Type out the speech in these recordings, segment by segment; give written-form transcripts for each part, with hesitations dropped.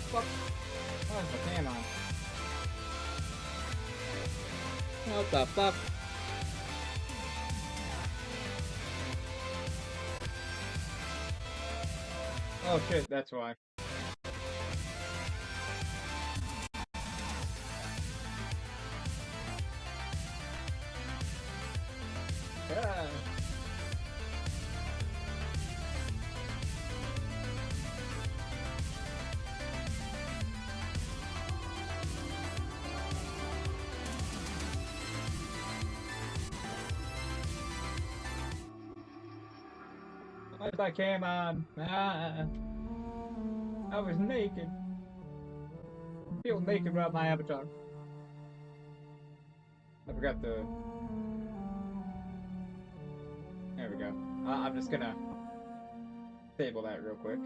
fuck? Why is my fan on? What the fuck? Oh shit, that's why. Yeah. Why is my cam on? Ah, I was naked. I feel naked without my avatar. I forgot the... There we go. I'm just gonna disable that real quick.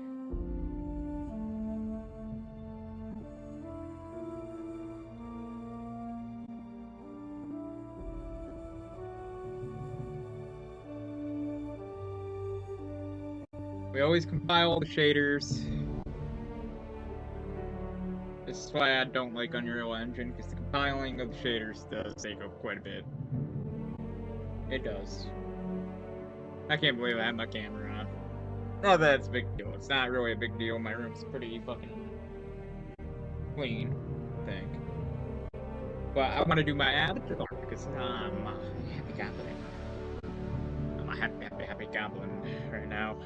We always compile the shaders. This is why I don't like Unreal Engine, because the compiling of the shaders does take up quite a bit. It does. I can't believe I have my camera on. Not that it's a big deal. It's not really a big deal. My room's pretty fucking clean, I think. But I want to do my avatar because I'm a happy goblin. I'm a happy goblin right now.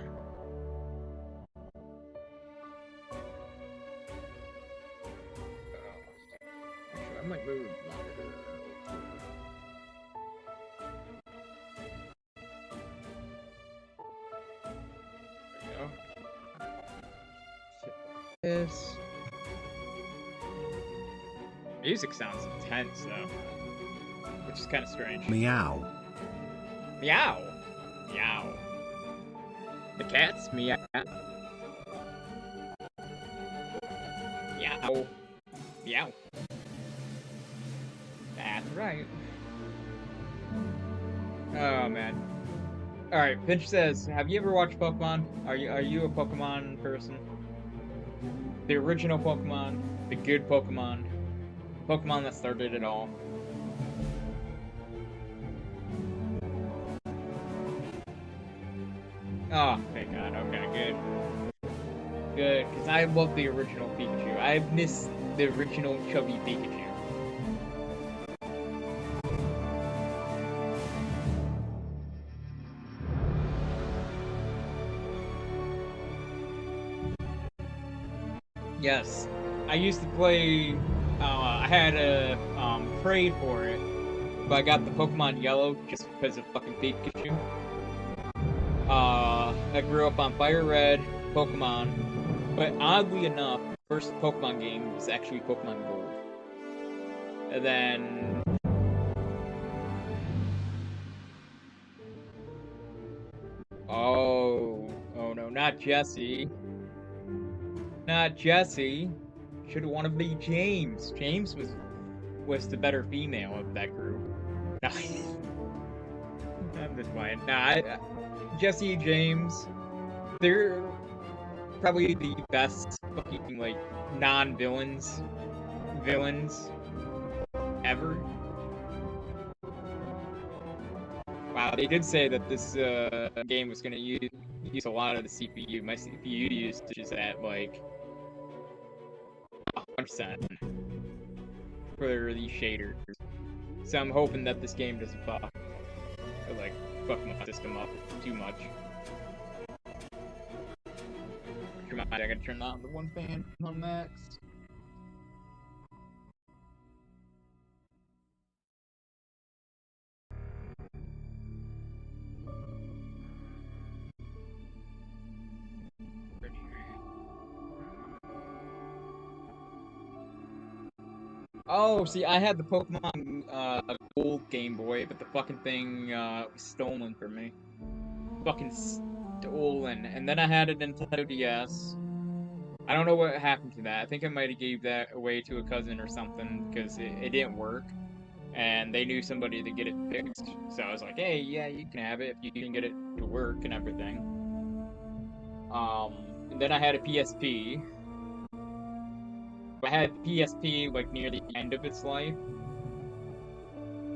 Actually, I might move longer. This music sounds intense though, which is kind of strange. Meow. Meow. Meow. The cats meow. Meow. Meow. That's right. Oh man. All right. Pinch says, "Have you ever watched Pokemon? Are you a Pokemon person? The original Pokemon, the good Pokemon, Pokemon that started it all." Oh, thank God. Okay, good. Good, because I love the original Pikachu. I miss the original chubby Pikachu. Yes, I used to play. I had a prayed for it, but I got the Pokemon Yellow just because of fucking Pikachu. I grew up on Fire Red, Pokemon, but oddly enough, the first Pokemon game was actually Pokemon Gold. And then oh no, not Jesse. Not Jesse. Should have wanted to be James. James was the better female of that group. No, I'm just playing. Nah, Jesse, James, they're probably the best fucking like non-villains ever. Wow, they did say that this game was gonna use a lot of the CPU. My CPU usage is at like 100% for these shaders. So I'm hoping that this game doesn't fuck my system up too much. Come on, I gotta turn on the one fan on max. Oh, see, I had the Pokemon Gold Game Boy, but the fucking thing was stolen from me. Fucking stolen. And then I had a Nintendo DS. I don't know what happened to that. I think I might have gave that away to a cousin or something because it didn't work. And they knew somebody to get it fixed. So I was like, hey, yeah, you can have it if you can get it to work and everything. And then I had a PSP. I had PSP like near the end of its life,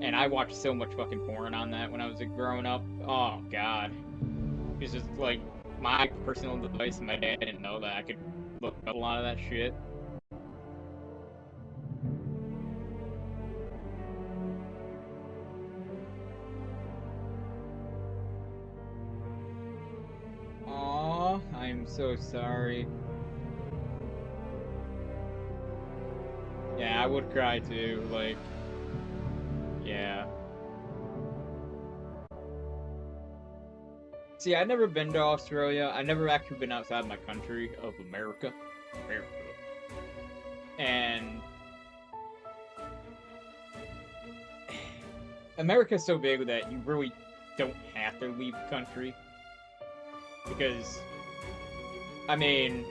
and I watched so much fucking porn on that when I was growing up. Oh god, it's just like my personal device, and my dad didn't know that I could look up a lot of that shit. Aw, I'm so sorry. Yeah, I would cry too, like, yeah. See, I've never been to Australia. I've never actually been outside my country of America. America. And America's so big that you really don't have to leave the country. Because, I mean,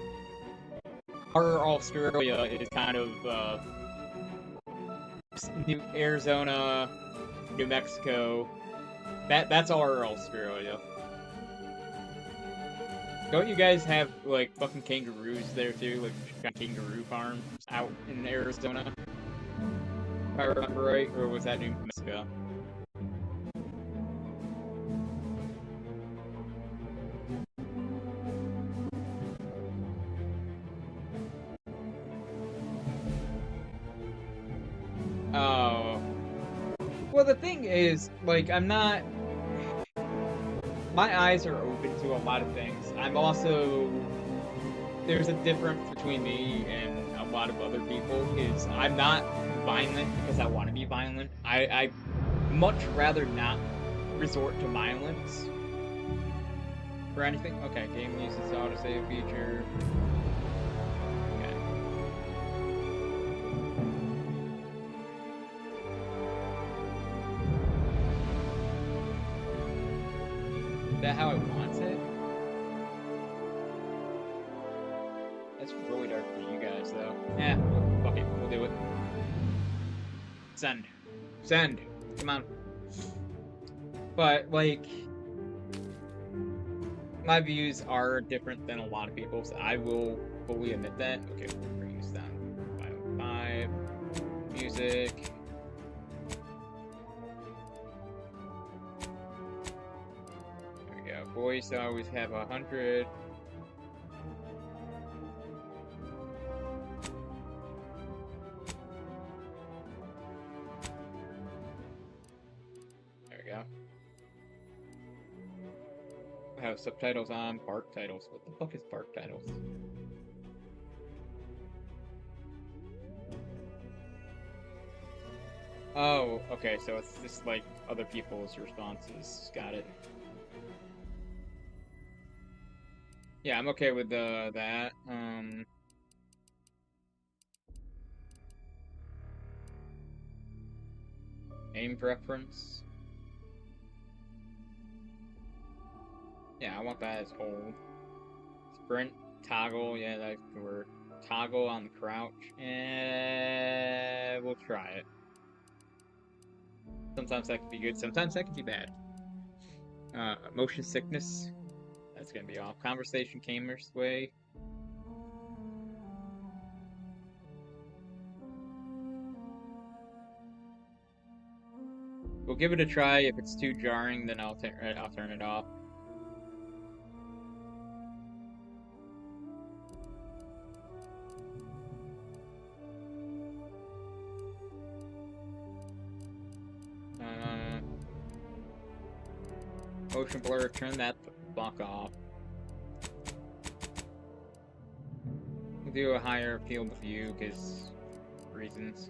our Australia is kind of, Arizona, New Mexico. That's our Australia. Don't you guys have, like, fucking kangaroos there, too? Like, kangaroo farms out in Arizona? If I remember right, or was that New Mexico? Oh. Well, the thing is, like, I'm not... My eyes are open to a lot of things. I'm also... There's a difference between me and a lot of other people, is I'm not violent because I want to be violent. I much rather not resort to violence for anything. Okay, game uses autosave feature. Okay. Is that how it wants it? That's really dark for you guys, though. Eh, fuck it, we'll do it. Send. Send. Come on. But, like, my views are different than a lot of people's. I will fully admit that. Okay, we'll reuse that. 505. Music. There we go. Voice, I always have 100. There we go. I have subtitles on, park titles. What the fuck is park titles? Oh, okay, so it's just like other people's responses. Got it. Yeah, I'm okay with that. Aim preference. Yeah, I want that as hold. Sprint, toggle, yeah, that could work. Toggle on the crouch, and we'll try it. Sometimes that could be good, sometimes that could be bad. Motion sickness, that's gonna be off. Conversation Gamer's Way. We'll give it a try. If it's too jarring, then I'll turn it off. Motion blur, turn that the fuck off. We'll do a higher field of view, because reasons.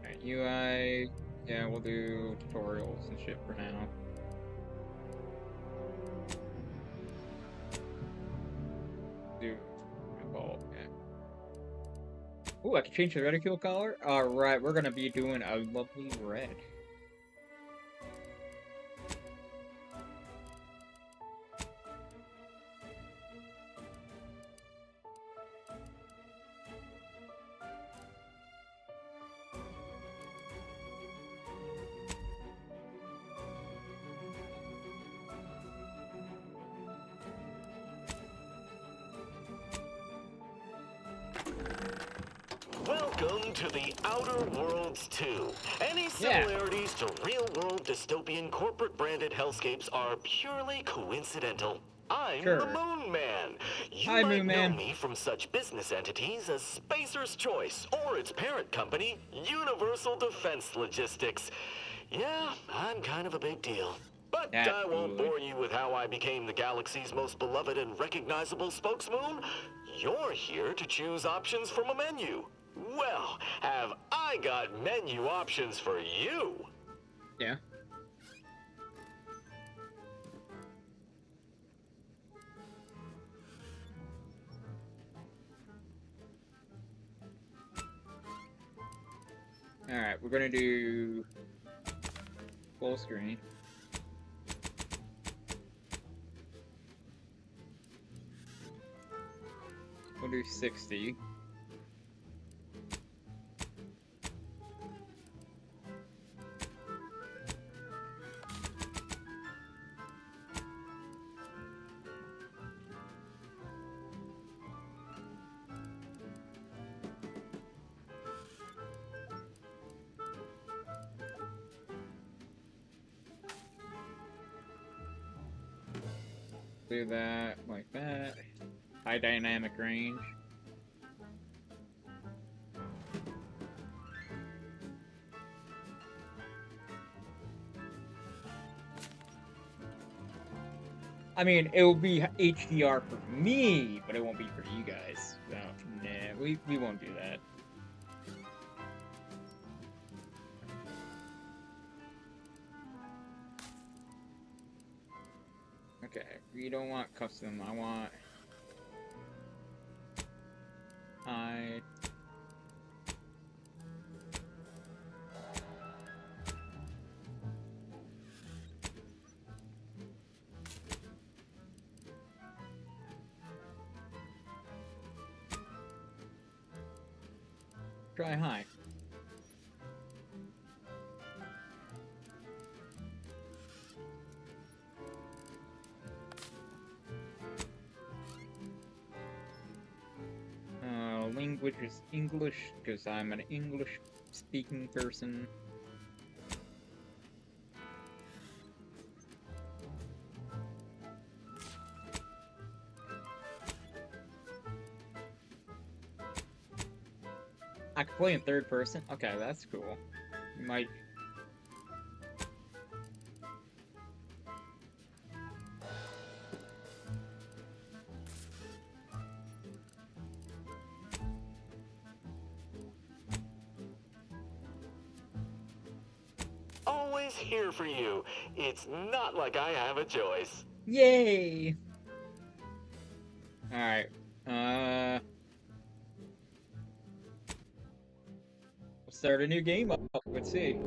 Alright, UI, yeah, we'll do tutorials and shit for now. Do evolve, yeah. Ooh, I can change the reticule color? Alright, we're gonna be doing a lovely red. to The Outer Worlds 2. Any similarities to real-world dystopian corporate-branded hellscapes are purely coincidental. I'm the Moon Man. You might know me from such business entities as Spacer's Choice or its parent company, Universal Defense Logistics. Yeah, I'm kind of a big deal. But I won't bore you with how I became the galaxy's most beloved and recognizable spokesmoon. You're here to choose options from a menu. Well, have I got menu options for you? Yeah. Alright, we're gonna do full screen. We'll do 60. Do that like that. High dynamic range. I mean, it will be HDR for me, but it won't be for you guys. So, nah, we won't do that. Okay, we don't want custom, I want high. Try high. Language is English, because I'm an English-speaking person. I can play in third person? Okay, that's cool. You might... Always here for you. It's not like I have a choice. Yay! Alright, let's start a new game up. Let's see.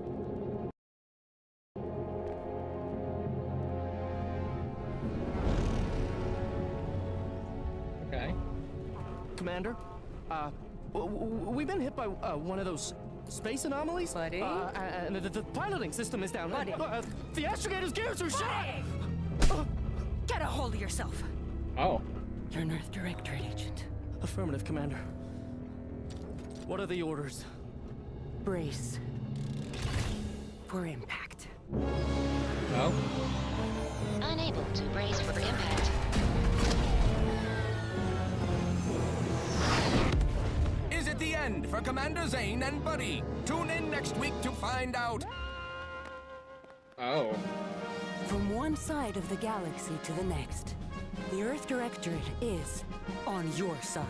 Okay. Commander, we've been hit by one of those space anomalies. Buddy? And the piloting system is down. Buddy? The astrogator's gears are shot! Get a hold of yourself! Oh. You're an Earth Directorate agent. Affirmative, Commander. What are the orders? Brace. For impact. Oh? Unable to brace for impact. Is it the end for Commander Zane and Buddy? Tune in next week to find out. Oh. From one side of the galaxy to the next, the Earth Directorate is on your side.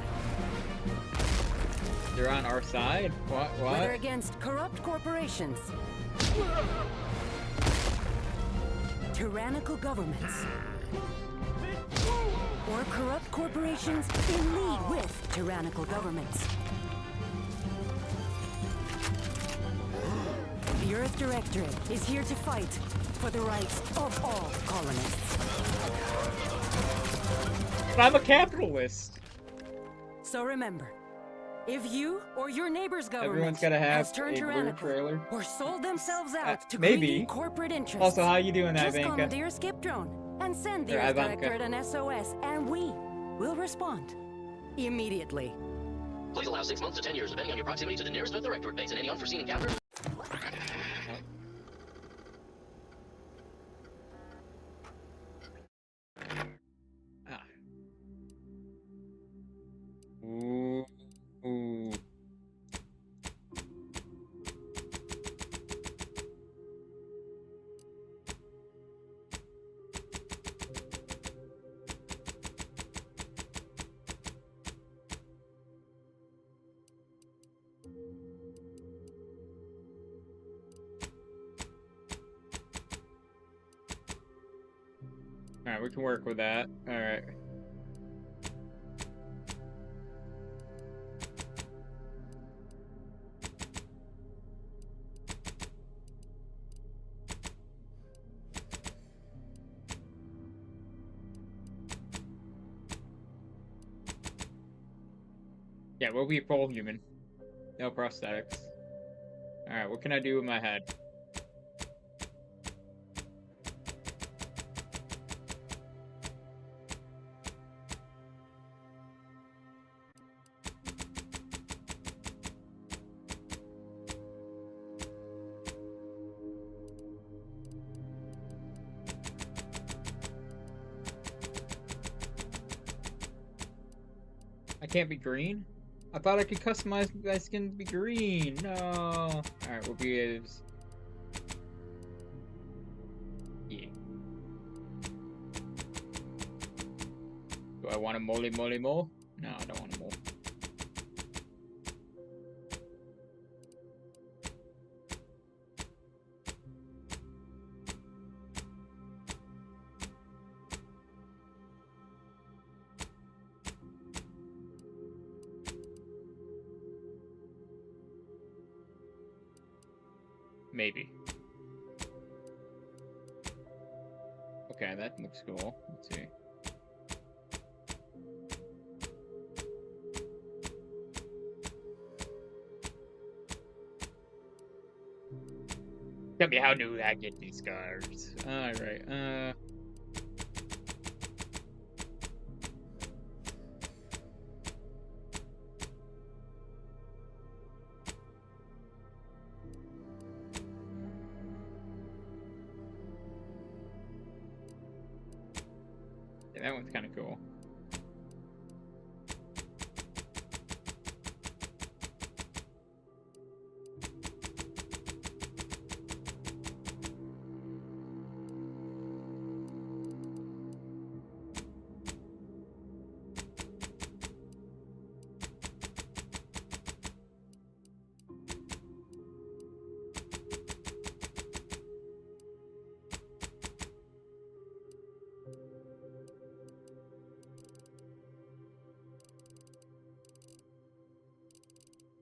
They're on our side? What? Whether against corrupt corporations, tyrannical governments, or corrupt corporations in league with tyrannical governments. The Earth Directorate is here to fight for the rights of all colonists. But I'm a capitalist. So remember, if you or your neighbor's government Everyone's gotta have has turned a blue tyrannical trailer. or sold themselves out to maybe. greedy corporate interests, Also, how you doing, just Ivanka? commandeer a skip drone and send the Or Earth Ivanka. Directorate an SOS, and we will respond immediately. Please allow 6 months to 10 years, depending on your proximity to the nearest Earth Directorate base and any unforeseen encounters. Ah. Ooh. Ooh. Alright, we can work with that. Alright. Yeah, we'll be full human. No prosthetics. Alright, what can I do with my head? I can't be green? I thought I could customize my skin to be green. No. Alright, we'll be as... Yeah. Do I want a mole? No, I don't want a mole. Maybe. Okay, that looks cool. Let's see. Tell me, how do I get these scars? Alright, yeah, that one's kind of cool.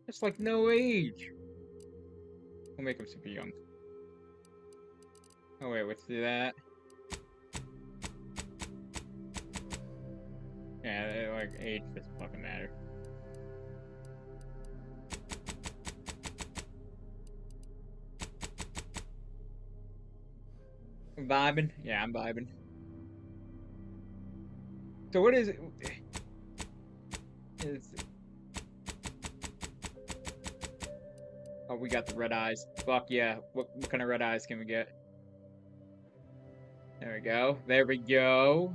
It's like no age. We'll make him super young. Oh wait, let's do that. Yeah, like age doesn't fucking matter. Vibing? Yeah, I'm vibing. So what is it? Oh, we got the red eyes. Fuck yeah. What kind of red eyes can we get? There we go. There we go.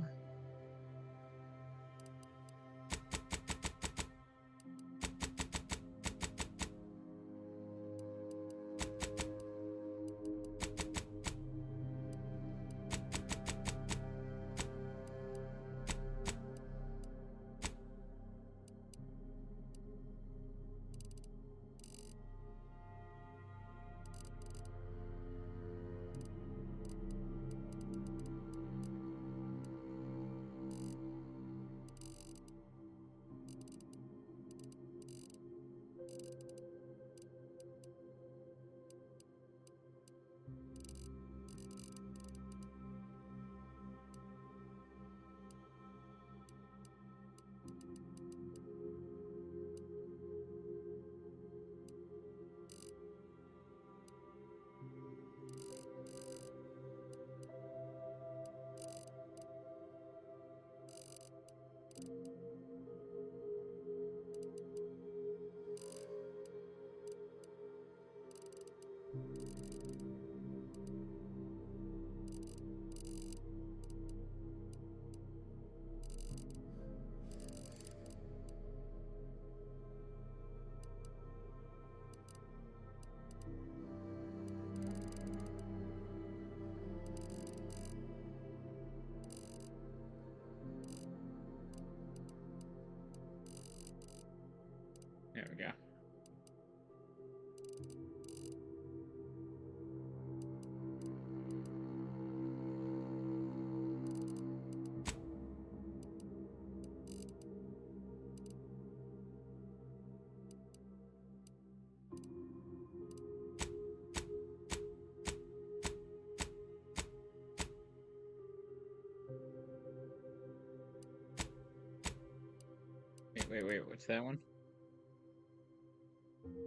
Wait, what's that one?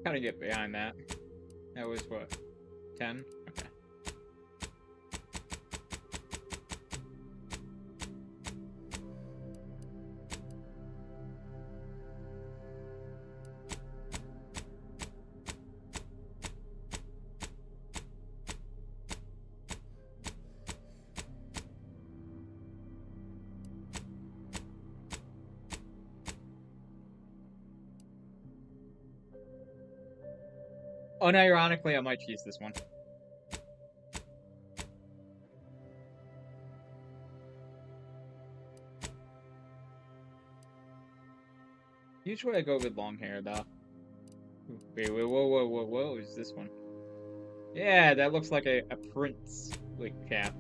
Gotta get behind that. That was what? 10? Okay. Unironically, I might choose this one. Usually I go with long hair, though. Wait, whoa, is this one? Yeah, that looks like a prince, like, cap.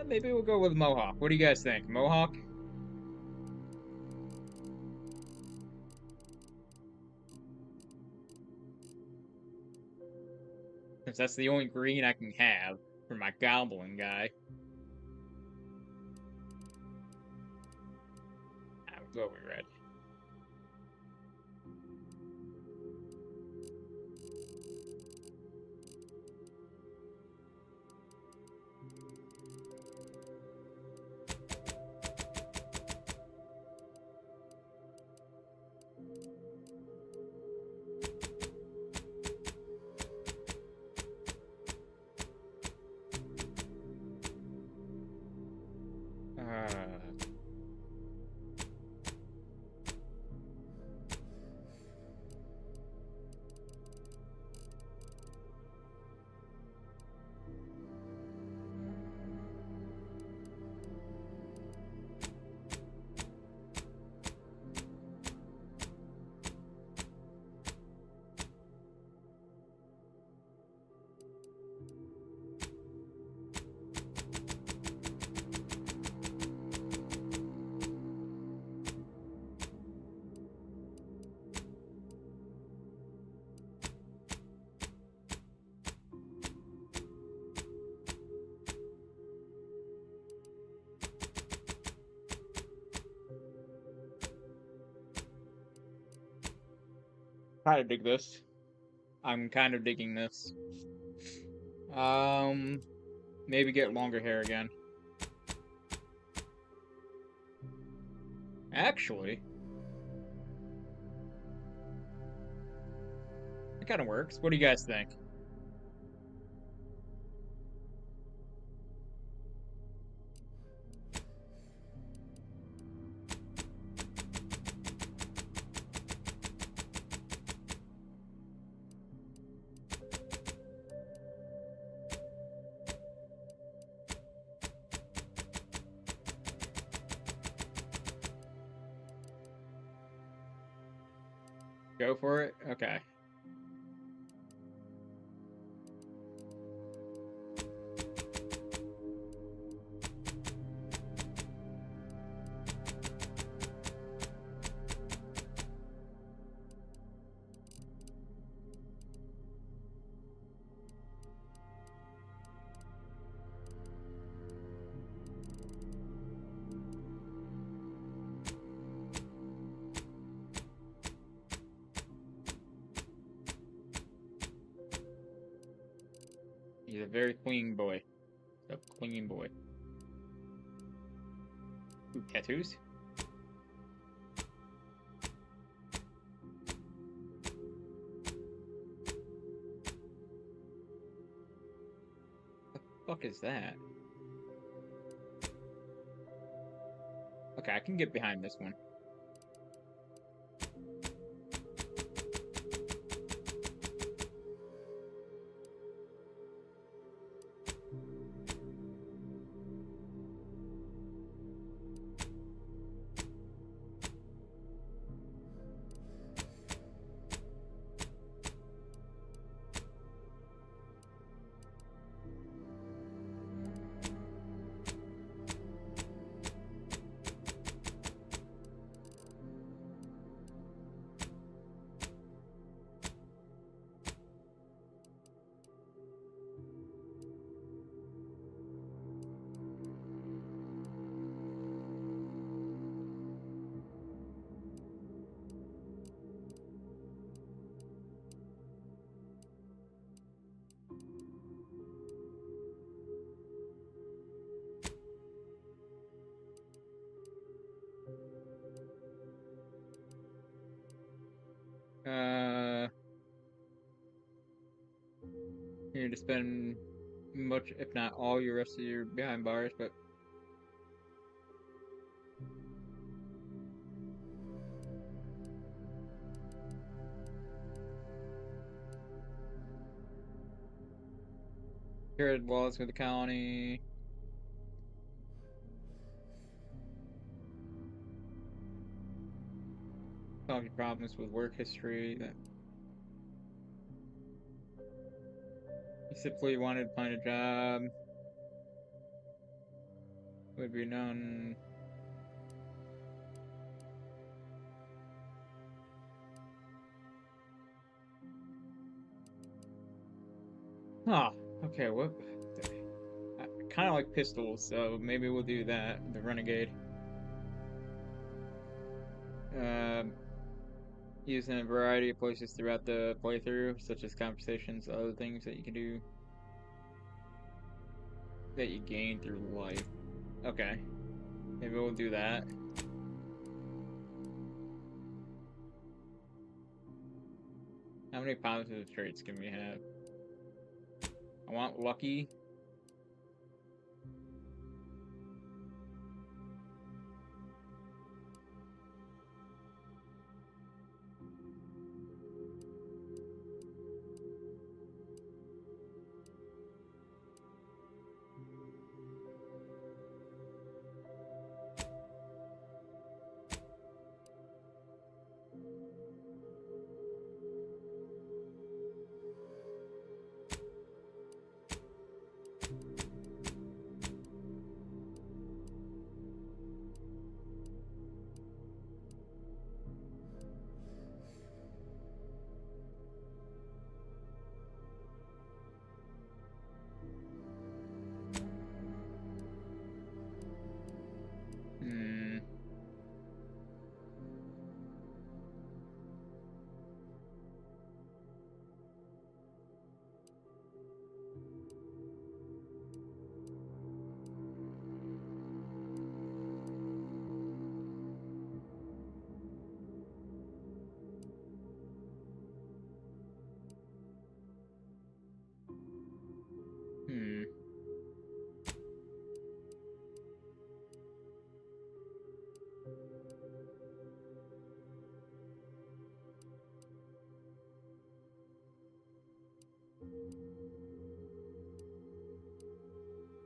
Maybe we'll go with Mohawk. What do you guys think? Mohawk? Since that's the only green I can have for my Goblin guy. We'll go with red. Kind of dig this. I'm kind of digging this. Maybe get longer hair again. Actually, it kind of works. What do you guys think? Go for it? Okay. He's a very clean boy. A clean boy. Ooh, tattoos? What the fuck is that? Okay, I can get behind this one. you to spend much, if not all, your rest of your behind bars, but shared walls with the colony. Solve your problems with work history. That you simply wanted to find a job. Would be known. Oh, okay, what? I kind of like pistols, so maybe we'll do that, the Renegade. Used in a variety of places throughout the playthrough, such as conversations, other things that you can do that you gain through life. Okay, maybe we'll do that. How many positive traits can we have? I want lucky.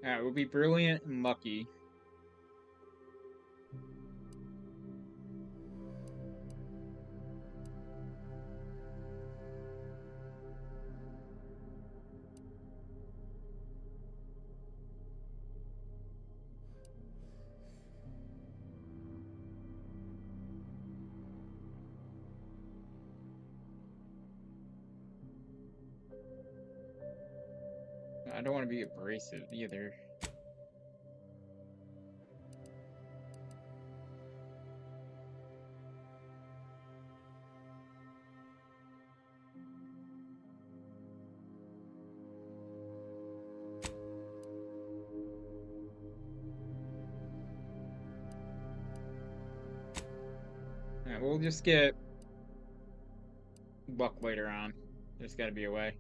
Alright, we'll be brilliant and lucky. I don't want to be abrasive either. Alright, we'll just get luck later on. There's gotta be a way.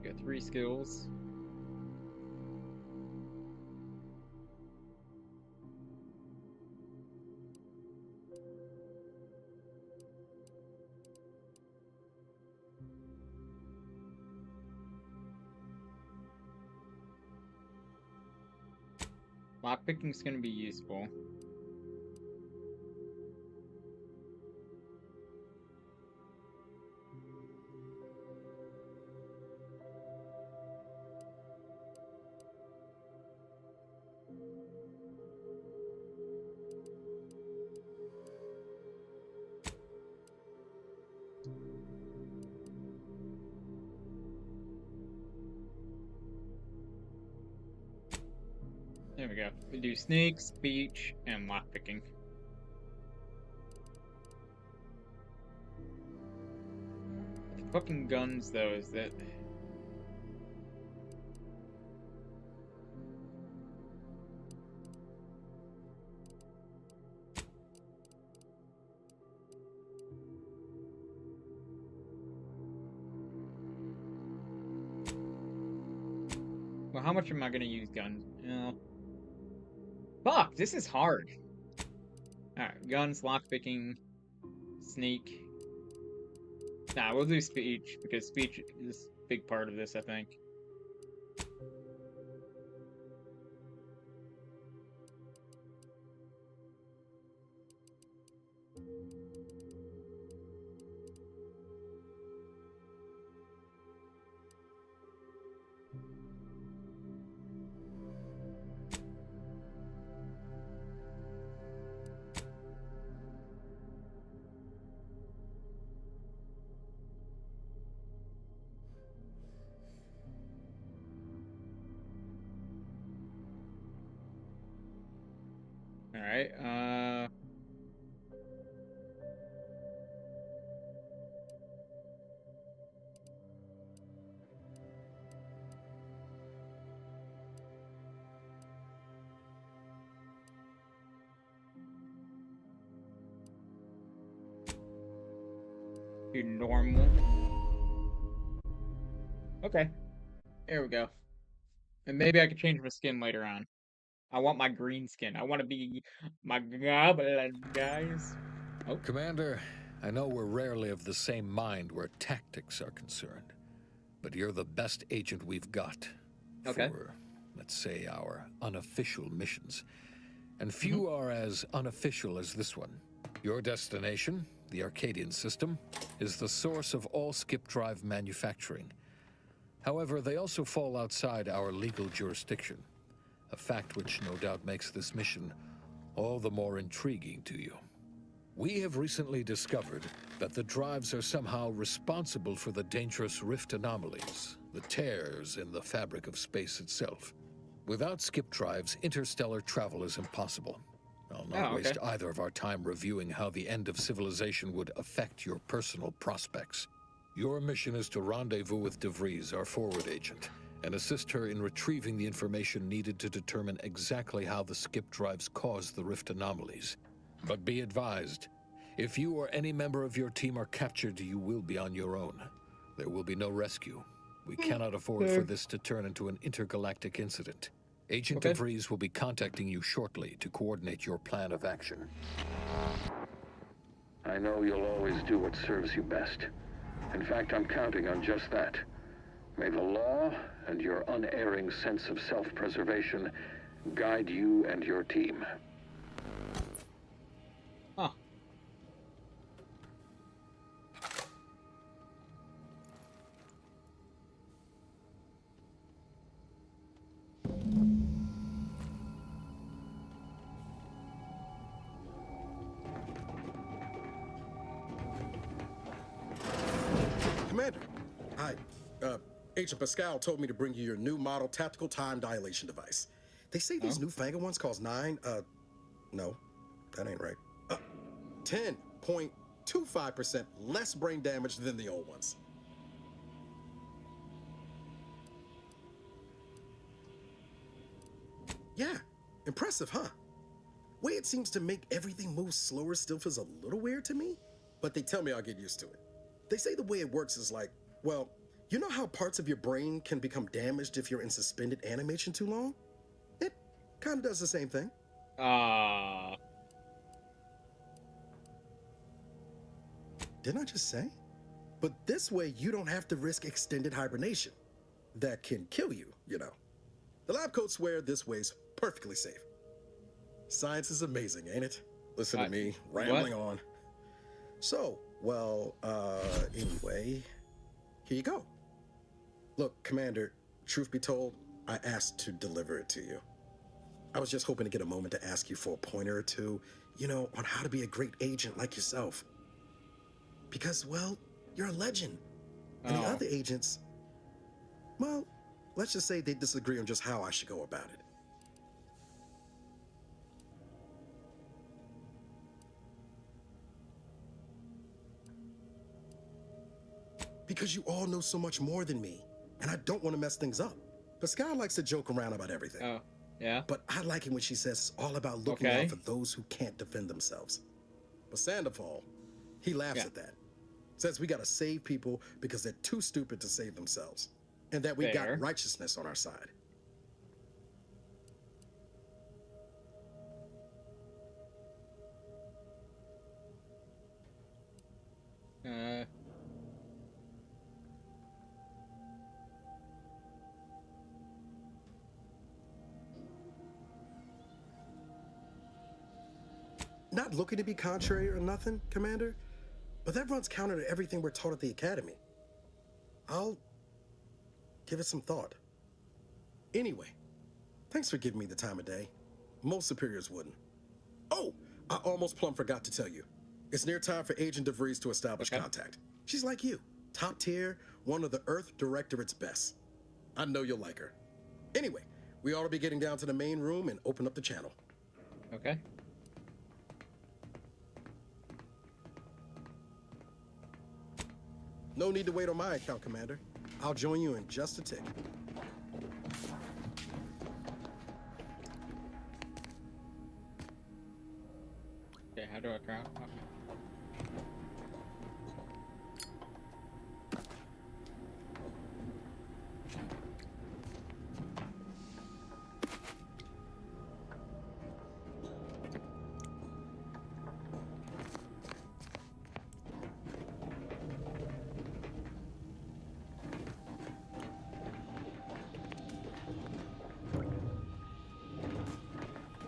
Got 3 skills. Lockpicking's gonna be useful. There we go. We do sneak, speech, and lockpicking. The fucking guns, though, is that... Well, how much am I gonna use guns? Fuck, this is hard. Alright, guns, lockpicking, sneak. Nah, we'll do speech, because speech is a big part of this, I think. Alright, do normal. Okay, there we go. And maybe I could change my skin later on. I want my green skin. I want to be my goblin, guys. Oh. Commander, I know we're rarely of the same mind where tactics are concerned, but you're the best agent we've got for, let's say, our unofficial missions. And few are as unofficial as this one. Your destination, the Arcadian system, is the source of all skip drive manufacturing. However, they also fall outside our legal jurisdiction, a fact which no doubt makes this mission all the more intriguing to you. We have recently discovered that the drives are somehow responsible for the dangerous rift anomalies, the tears in the fabric of space itself. Without skip drives, interstellar travel is impossible. I'll not waste either of our time reviewing how the end of civilization would affect your personal prospects. Your mission is to rendezvous with DeVries, our forward agent, and assist her in retrieving the information needed to determine exactly how the skip drives cause the rift anomalies. But be advised, if you or any member of your team are captured, you will be on your own. There will be no rescue. We cannot afford for this to turn into an intergalactic incident. Agent DeVries will be contacting you shortly to coordinate your plan of action. I know you'll always do what serves you best. In fact, I'm counting on just that. May the law and your unerring sense of self-preservation guide you and your team. Huh. Commander, hi. Agent Pascal told me to bring you your new model tactical time dilation device. They say these newfangled ones cause no, that ain't right. 10.25% less brain damage than the old ones. Yeah, impressive, huh? Way it seems to make everything move slower still feels a little weird to me, but they tell me I'll get used to it. They say the way it works is like, well, you know how parts of your brain can become damaged if you're in suspended animation too long? It kind of does the same thing. Didn't I just say? But this way, you don't have to risk extended hibernation. That can kill you, you know. The lab coats swear this way's perfectly safe. Science is amazing, ain't it? Listen to me, rambling on. So, well, anyway, here you go. Look, Commander, truth be told, I asked to deliver it to you. I was just hoping to get a moment to ask you for a pointer or two, you know, on how to be a great agent like yourself. Because, well, you're a legend. And the other agents, well, let's just say they disagree on just how I should go about it. Because you all know so much more than me, and I don't want to mess things up. Pascal likes to joke around about everything. Oh, yeah? But I like it when she says it's all about looking out for those who can't defend themselves. But Sandoval, he laughs at that. Says we gotta save people because they're too stupid to save themselves. And that we got righteousness on our side. Not looking to be contrary or nothing, Commander, but that runs counter to everything we're taught at the Academy. I'll give it some thought. Anyway, thanks for giving me the time of day. Most superiors wouldn't. Oh, I almost plumb forgot to tell you. It's near time for Agent DeVries to establish contact. She's like you, top tier, one of the Earth Directorate's best. I know you'll like her. Anyway, we ought to be getting down to the main room and open up the channel. Okay. No need to wait on my account, Commander. I'll join you in just a tick. Okay, how do I crowd? Okay.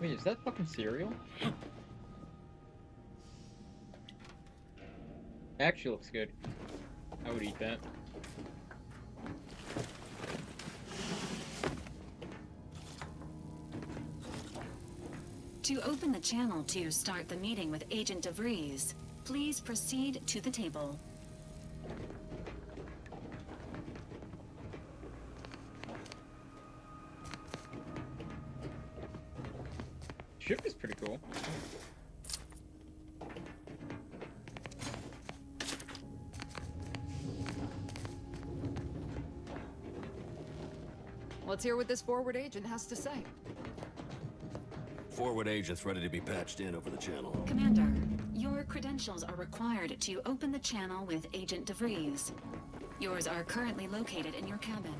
Wait, is that fucking cereal? Actually looks good. I would eat that. To open the channel to start the meeting with Agent DeVries, please proceed to the table. Ship is pretty cool. Let's hear what this forward agent has to say. Forward agent's ready to be patched in over the channel. Commander, your credentials are required to open the channel with Agent DeVries. Yours are currently located in your cabin.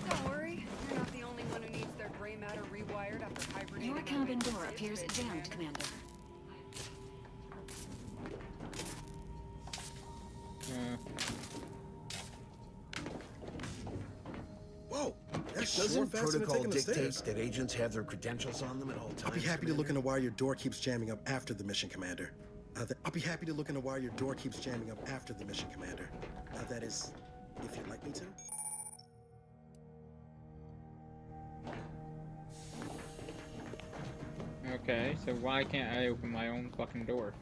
Don't worry, you're not the only one who needs their gray matter rewired after hibernating. Your cabin door appears jammed, Commander. Whoa! That's Doesn't sure faster than protocol taking the dictate stairs. that agents have their credentials on them at all times? I'll be happy to Commander? look into why your door keeps jamming up after the mission, Commander. I'll be happy to look into why your door keeps jamming up after the mission, Commander. That is, if you'd like me to. Okay, so why can't I open my own fucking door?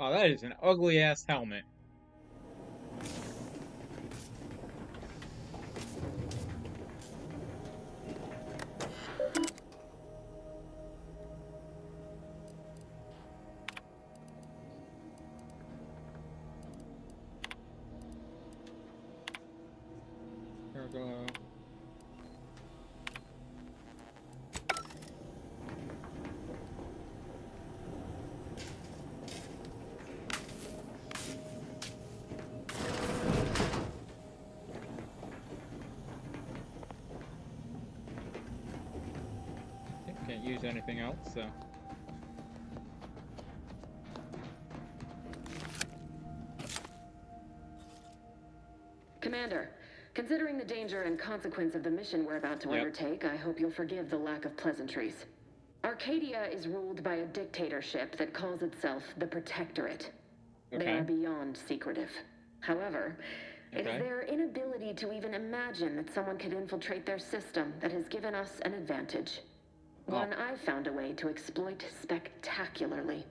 Oh, that is an ugly-ass helmet. Here we go. Can't use anything else, so. Commander, considering the danger and consequence of the mission we're about to undertake, I hope you'll forgive the lack of pleasantries. Arcadia is ruled by a dictatorship that calls itself the Protectorate. They are beyond secretive. However, it is their inability to even imagine that someone could infiltrate their system that has given us an advantage. One I've found a way to exploit spectacularly.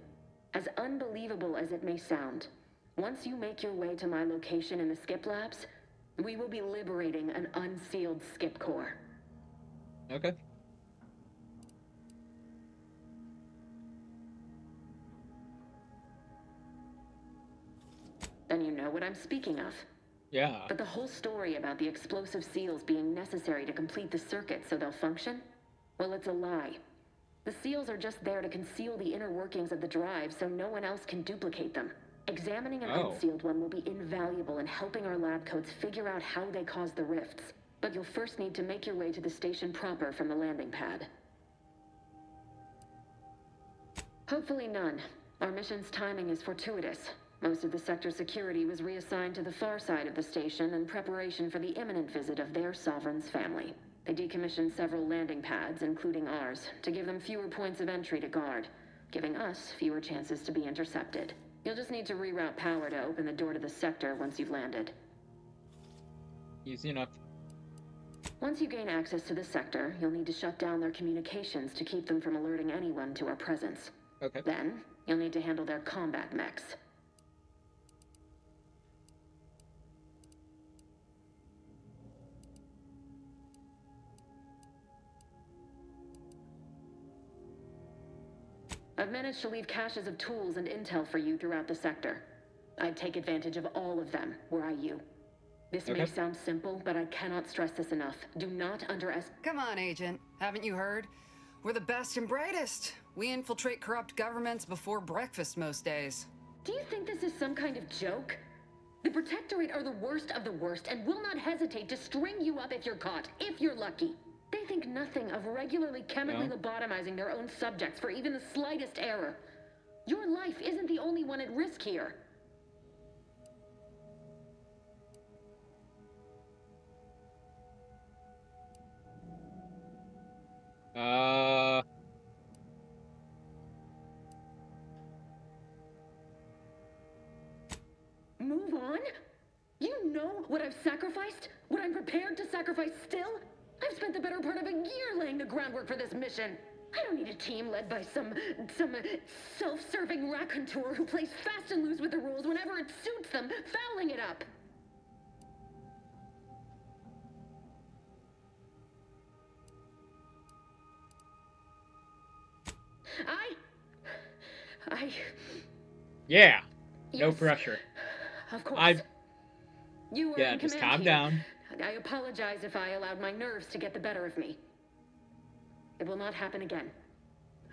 As unbelievable as it may sound, once you make your way to my location in the Skip Labs, we will be liberating an unsealed Skip core. Okay. then you know what I'm speaking of. Yeah. But the whole story about the explosive seals being necessary to complete the circuit so they'll function? Well, it's a lie. The seals are just there to conceal the inner workings of the drive so no one else can duplicate them. Examining an unsealed one will be invaluable in helping our lab coats figure out how they cause the rifts. But you'll first need to make your way to the station proper from the landing pad. Hopefully none. Our mission's timing is fortuitous. Most of the sector security was reassigned to the far side of the station in preparation for the imminent visit of their sovereign's family. They decommissioned several landing pads, including ours, to give them fewer points of entry to guard, giving us fewer chances to be intercepted. You'll just need to reroute power to open the door to the sector once you've landed. Easy enough. Once you gain access to the sector, you'll need to shut down their communications to keep them from alerting anyone to our presence. Okay. Then, you'll need to handle their combat mechs. I've managed to leave caches of tools and intel for you throughout the sector. I'd take advantage of all of them, were I you. This may sound simple, but I cannot stress this enough. Do not underestimate— Come on, Agent. Haven't you heard? We're the best and brightest. We infiltrate corrupt governments before breakfast most days. Do you think this is some kind of joke? The Protectorate are the worst of the worst and will not hesitate to string you up if you're caught, if you're lucky. They think nothing of regularly chemically lobotomizing their own subjects for even the slightest error. Your life isn't the only one at risk here. Move on? You know what I've sacrificed? What I'm prepared to sacrifice still? I've spent the better part of a year laying the groundwork for this mission. I don't need a team led by some self-serving raconteur who plays fast and loose with the rules whenever it suits them, fouling it up. Yeah. No Yes. pressure. Of course. You were in just command calm here. down. I apologize if I allowed my nerves to get the better of me. It will not happen again.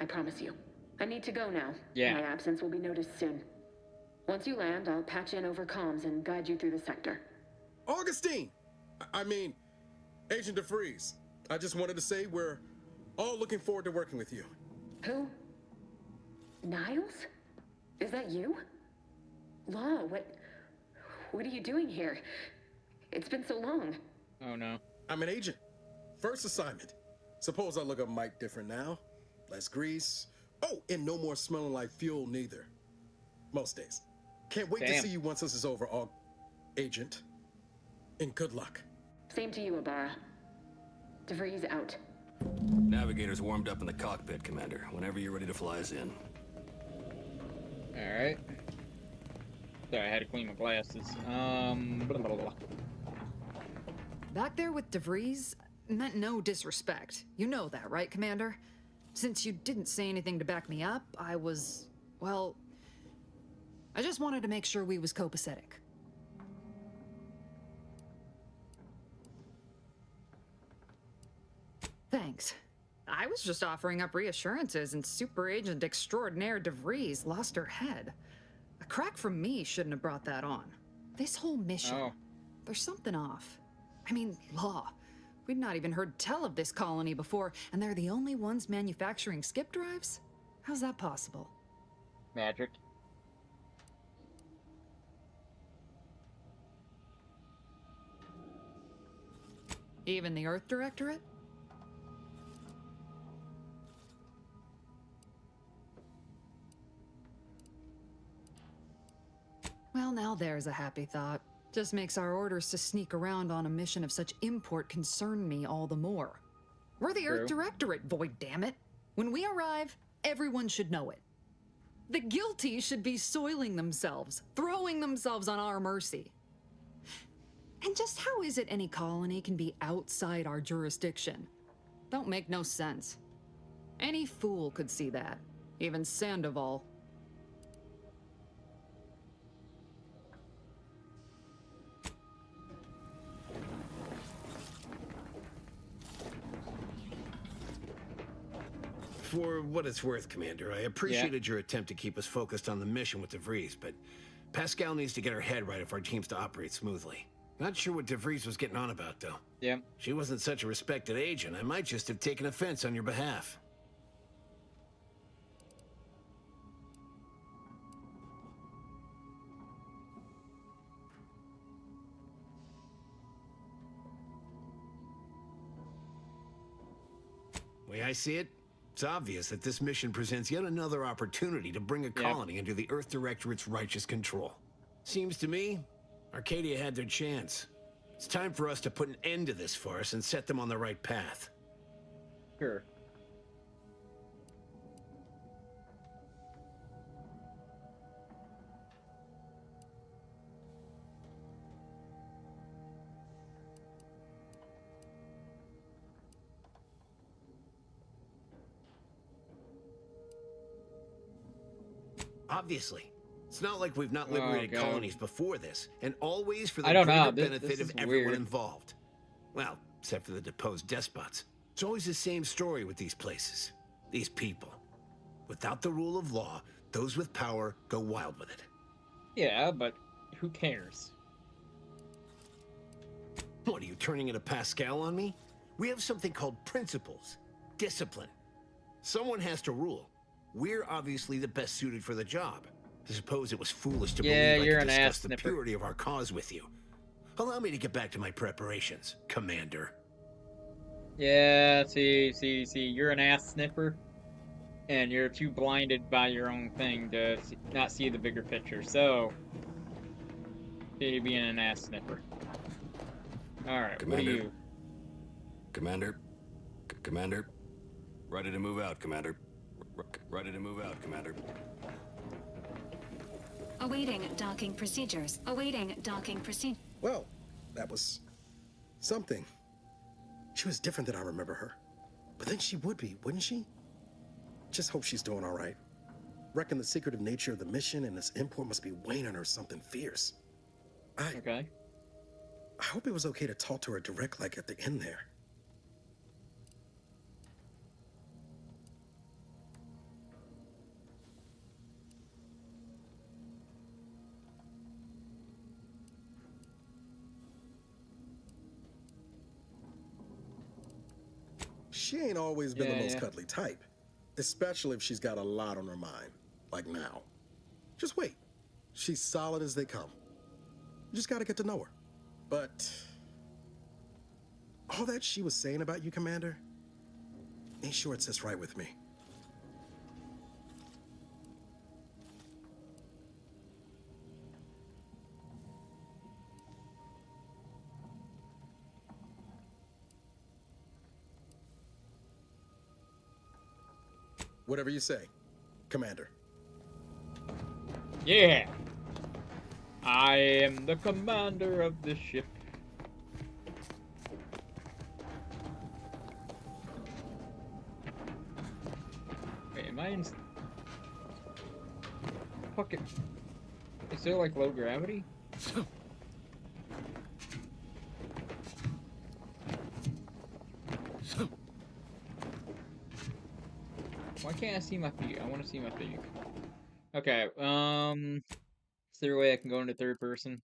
I promise you. I need to go now. Yeah. My absence will be noticed soon. Once you land, I'll patch in over comms and guide you through the sector. Augustine! I mean, Agent DeFreeze. I just wanted to say we're all looking forward to working with you. Who? Niles? Is that you? Law, what are you doing here? It's been so long. Oh no. I'm an agent. First assignment. Suppose I look a mite different now. Less grease. Oh, and no more smelling like fuel neither. Most days. Can't wait to see you once this is over, Agent. And good luck. Same to you, Ibarra. DeVries out. Navigator's warmed up in the cockpit, Commander. Whenever you're ready to fly us in. Alright. Sorry, I had to clean my glasses. Blah, blah, blah. Back there with DeVries meant no disrespect. You know that, right, Commander? Since you didn't say anything to back me up, I was, well, I just wanted to make sure we was copacetic. Thanks. I was just offering up reassurances and Super Agent Extraordinaire DeVries lost her head. A crack from me shouldn't have brought that on. This whole mission, there's something off. I mean, Law. We'd not even heard tell of this colony before, and they're the only ones manufacturing skip drives? How's that possible? Magic. Even the Earth Directorate? Well, now there's a happy thought. Just makes our orders to sneak around on a mission of such import concern me all the more. We're the Earth Directorate, Void, damn it. When we arrive, everyone should know it. The guilty should be soiling themselves, throwing themselves on our mercy. And just how is it any colony can be outside our jurisdiction? Don't make no sense. Any fool could see that, even Sandoval. For what it's worth, Commander, I appreciated your attempt to keep us focused on the mission with DeVries, but Pascal needs to get her head right if our team's to operate smoothly. Not sure what DeVries was getting on about, though. Yeah. She wasn't such a respected agent. I might just have taken offense on your behalf. Way I see it, it's obvious that this mission presents yet another opportunity to bring a colony under the Earth Directorate's righteous control. Seems to me, Arcadia had their chance. It's time for us to put an end to this farce and set them on the right path. Sure. Obviously. It's not like we've not liberated colonies before this, and always for the greater benefit of everyone involved. Well, except for the deposed despots. It's always the same story with these places. These people. Without the rule of law, those with power go wild with it. Yeah, but who cares? What, are you turning into Pascal on me? We have something called principles. Discipline. Someone has to rule. We're obviously the best suited for the job. I suppose it was foolish to believe I could discuss the purity of our cause with you. Allow me to get back to my preparations, Commander. Yeah, see, you're an ass sniffer, and you're too blinded by your own thing to not see the bigger picture, so you're being an ass sniffer. Alright, what are you? Commander? Commander? Ready to move out, Commander. Ready to move out, Commander. Awaiting docking procedures. Awaiting docking procedure. Well, that was something. She was different than I remember her. But then she would be, wouldn't she? Just hope she's doing all right. Reckon the secretive nature of the mission and its import must be weighing on her something fierce. I hope it was okay to talk to her direct, like at the end there. She ain't always been the most cuddly type, especially if she's got a lot on her mind, like now. Just wait. She's solid as they come. You just gotta get to know her. But all that she was saying about you, Commander, ain't sure it sits right with me. Whatever you say, Commander. Yeah! I am the commander of the ship. Wait, am I in... Fucking... Is there like low gravity? Why can't I see my feet? I want to see my feet. Okay, is there a way I can go into third person?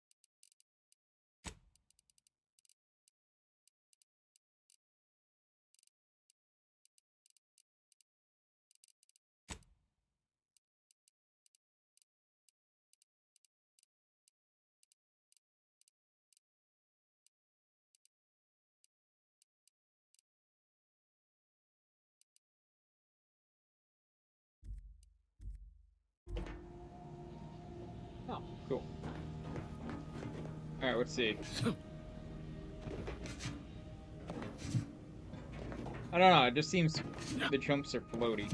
Oh, cool. Alright, let's see. I don't know, it just seems the jumps are floaty.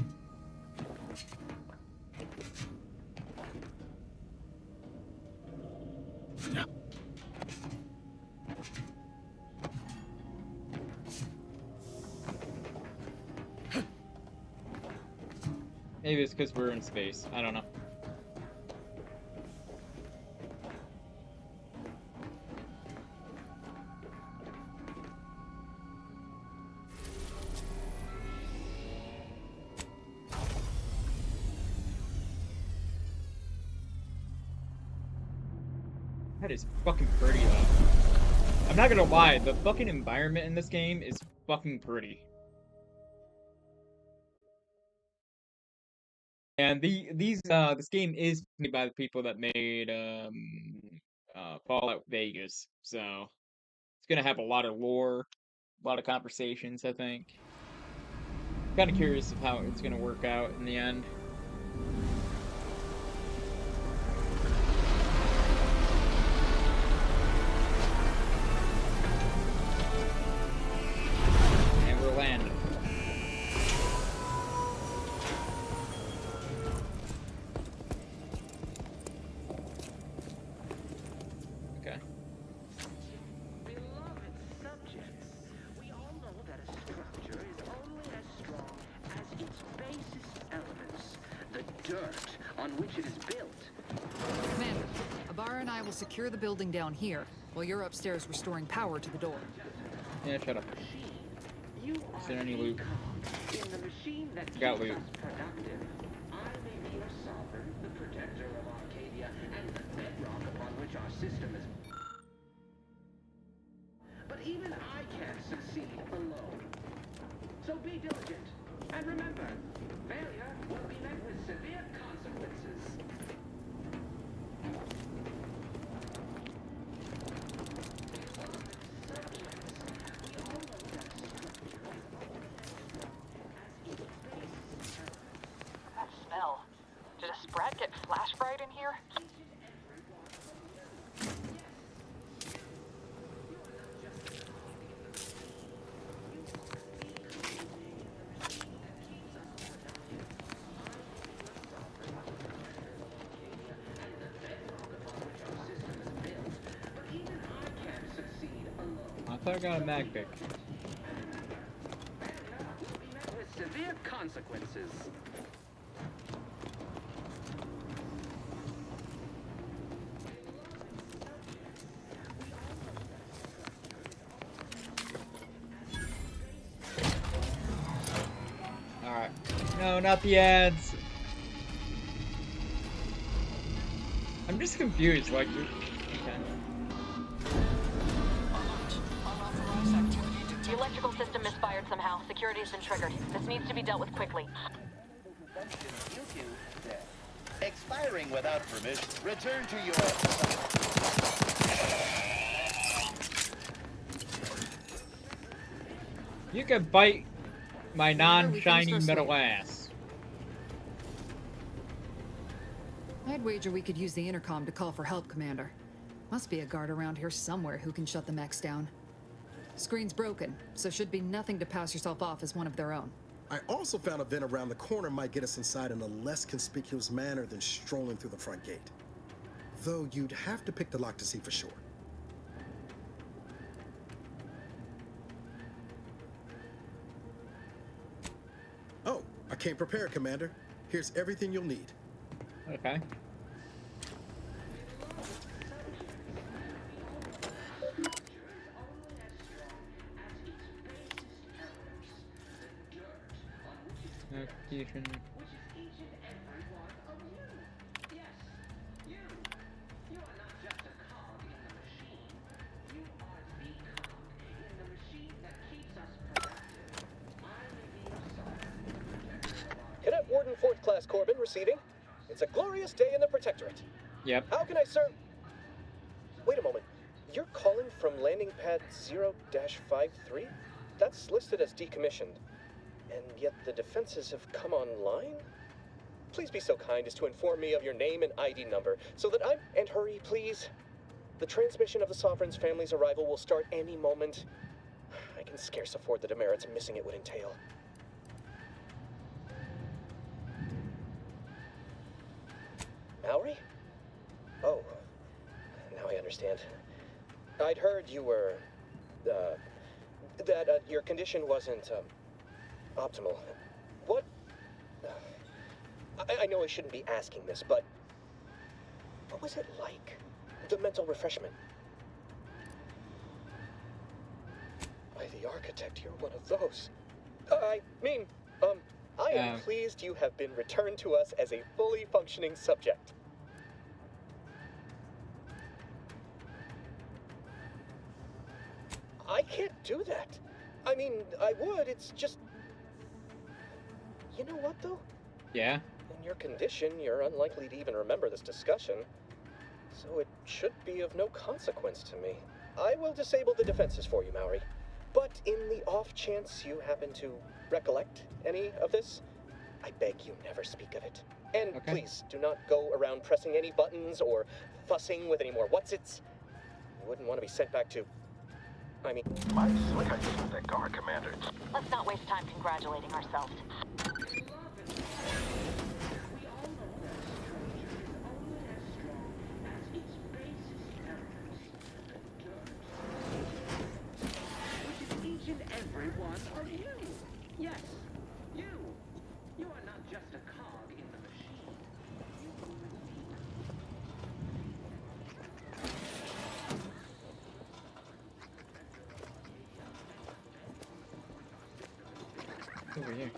Maybe it's because we're in space. I don't know. environment is fucking pretty, though. I'm not gonna lie, the fucking environment in this game is fucking pretty. And this game is made by the people that made Fallout Vegas, so it's gonna have a lot of lore, a lot of conversations, I think. Kind of curious of how it's gonna work out in the end. And we're landing. Okay. Beloved subjects, we all know that a structure is only as strong as its basis elements, the dirt on which it is built. Commander, Ibarra and I will secure the building down here, while you're upstairs restoring power to the door. Yeah, shut up. You Is there any loot? in the machine that Got keeps loot. us productive. I may be your sovereign, the protector of Arcadia, and the bedrock upon which our system is. But even I can't succeed alone. So be diligent, and remember, failure will be met with severe consequences. That smell. Did a sprat get flash fried in here? I thought I got a mag pick. With severe consequences. Alright. No, not the ads. I'm just confused, like... Okay. The electrical system misfired somehow. Security's been triggered. This needs to be dealt with quickly. Expiring without permission. Return to your... You can bite my non-shiny metal ass. I'd wager we could use the intercom to call for help, Commander. Must be a guard around here somewhere who can shut the mechs down. Screen's broken, so should be nothing to pass yourself off as one of their own. I also found a vent around the corner might get us inside in a less conspicuous manner than strolling through the front gate. Though you'd have to pick the lock to see for sure. Oh, I came prepared, Commander. Here's everything you'll need. Okay. Notification. Cadet Warden 4th Class Corbin receiving. It's a glorious day in the Protectorate. Yep. How can I serve? Wait a moment. You're calling from landing pad 0-53? That's listed as decommissioned. And yet the defenses have come online? Please be so kind as to inform me of your name and ID number, so that I'm... And hurry, please. The transmission of the Sovereign's family's arrival will start any moment. I can scarce afford the demerits missing it would entail. Mallory? Oh, now I understand. I'd heard you were, that your condition wasn't, optimal. What? I know I shouldn't be asking this, but what was it like? The mental refreshment? By the architect, you're one of those. I mean, I am pleased you have been returned to us as a fully functioning subject. I can't do that. I mean, I would, it's just... You know what, though? Yeah? In your condition, you're unlikely to even remember this discussion. So it should be of no consequence to me. I will disable the defenses for you, Maori. But in the off chance you happen to recollect any of this, I beg you never speak of it. And please, do not go around pressing any buttons or fussing with any more whatsits. You wouldn't want to be sent back to... I mean... My slick ideas with that guard, Commander. Let's not waste time congratulating ourselves. Each and every one of you. Yes, you. You are not just a cog in the machine. Over here.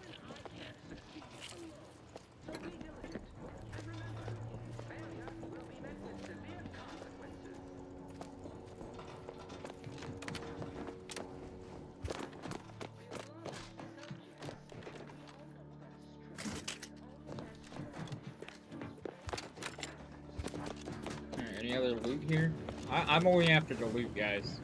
Any other loot here? I'm only after the loot, guys.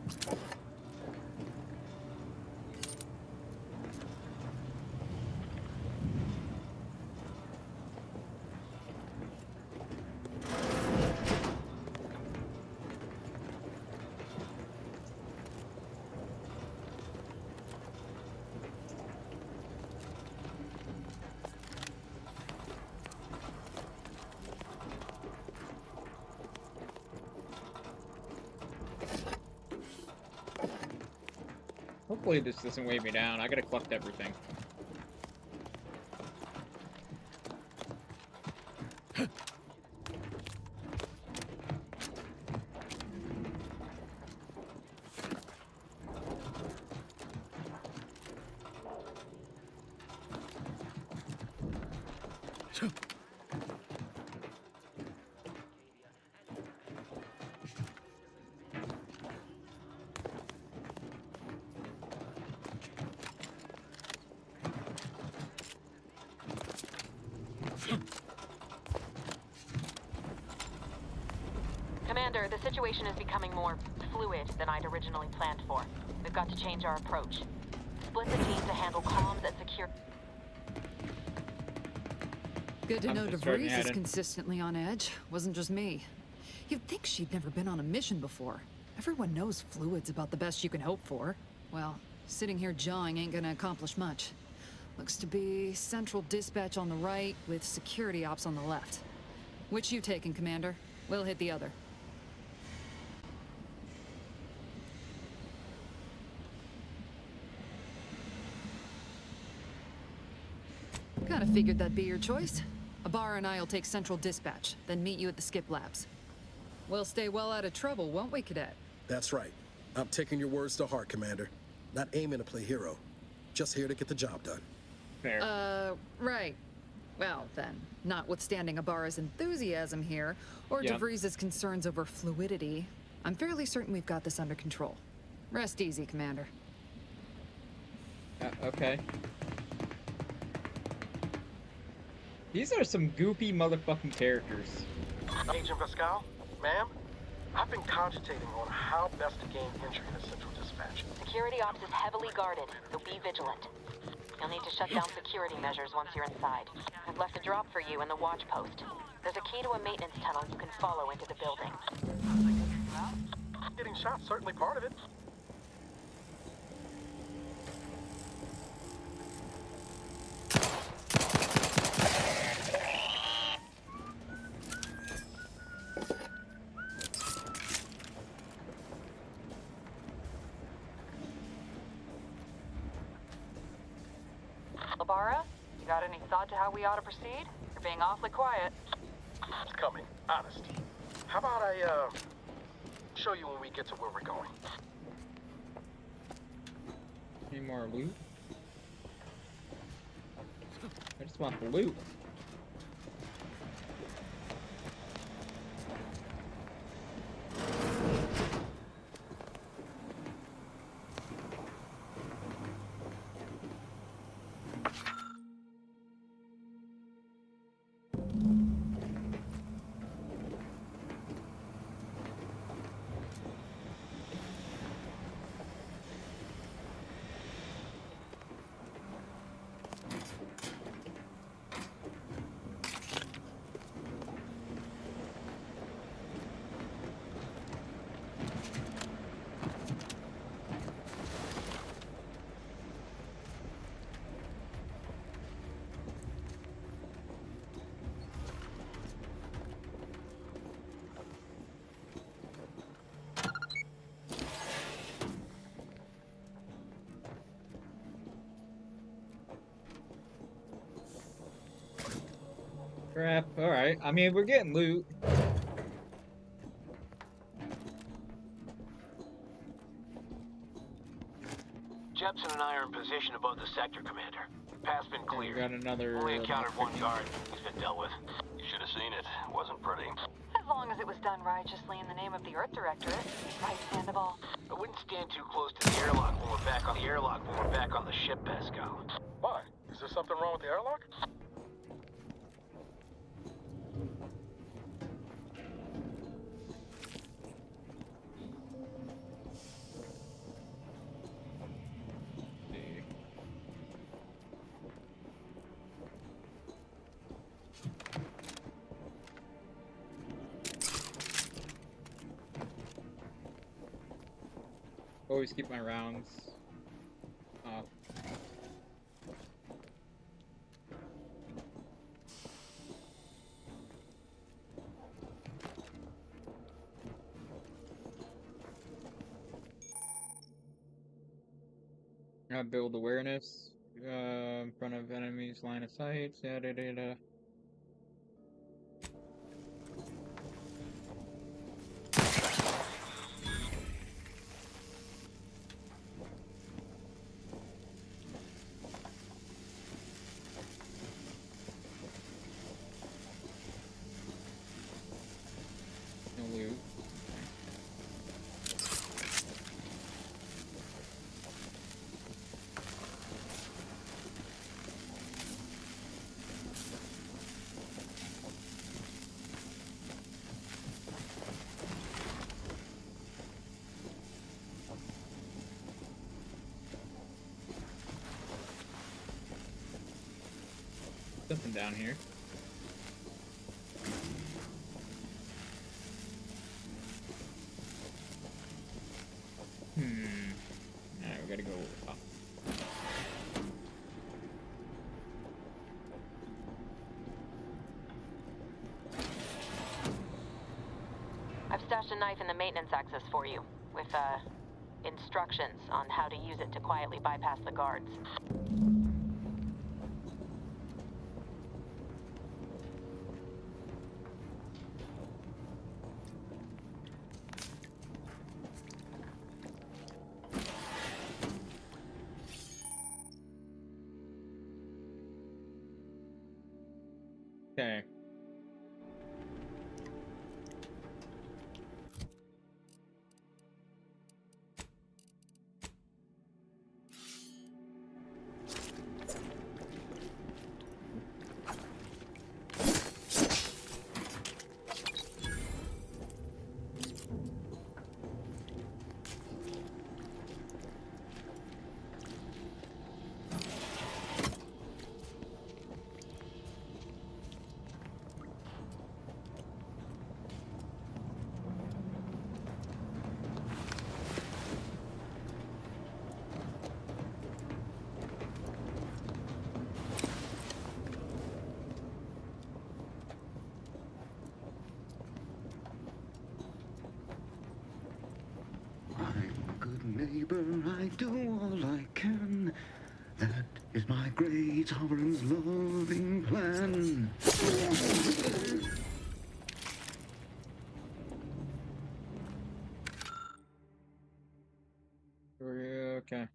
Hopefully this doesn't weigh me down. I gotta collect everything. Commander, the situation is becoming more fluid than I'd originally planned for. We've got to change our approach. Split the team to handle comms and secure... Good to know DeVries is consistently on edge. Wasn't just me. You'd think she'd never been on a mission before. Everyone knows fluid's about the best you can hope for. Well, sitting here jawing ain't gonna accomplish much. Looks to be central dispatch on the right with security ops on the left. Which you taking, Commander? We'll hit the other. Kinda figured that'd be your choice. Ibarra and I'll take central dispatch, then meet you at the skip labs. We'll stay well out of trouble, won't we, Cadet? That's right. I'm taking your words to heart, Commander. Not aiming to play hero. Just here to get the job done. Fair. Right. Well, then, notwithstanding Ibarra's enthusiasm here, or DeVries' concerns over fluidity, I'm fairly certain we've got this under control. Rest easy, Commander. Okay. These are some goofy motherfucking characters. Agent Pascal, ma'am, I've been cogitating on how best to gain entry into Central Dispatch. Security ops is heavily guarded, so be vigilant. You'll need to shut down security measures once you're inside. I've left a drop for you in the watch post. There's a key to a maintenance tunnel you can follow into the building. Getting shot, certainly part of it. Ibarra, you got any thought to how we ought to proceed? You're being awfully quiet. It's coming, honest. How about I, show you when we get to where we're going? Any more loot? I just want the loot. Crap. Alright. I mean, we're getting loot. Jepson and I are in position above the sector, Commander. Path's been clear. Got another. Only encountered one guard. He's been dealt with. You should have seen it. It wasn't pretty. As long as it was done righteously in the name of the Earth Directorate. Right, Sandoval? I wouldn't stand too close to the airlock when we're back on the ship, Pascal. Why? Is there something wrong with the airlock? Always keep my rounds up. Build awareness in front of enemies' line of sight. Da. Something down here. Alright, we gotta go up. I've stashed a knife in the maintenance access for you, with, instructions on how to use it to quietly bypass the guards. Okay. Neighbor, I do all I can. That is my great sovereign's loving plan. Okay.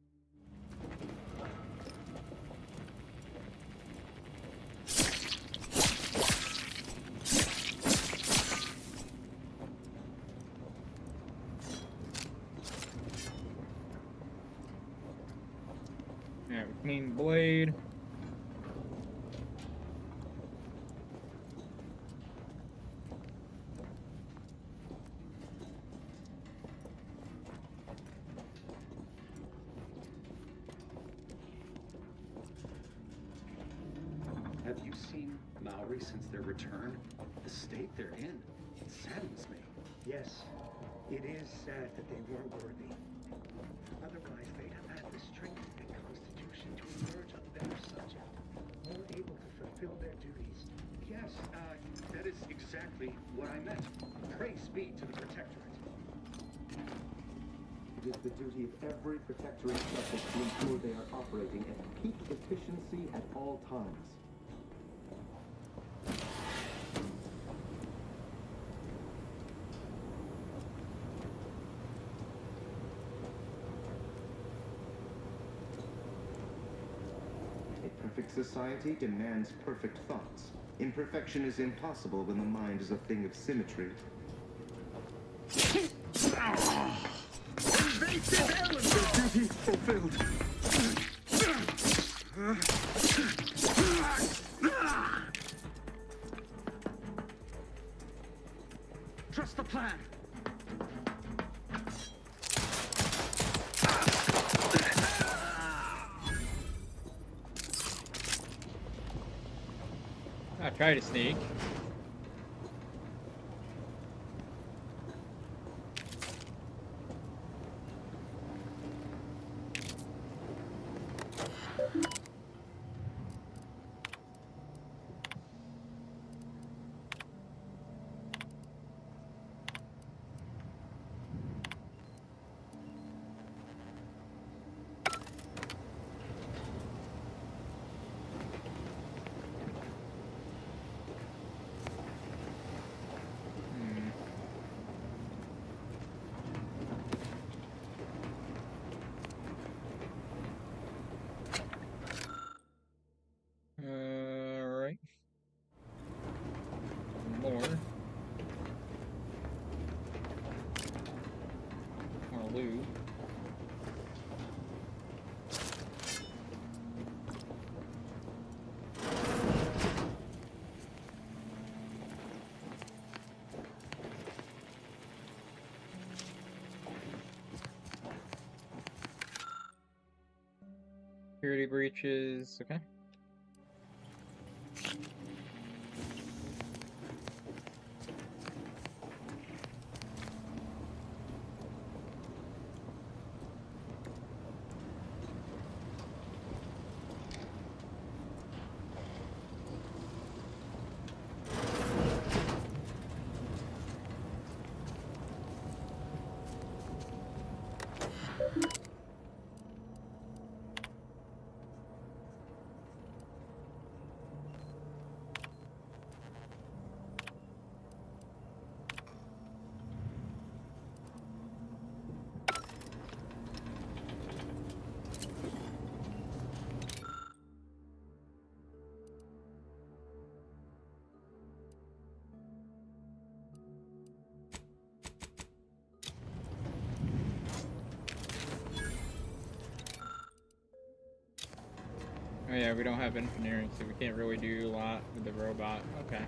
Clean blade. Have you seen Maori since their return? The state they're in, it saddens me. Yes, it is sad that they weren't worthy. Otherwise, they'd have had the strength and constitution to emerge a better subject, more able to fulfill their duties. Yes, that is exactly what I meant. Praise be to the Protectorate. It is the duty of every Protectorate subject to ensure they are operating at peak efficiency at all times. perfect society demands perfect thoughts. Imperfection is impossible when the mind is a thing of symmetry. Invasive element of duty fulfilled. Trust the plan. I try to sneak. Alright. More loot. Security breaches, okay. Oh yeah, we don't have engineering, so we can't really do a lot with the robot. Okay.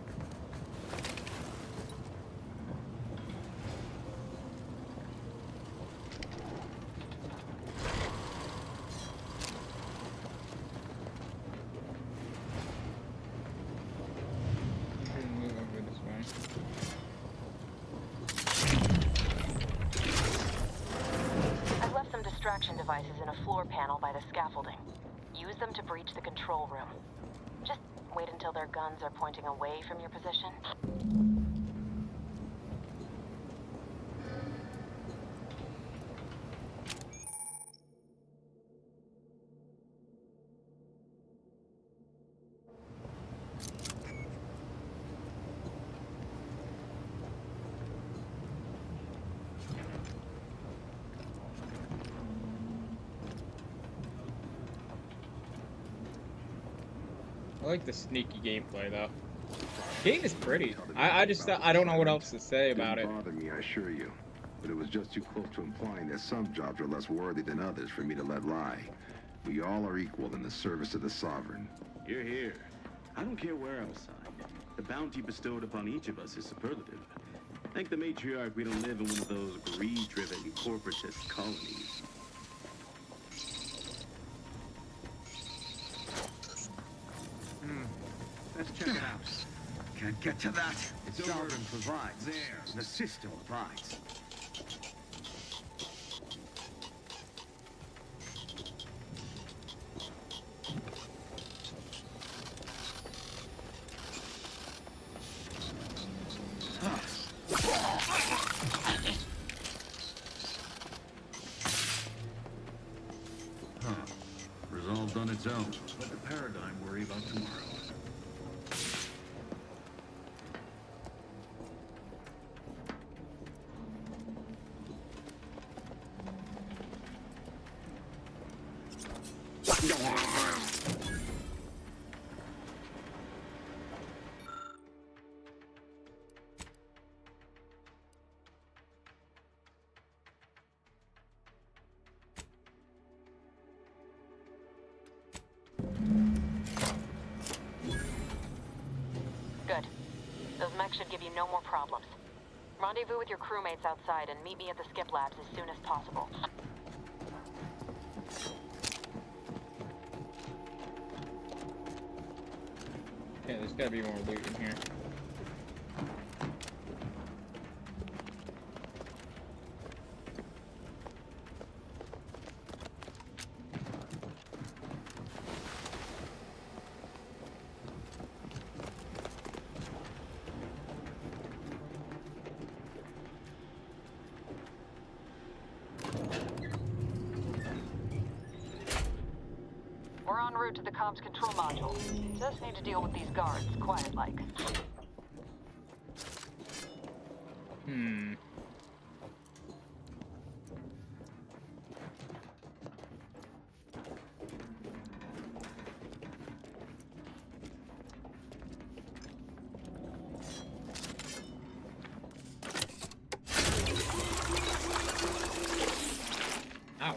Move over this way. I've left some distraction devices in a floor panel by the scaffolding. Use them to breach the control room. Just wait until their guns are pointing away from your position. I like the sneaky gameplay though. Game is pretty. I don't know what else to say about it. Didn't bother me, I assure you. But it was just too close to implying that some jobs are less worthy than others for me to let lie. We all are equal in the service of the Sovereign. You're here. I don't care where I'm assigned. The bounty bestowed upon each of us is superlative. Thank the matriarch we don't live in one of those greed-driven corporatist colonies. Let's check it out. Can't get to that. It's Sovereign provides. There. The system provides. Resolved on its own. Let the paradigm worry about tomorrow. flank should give you no more problems. Rendezvous with your crewmates outside and meet me at the skip labs as soon as possible. Yeah, there's gotta be more loot in here. We're en route to the comms control module. Just need to deal with these guards, quiet-like. Ow.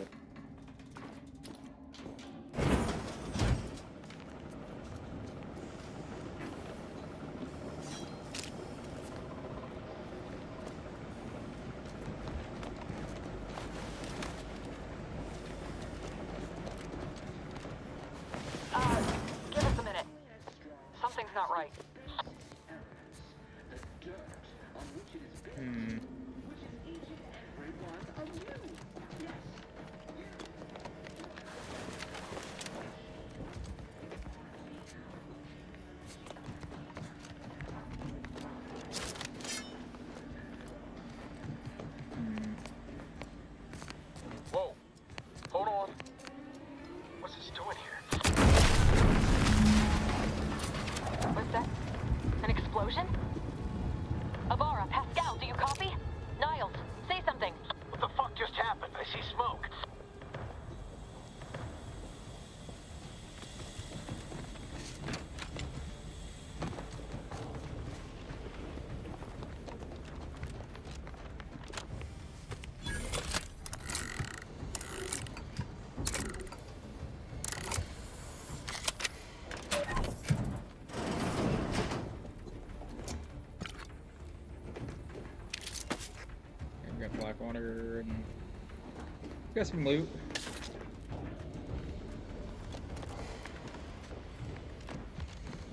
Give us a minute. Something's not right. Whoa. Hold on. What's this doing here? What's that? An explosion? Avara, Pascal, do you copy? Niles, say something. What the fuck just happened? I see smoke. We got black water and got some loot.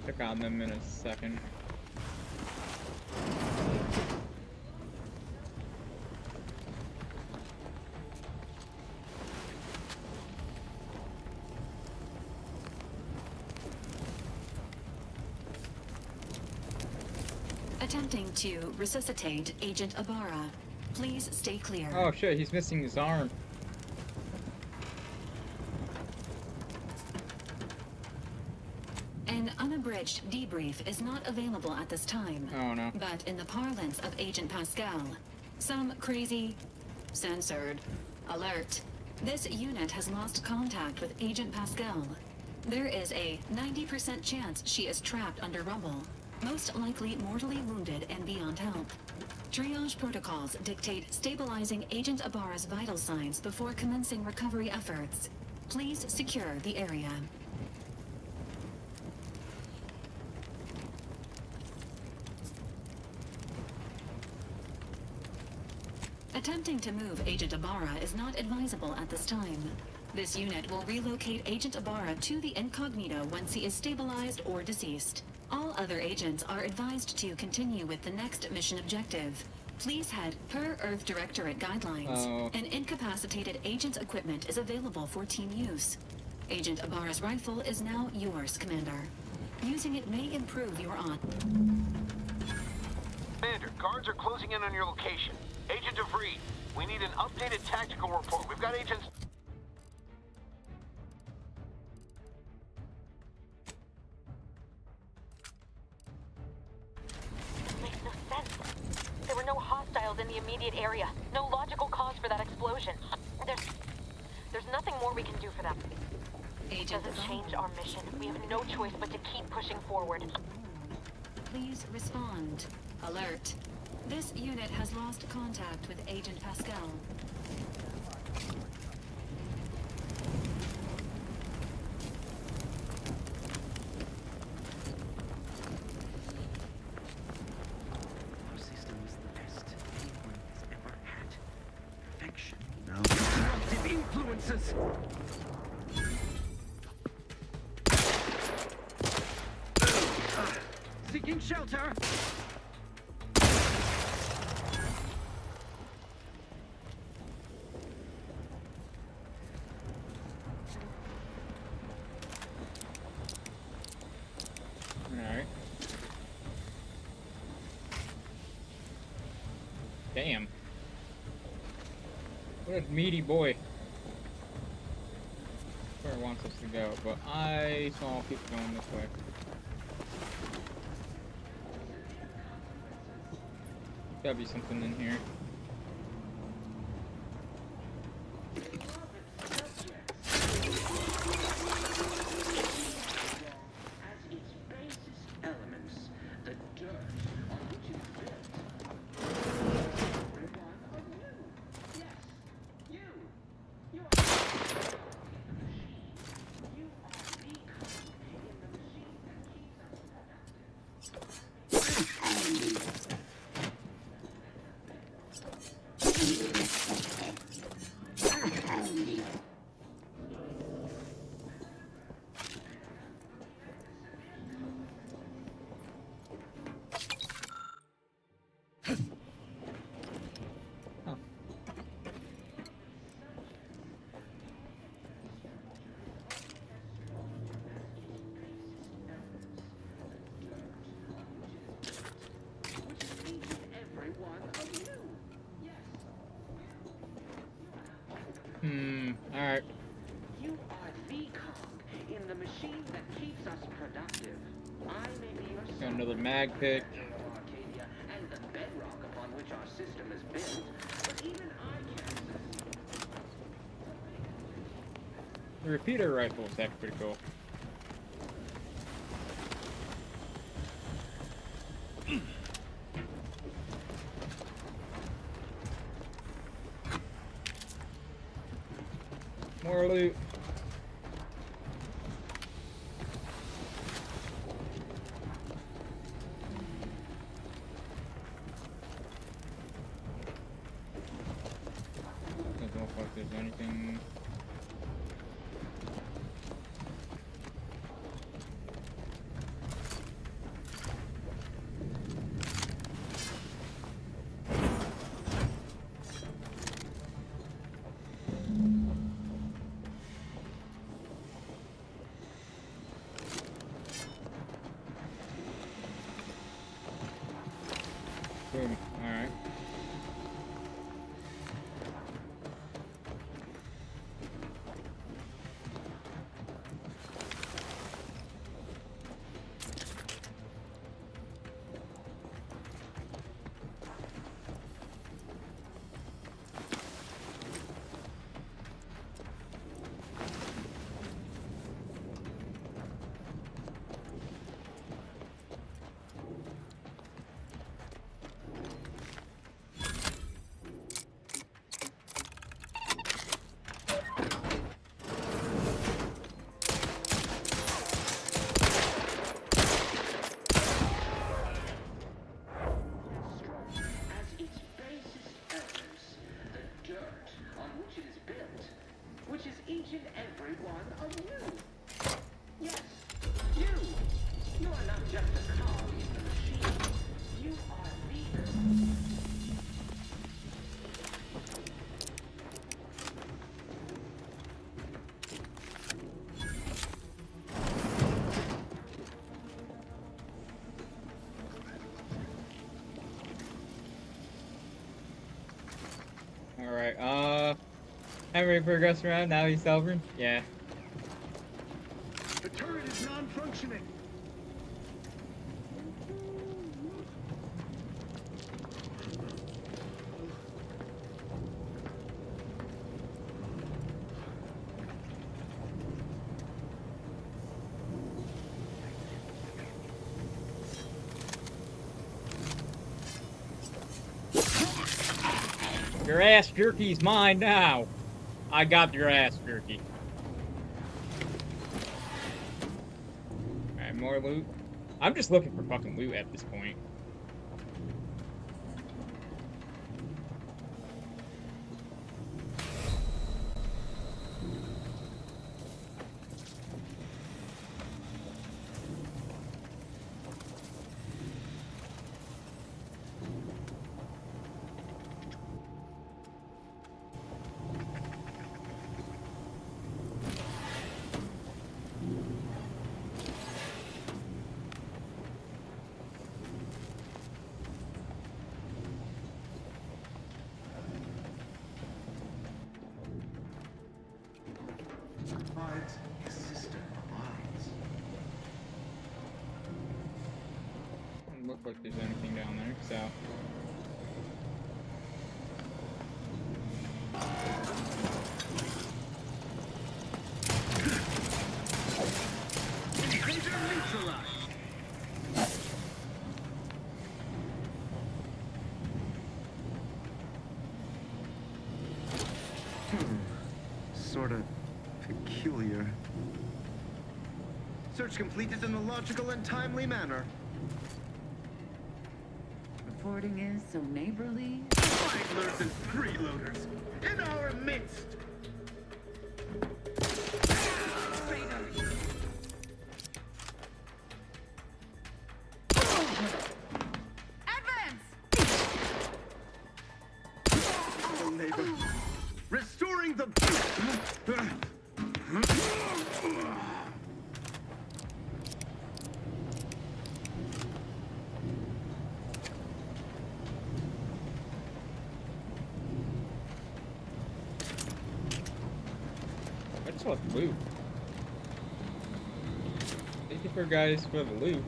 Check on them in a second. Attempting to resuscitate Agent Ibarra. Please stay clear. Oh shit, he's missing his arm. An unabridged debrief is not available at this time. Oh no. But in the parlance of Agent Pascal, some crazy, censored, alert. This unit has lost contact with Agent Pascal. There is a 90% chance she is trapped under rubble, most likely mortally wounded and beyond help. Triage protocols dictate stabilizing Agent Ibarra's vital signs before commencing recovery efforts. Please secure the area. Attempting to move Agent Ibarra is not advisable at this time. This unit will relocate Agent Ibarra to the incognito once he is stabilized or deceased. All other agents are advised to continue with the next mission objective. Please head per Earth Directorate guidelines. An incapacitated agent's equipment is available for team use. Agent Ibarra's rifle is now yours, Commander. Using it may improve your on. Commander, guards are closing in on your location. Agent DeVries, we need an updated tactical report. We've got agents... Makes no sense. There were no hostiles in the immediate area. No logical cause for that explosion. There's nothing more we can do for them. It doesn't change our mission. We have no choice but to keep pushing forward. Please respond. Alert. This unit has lost contact with Agent Pascal. Please. Seeking shelter! Alright. Damn. What a meaty boy. Where it wants us to go, but so I'll keep going this way. Gotta be something in here. Alright. You are the cog in the machine that keeps us productive. I may be your Got another mag pick. Arcadia and the bedrock upon which our system is built, but even I can't. The repeater rifle is actually pretty cool. More loot. Doesn't look like there's anything. Boom. Alright. Which is each and every one of you. Yes, you. You are not just a cog in the machine. You are the... Alright, haven't we progressed around? Now he's sovereign? Yeah. The turret is non-functioning. Your ass jerky's mine now. I got your ass jerky. Alright, more loot. I'm just looking for fucking loot at this point. provides a system of lines. Doesn't look like there's anything down there, so. Sort of peculiar. Search completed in a logical and timely manner. Reporting is so neighborly. Idlers and freeloaders in our midst. Oh, neighbor. Restoring the... I just want loot. Thank you for guys for the loot.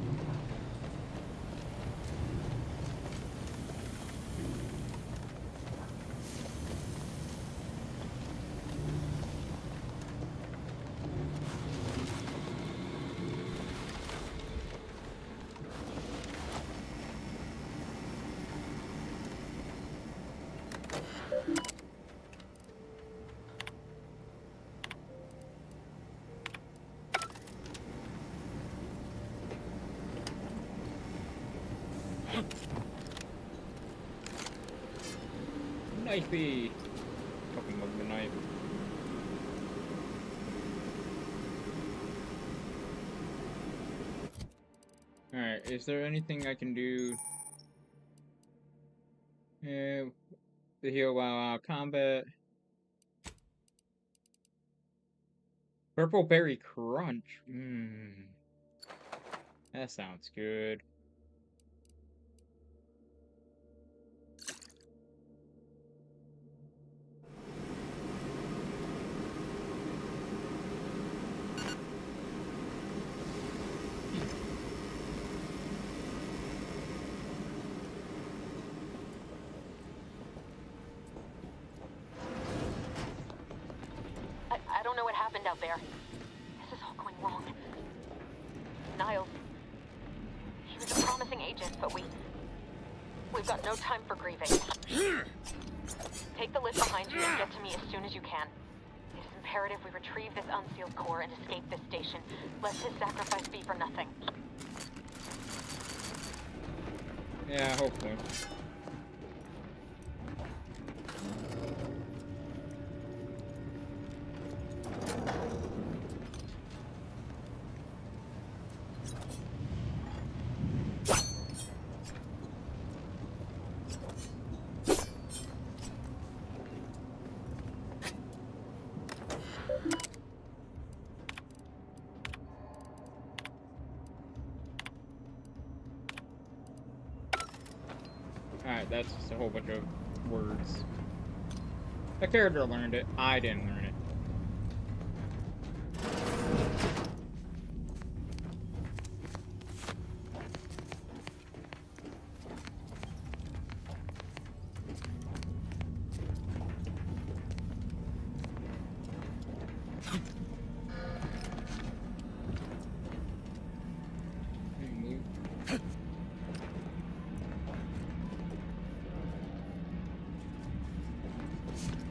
Knifey! Fucking love the knife. Alright, is there anything I can do to heal while out of combat? Purple Berry Crunch. That sounds good. I don't know what happened out there. This is all going wrong. Niles. He was a promising agent, but we've got no time for grieving. Take the lift behind you and get to me as soon as you can. It is imperative we retrieve this unsealed core and escape this station, lest his sacrifice be for nothing. Yeah, hopefully. Alright, that's just a whole bunch of words. The character learned it. I didn't learn it.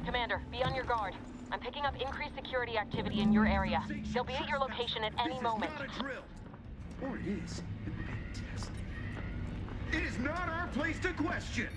Commander, be on your guard. I'm picking up increased security activity in your area. They'll be at your location at any moment. This is not a drill. Or it is. It will be tested. It is not our place to question.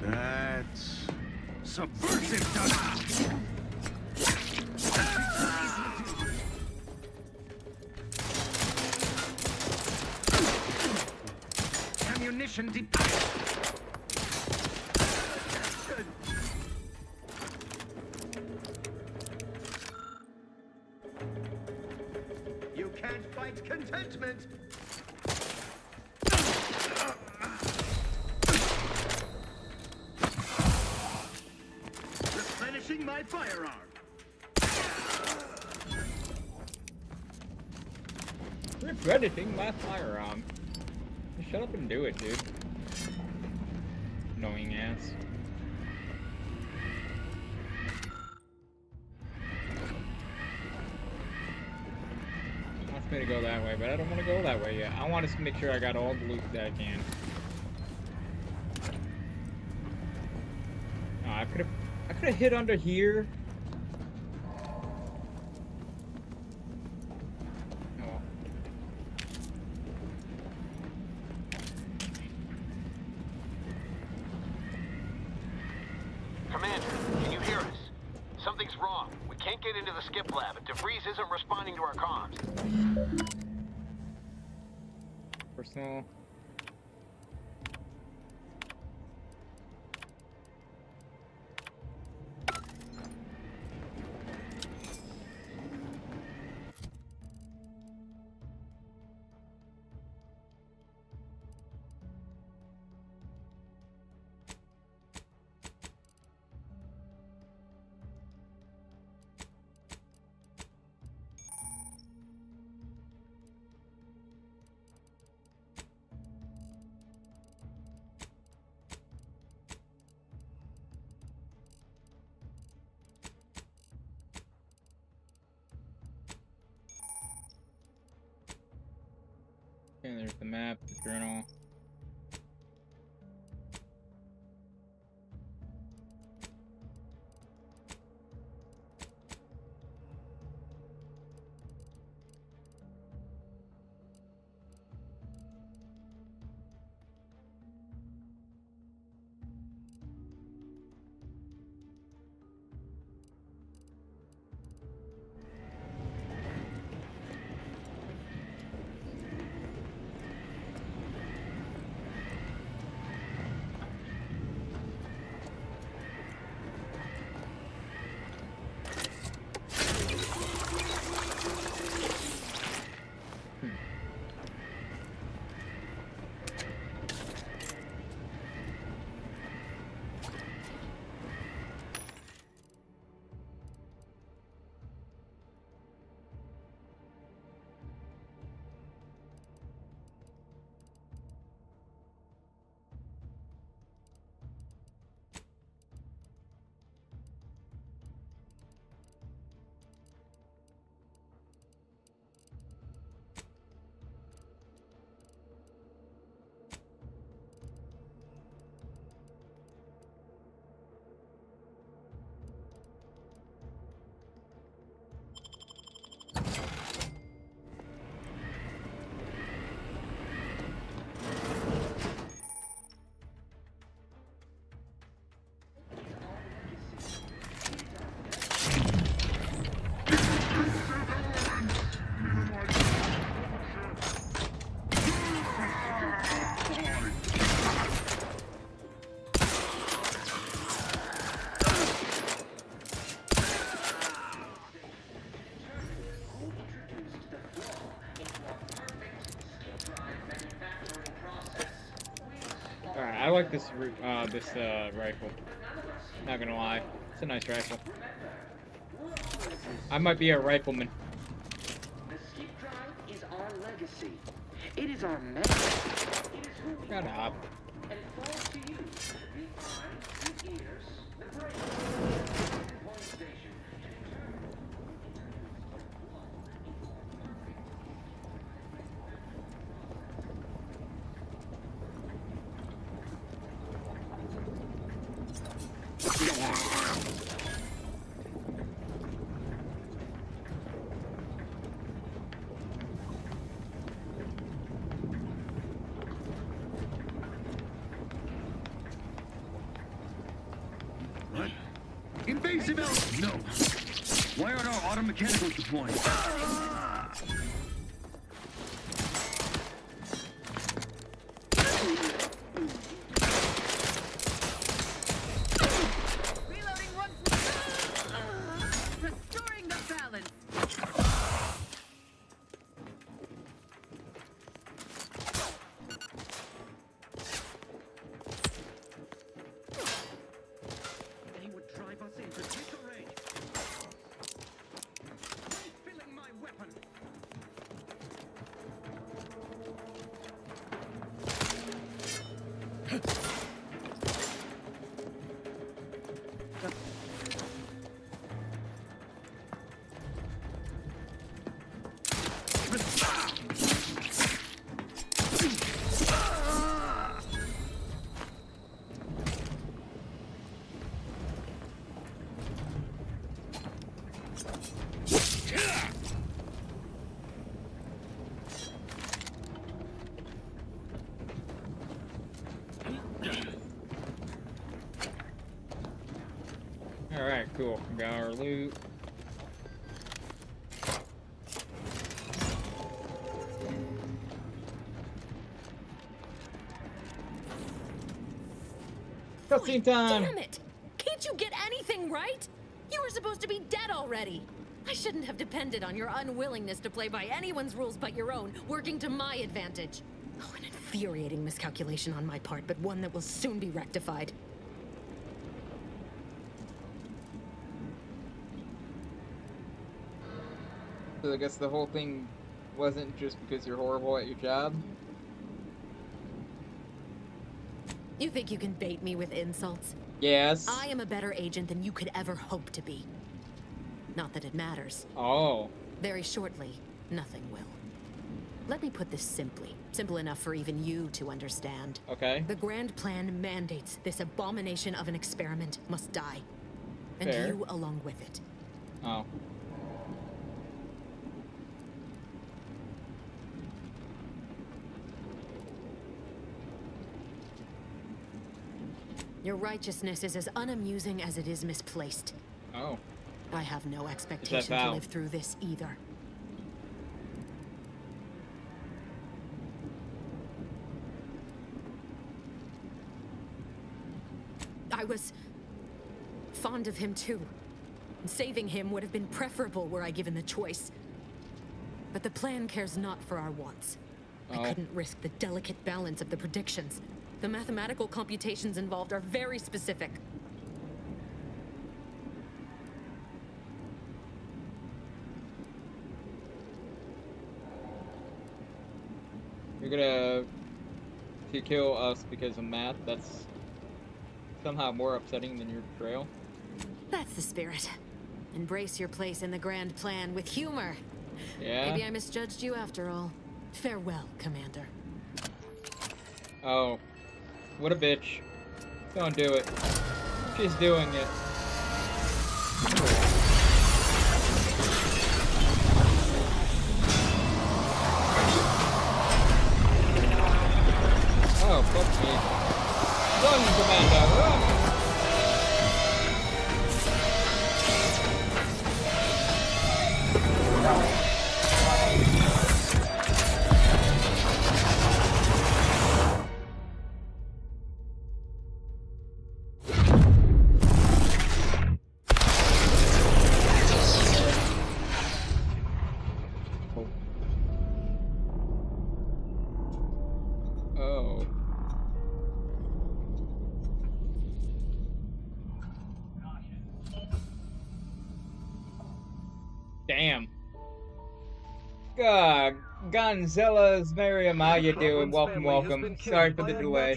That's subversive, Donna! Ammunition mission depends. You can't fight contentment. Replenishing my firearm. Replenishing my firearm. Shut up and do it, dude. Annoying ass. Wants me to go that way, but I don't want to go that way yet. I want to make sure I got all the loot that I can. Oh, I could have hid under here. Commander, can you hear us? Something's wrong. We can't get into the skip lab, and DeVries isn't responding to our comms. Personal. Okay, there's the map, the journal. I like this rifle. Not gonna lie, it's a nice rifle. I might be a rifleman. The skip drive is our legacy. It is our message. It is who we Shut are. up. And it falls to you, the eyes, the ears, the brain, the point station, to determine What? Invasive element! No. Why aren't our auto mechanicals deploying? Alright, cool. We got our loot. Cutscene time! Damn it! Can't you get anything right? You were supposed to be dead already. I shouldn't have depended on your unwillingness to play by anyone's rules but your own, working to my advantage. Oh, an infuriating miscalculation on my part, but one that will soon be rectified. So I guess the whole thing wasn't just because you're horrible at your job? You think you can bait me with insults? Yes. I am a better agent than you could ever hope to be. Not that it matters. Oh. Very shortly, nothing will. Let me put this simply. Simple enough for even you to understand. Okay. The grand plan mandates this abomination of an experiment must die. And Fair. you along with it. Oh. Your righteousness is as unamusing as it is misplaced. Oh. I have no expectation to live through this either. I was fond of him too. Saving him would have been preferable were I given the choice. But the plan cares not for our wants. I couldn't risk the delicate balance of the predictions. The mathematical computations involved are very specific. You're gonna to kill us because of math? That's somehow more upsetting than your betrayal. That's the spirit. Embrace your place in the grand plan with humor. Yeah? Maybe I misjudged you after all. Farewell, Commander. Oh. What a bitch. Don't do it. She's doing it. Oh, fuck me. Run, Commando, run! Oh. Damn. God, Gonzala's Miriam, how you doing? Welcome, welcome. Sorry for the delay.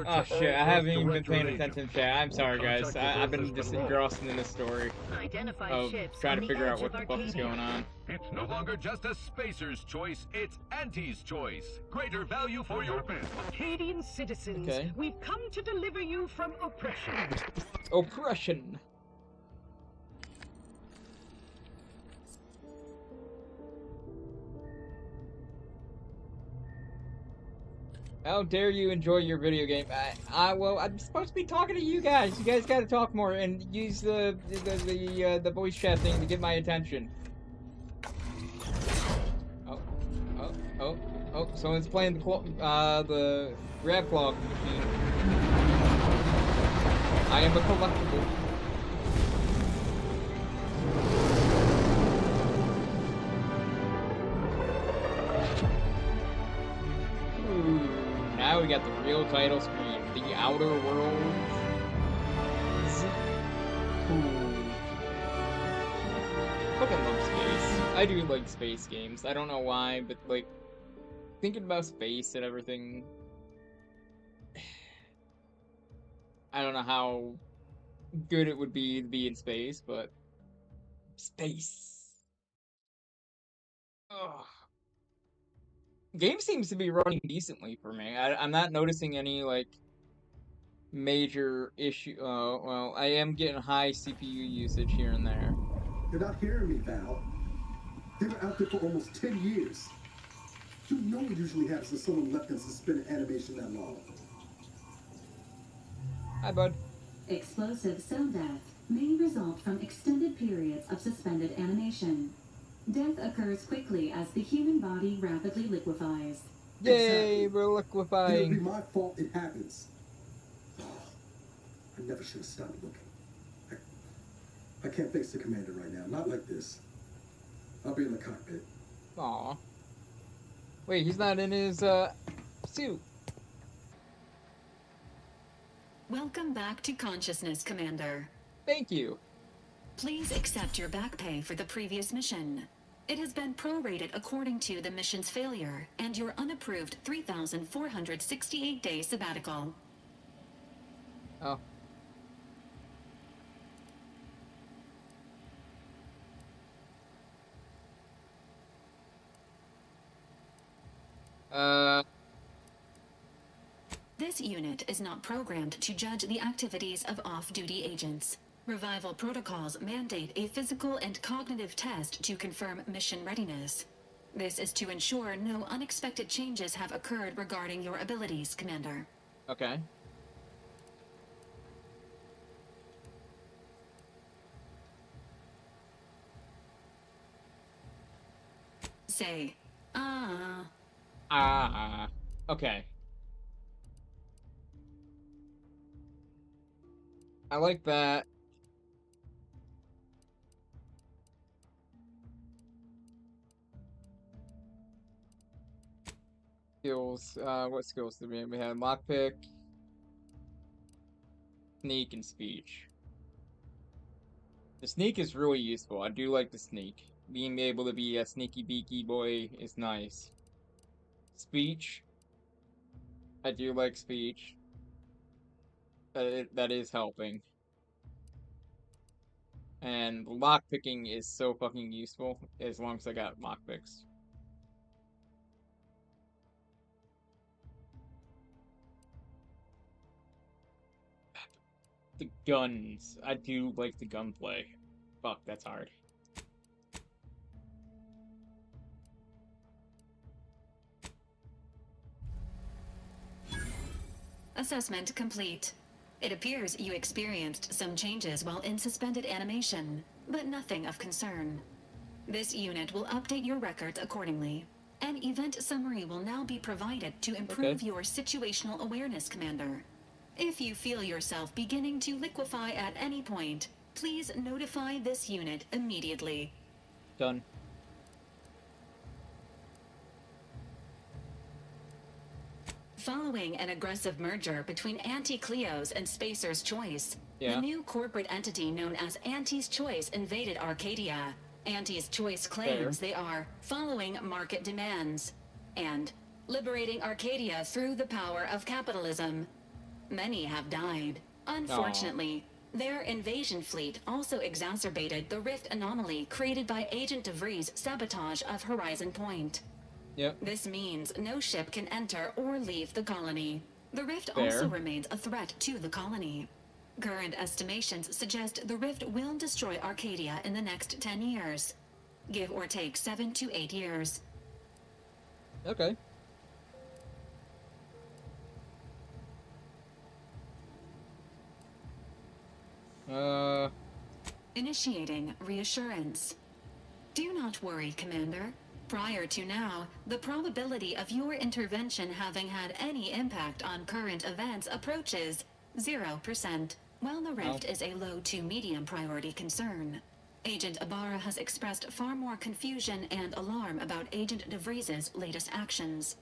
Oh shit, I haven't even been paying attention to chat. I'm sorry guys, I've been just engrossed in this story of trying to figure out what the fuck is going on. It's no longer just a spacer's choice, it's Auntie's choice. Greater value for your bid. Acadian citizens, we've come to deliver you from oppression. Oppression. How dare you enjoy your video game? Well, I'm supposed to be talking to you guys. You guys gotta talk more and use the voice chat thing to get my attention. Oh, someone's playing the grab clock machine. I am a collectible. Now we got the real title screen, The Outer Worlds. Fucking love space. I do like space games. I don't know why, but like thinking about space and everything. I don't know how good it would be to be in space, but space. Ugh. Game seems to be running decently for me. I'm not noticing any, like, major issue. Well, I am getting high CPU usage here and there. You're not hearing me, Val. They were out there for almost 10 years. You know what usually happens when someone left in suspended animation that long. Hi, bud. Explosive cell death may result from extended periods of suspended animation. Death occurs quickly as the human body rapidly liquefies. Yay, we're It'll liquefying. be my fault it happens. I never should have stopped looking. I can't face the commander right now. Not like this. I'll be in the cockpit. Aw. Wait, he's not in his, suit. Welcome back to consciousness, Commander. Thank you. Please accept your back pay for the previous mission. It has been prorated according to the mission's failure and your unapproved 3,468-day sabbatical. Oh. This unit is not programmed to judge the activities of off-duty agents. Revival protocols mandate a physical and cognitive test to confirm mission readiness. This is to ensure no unexpected changes have occurred regarding your abilities, Commander. Okay. Say, okay. I like that. Skills, what skills did we have? We had lockpick, sneak, and speech. The sneak is really useful. I do like the sneak. Being able to be a sneaky beaky boy is nice. Speech. I do like speech. That is helping. And lockpicking is so fucking useful as long as I got lockpicks. The guns. I do like the gunplay. Fuck, that's hard. Assessment complete. It appears you experienced some changes while in suspended animation, but nothing of concern. This unit will update your records accordingly. An event summary will now be provided to improve your situational awareness, Commander. If you feel yourself beginning to liquefy at any point, please notify this unit immediately. Done. Following an aggressive merger between Anti-Cleo's and Spacer's Choice, the new corporate entity known as Anti's Choice invaded Arcadia. Anti's Choice claims they are following market demands and liberating Arcadia through the power of capitalism. Many have died. Unfortunately, their invasion fleet also exacerbated the rift anomaly created by Agent DeVries' sabotage of Horizon Point. Yep. This means no ship can enter or leave the colony. The rift also remains a threat to the colony. Current estimations suggest the rift will destroy Arcadia in the next 10 years. Give or take 7 to 8 years. Okay. Initiating reassurance. Do not worry, Commander. Prior to now, the probability of your intervention having had any impact on current events approaches 0%, while the rift is a low to medium priority concern. Agent Ibarra has expressed far more confusion and alarm about Agent DeVries' latest actions.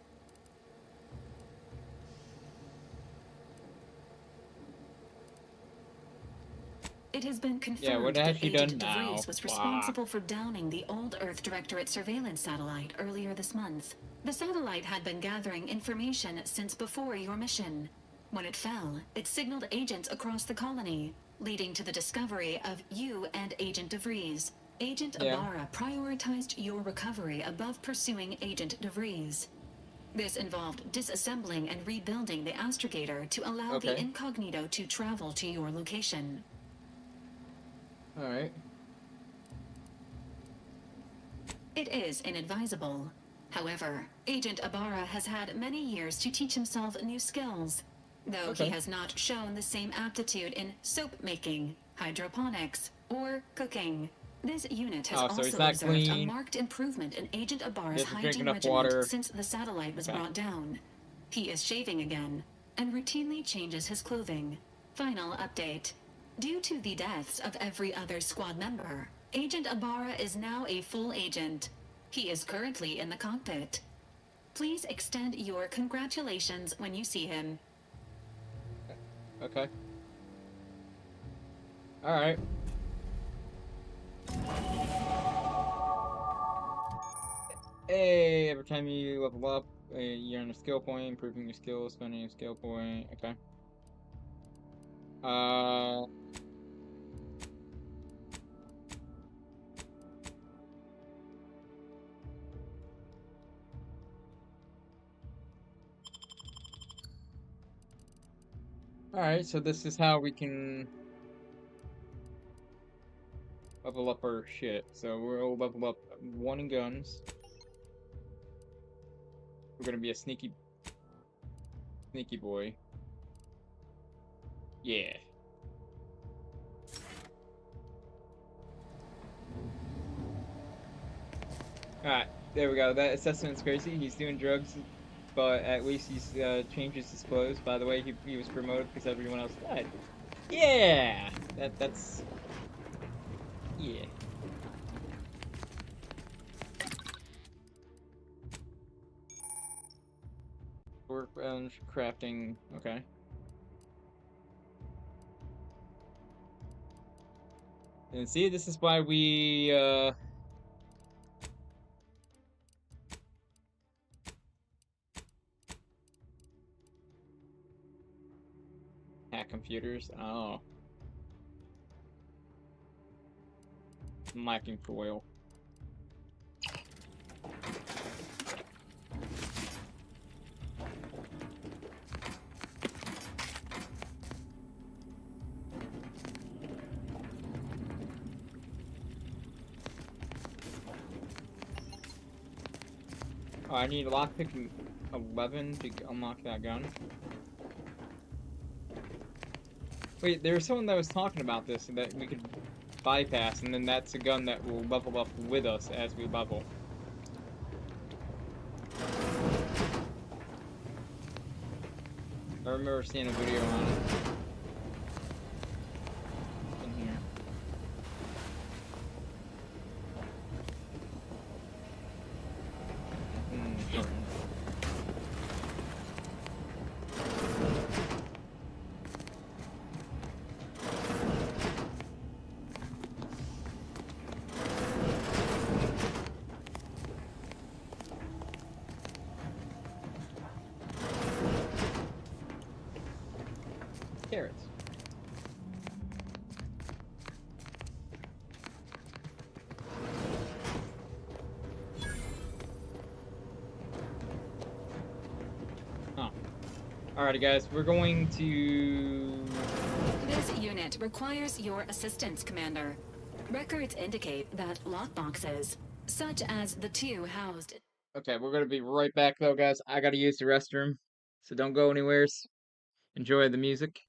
It has been confirmed that Agent DeVries was responsible for downing the Old Earth Directorate surveillance satellite earlier this month. The satellite had been gathering information since before your mission. When it fell, it signaled agents across the colony, leading to the discovery of you and Agent DeVries. Agent Ibarra prioritized your recovery above pursuing Agent DeVries. This involved disassembling and rebuilding the astrogator to allow the incognito to travel to your location. Alright. It is inadvisable. However, Agent Ibarra has had many years to teach himself new skills. though he has not shown the same aptitude in soap making, hydroponics, or cooking. This unit has also observed a marked improvement in Agent Ibarra's hygiene regimen since the satellite was brought down. He is shaving again, and routinely changes his clothing. Final update. Due to the deaths of every other squad member, Agent Ibarra is now a full agent. He is currently in the cockpit. Please extend your congratulations when you see him. Okay. Alright. Hey, every time you level up, you earn a skill point, improving your skills, spending a skill point. Okay. Alright, so this is how we can level up our shit. So we'll level up 1 in guns. We're gonna be a sneaky boy. Yeah. Alright, there we go. That assessment's crazy. He's doing drugs, but at least he's changed his clothes. By the way, he was promoted because everyone else died. Yeah! That's... Yeah. Workbench, crafting, okay. And see, this is why we, hack computers. Oh. I'm lacking foil. Oh, I need lockpick 11 to unlock that gun. Wait, there was someone that was talking about this and that we could bypass, and then that's a gun that will level up with us as we level. I remember seeing a video on it. In here. Carrots. Oh. Alrighty guys, we're going to... This unit requires your assistance, Commander. Records indicate that lockboxes, such as the 2 housed... Okay, we're gonna be right back though, guys. I gotta use the restroom, so don't go anywhere. Enjoy the music.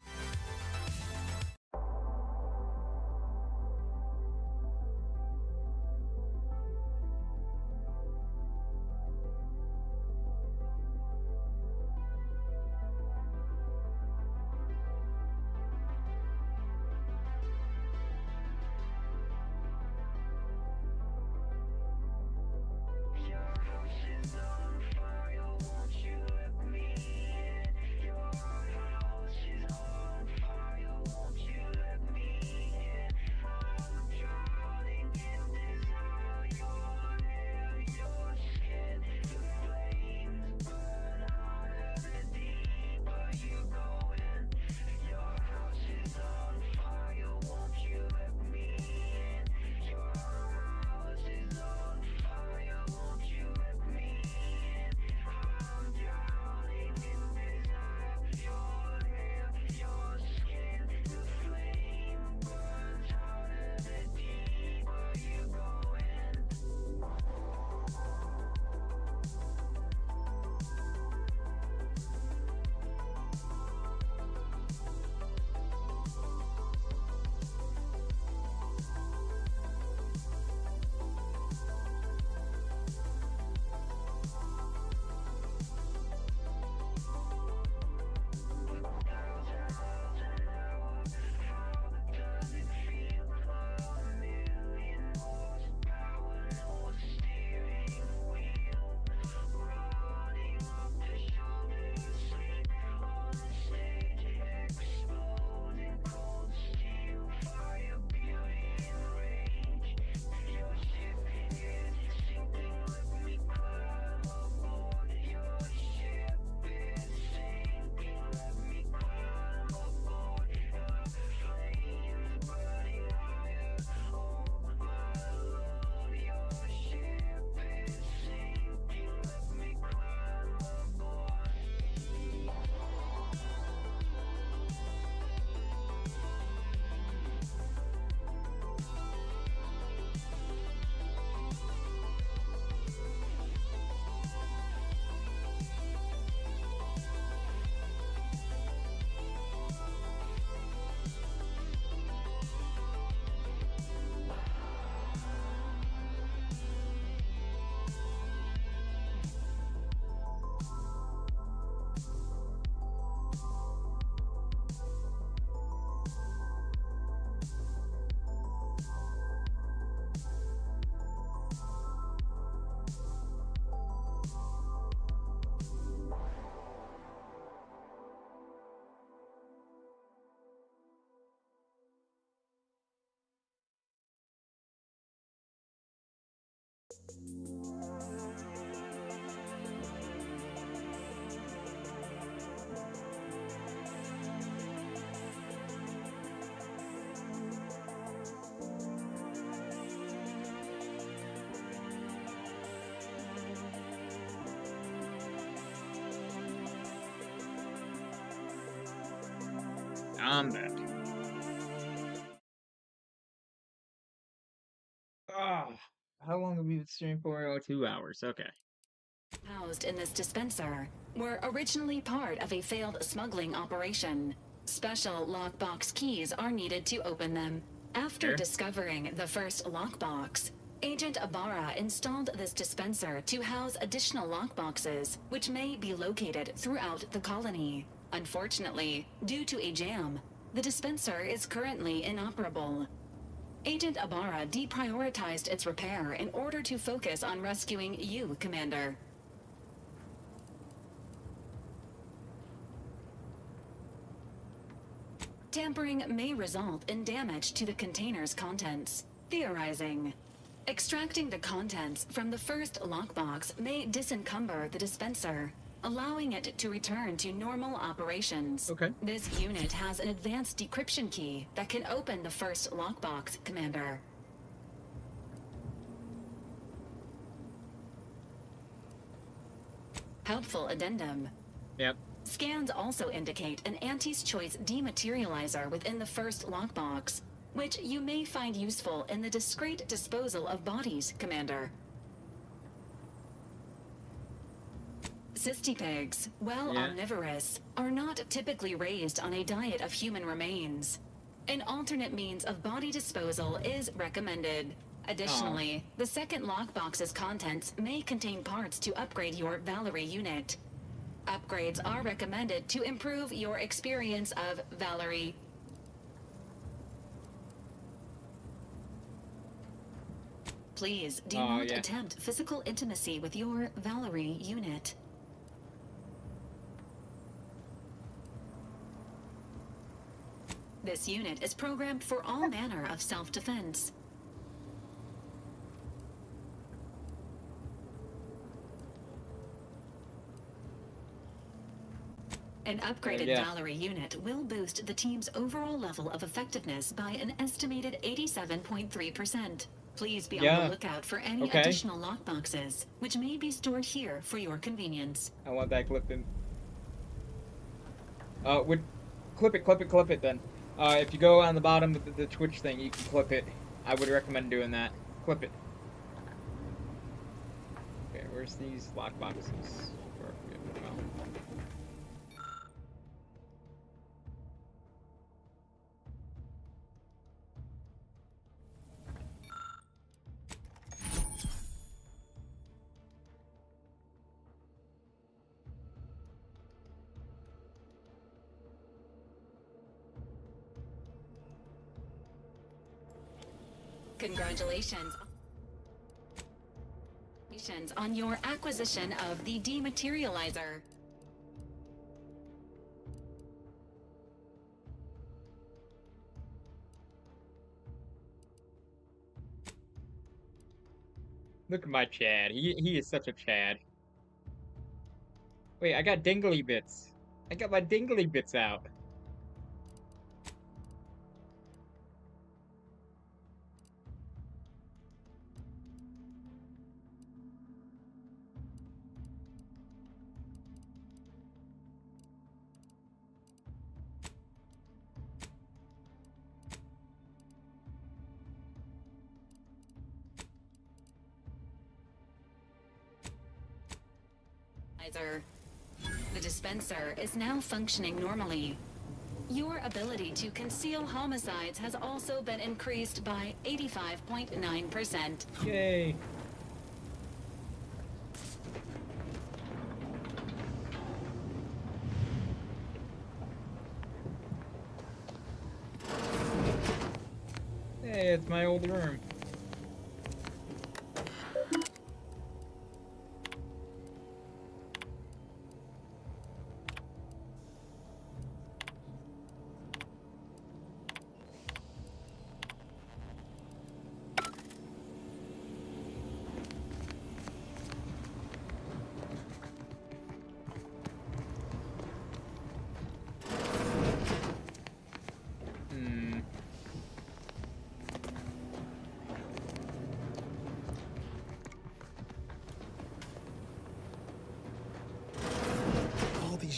combat. Ah, how long have we been streaming for? Oh, 2 hours. Okay. Housed in this dispenser were originally part of a failed smuggling operation. Special lockbox keys are needed to open them. After discovering the first lockbox, Agent Ibarra installed this dispenser to house additional lockboxes, which may be located throughout the colony. Unfortunately, due to a jam, the dispenser is currently inoperable. Agent Ibarra deprioritized its repair in order to focus on rescuing you, Commander. Tampering may result in damage to the container's contents. Theorizing. Extracting the contents from the first lockbox may disencumber the dispenser, allowing it to return to normal operations. Okay. This unit has an advanced decryption key that can open the first lockbox, Commander. Helpful addendum. Yep. Scans also indicate an Auntie's Choice dematerializer within the first lockbox, which you may find useful in the discreet disposal of bodies, Commander. Cystipegs, while omnivorous, are not typically raised on a diet of human remains. An alternate means of body disposal is recommended. Additionally, the second lockbox's contents may contain parts to upgrade your Valerie unit. Upgrades are recommended to improve your experience of Valerie. Please do not attempt physical intimacy with your Valerie unit. This unit is programmed for all manner of self-defense. An upgraded Valerie unit will boost the team's overall level of effectiveness by an estimated 87.3%. Please be on the lookout for any additional lockboxes, which may be stored here for your convenience. I want that clipped in. Clip it then. If you go on the bottom of the Twitch thing, you can clip it. I would recommend doing that. Clip it. Okay, where's these lockboxes? Congratulations on your acquisition of the dematerializer. Look at my Chad. He is such a Chad. Wait, I got dingly bits. I got my dingly bits out. The dispenser is now functioning normally. Your ability to conceal homicides has also been increased by 85.9%. Yay. Hey, it's my old room.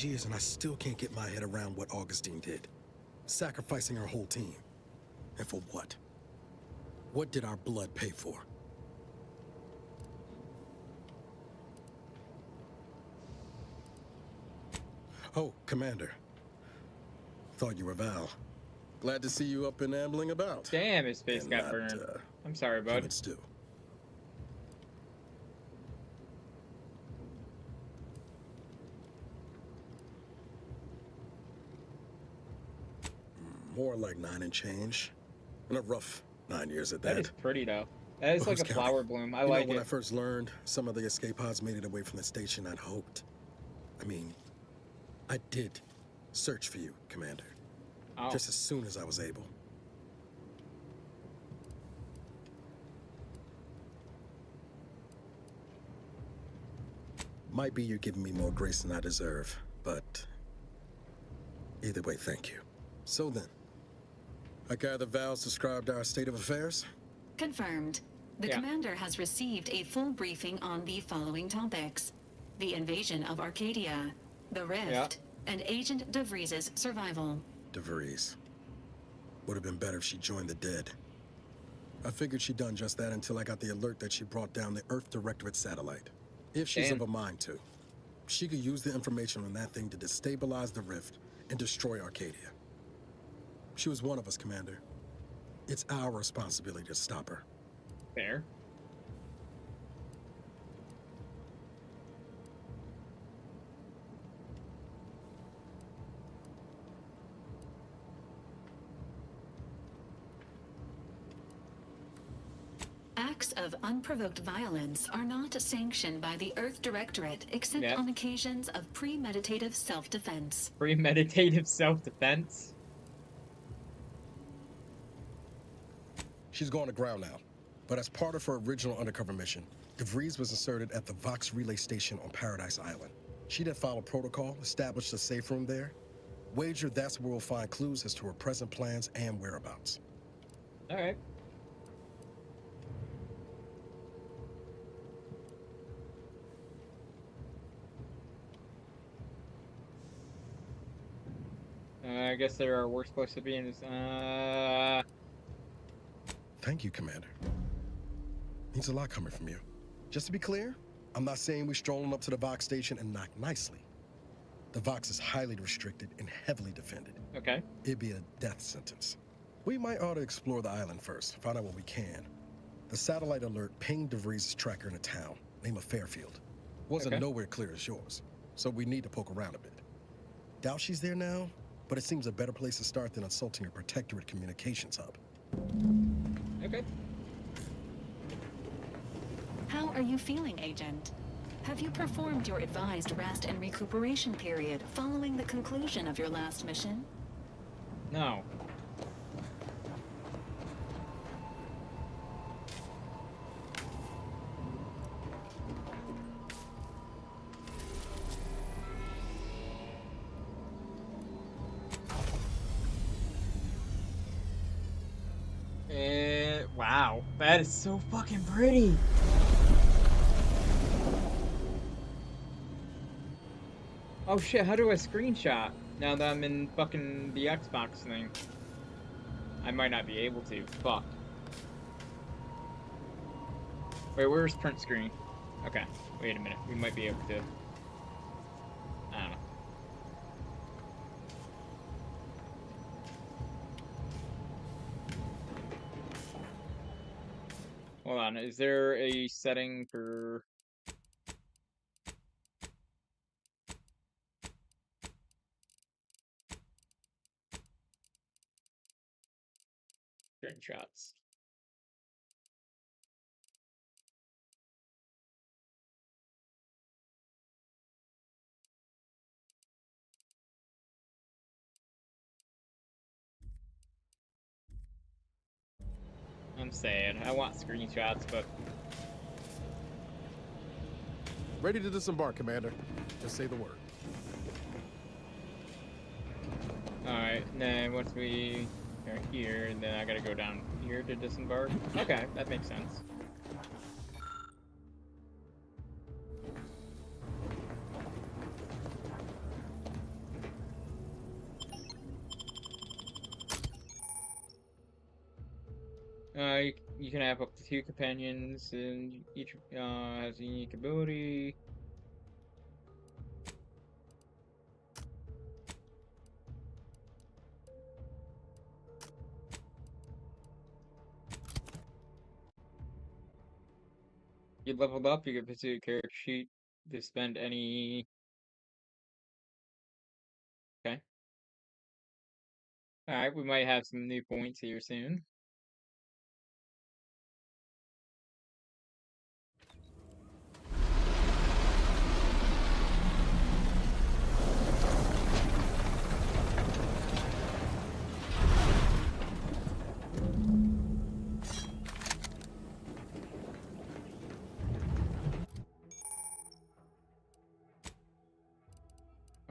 Years and I still can't get my head around what Augustine did. sacrificing our whole team. And for what? What did our blood pay for? Oh, Commander. Thought you were Val. Glad to see you up and ambling about. Damn, his face got burned. I'm sorry, bud. Stew. More like 9 and change. And a rough 9 years at that. That is pretty, though. That is like a flower bloom. I like it. When I first learned some of the escape pods made it away from the station, I'd hoped. I mean, I did search for you, Commander. Oh. Just as soon as I was able. Might be you're giving me more grace than I deserve, but either way, thank you. So then, I gather Val's described our state of affairs? Confirmed. The commander has received a full briefing on the following topics: the invasion of Arcadia, the Rift, and Agent DeVries' survival. DeVries. Would have been better if she joined the dead. I figured she'd done just that until I got the alert that she brought down the Earth Directorate satellite. If she's of a mind to, she could use the information on that thing to destabilize the Rift and destroy Arcadia. She was one of us, Commander. It's our responsibility to stop her. Fair. Acts of unprovoked violence are not sanctioned by the Earth Directorate except on occasions of premeditative self-defense. Premeditative self-defense? She's going to ground now, but as part of her original undercover mission, DeVries was inserted at the Vox relay station on Paradise Island. She then followed protocol, established a safe room there. Wager that's where we'll find clues as to her present plans and whereabouts. All right. I guess there are worse places to be in this. Thank you, Commander. Means a lot coming from you. Just to be clear, I'm not saying we're strolling up to the Vox station and knock nicely. The Vox is highly restricted and heavily defended. Okay. It'd be a death sentence. We might ought to explore the island first, find out what we can. The satellite alert pinged DeVries' tracker in a town, name of Fairfield. Wasn't nowhere clear as yours, so we need to poke around a bit. Doubt she's there now, but it seems a better place to start than assaulting a protectorate communications hub. Okay. How are you feeling, Agent? Have you performed your advised rest and recuperation period following the conclusion of your last mission? No. Wow, that is so fucking pretty. Oh shit, how do I screenshot now that I'm in fucking the Xbox thing? I might not be able to. Fuck. Wait, where's print screen? Okay, wait a minute. We might be able to. I don't know. Hold on, is there a setting for... screenshots? I'm sad. I want screenshots, but... Ready to disembark, Commander. Just say the word. Alright, then once we are here, and then I gotta go down here to disembark. Okay, that makes sense. You can have up to 2 companions, and each has a unique ability. You leveled up, you get pursue a character sheet to spend any. Okay. Alright, we might have some new points here soon.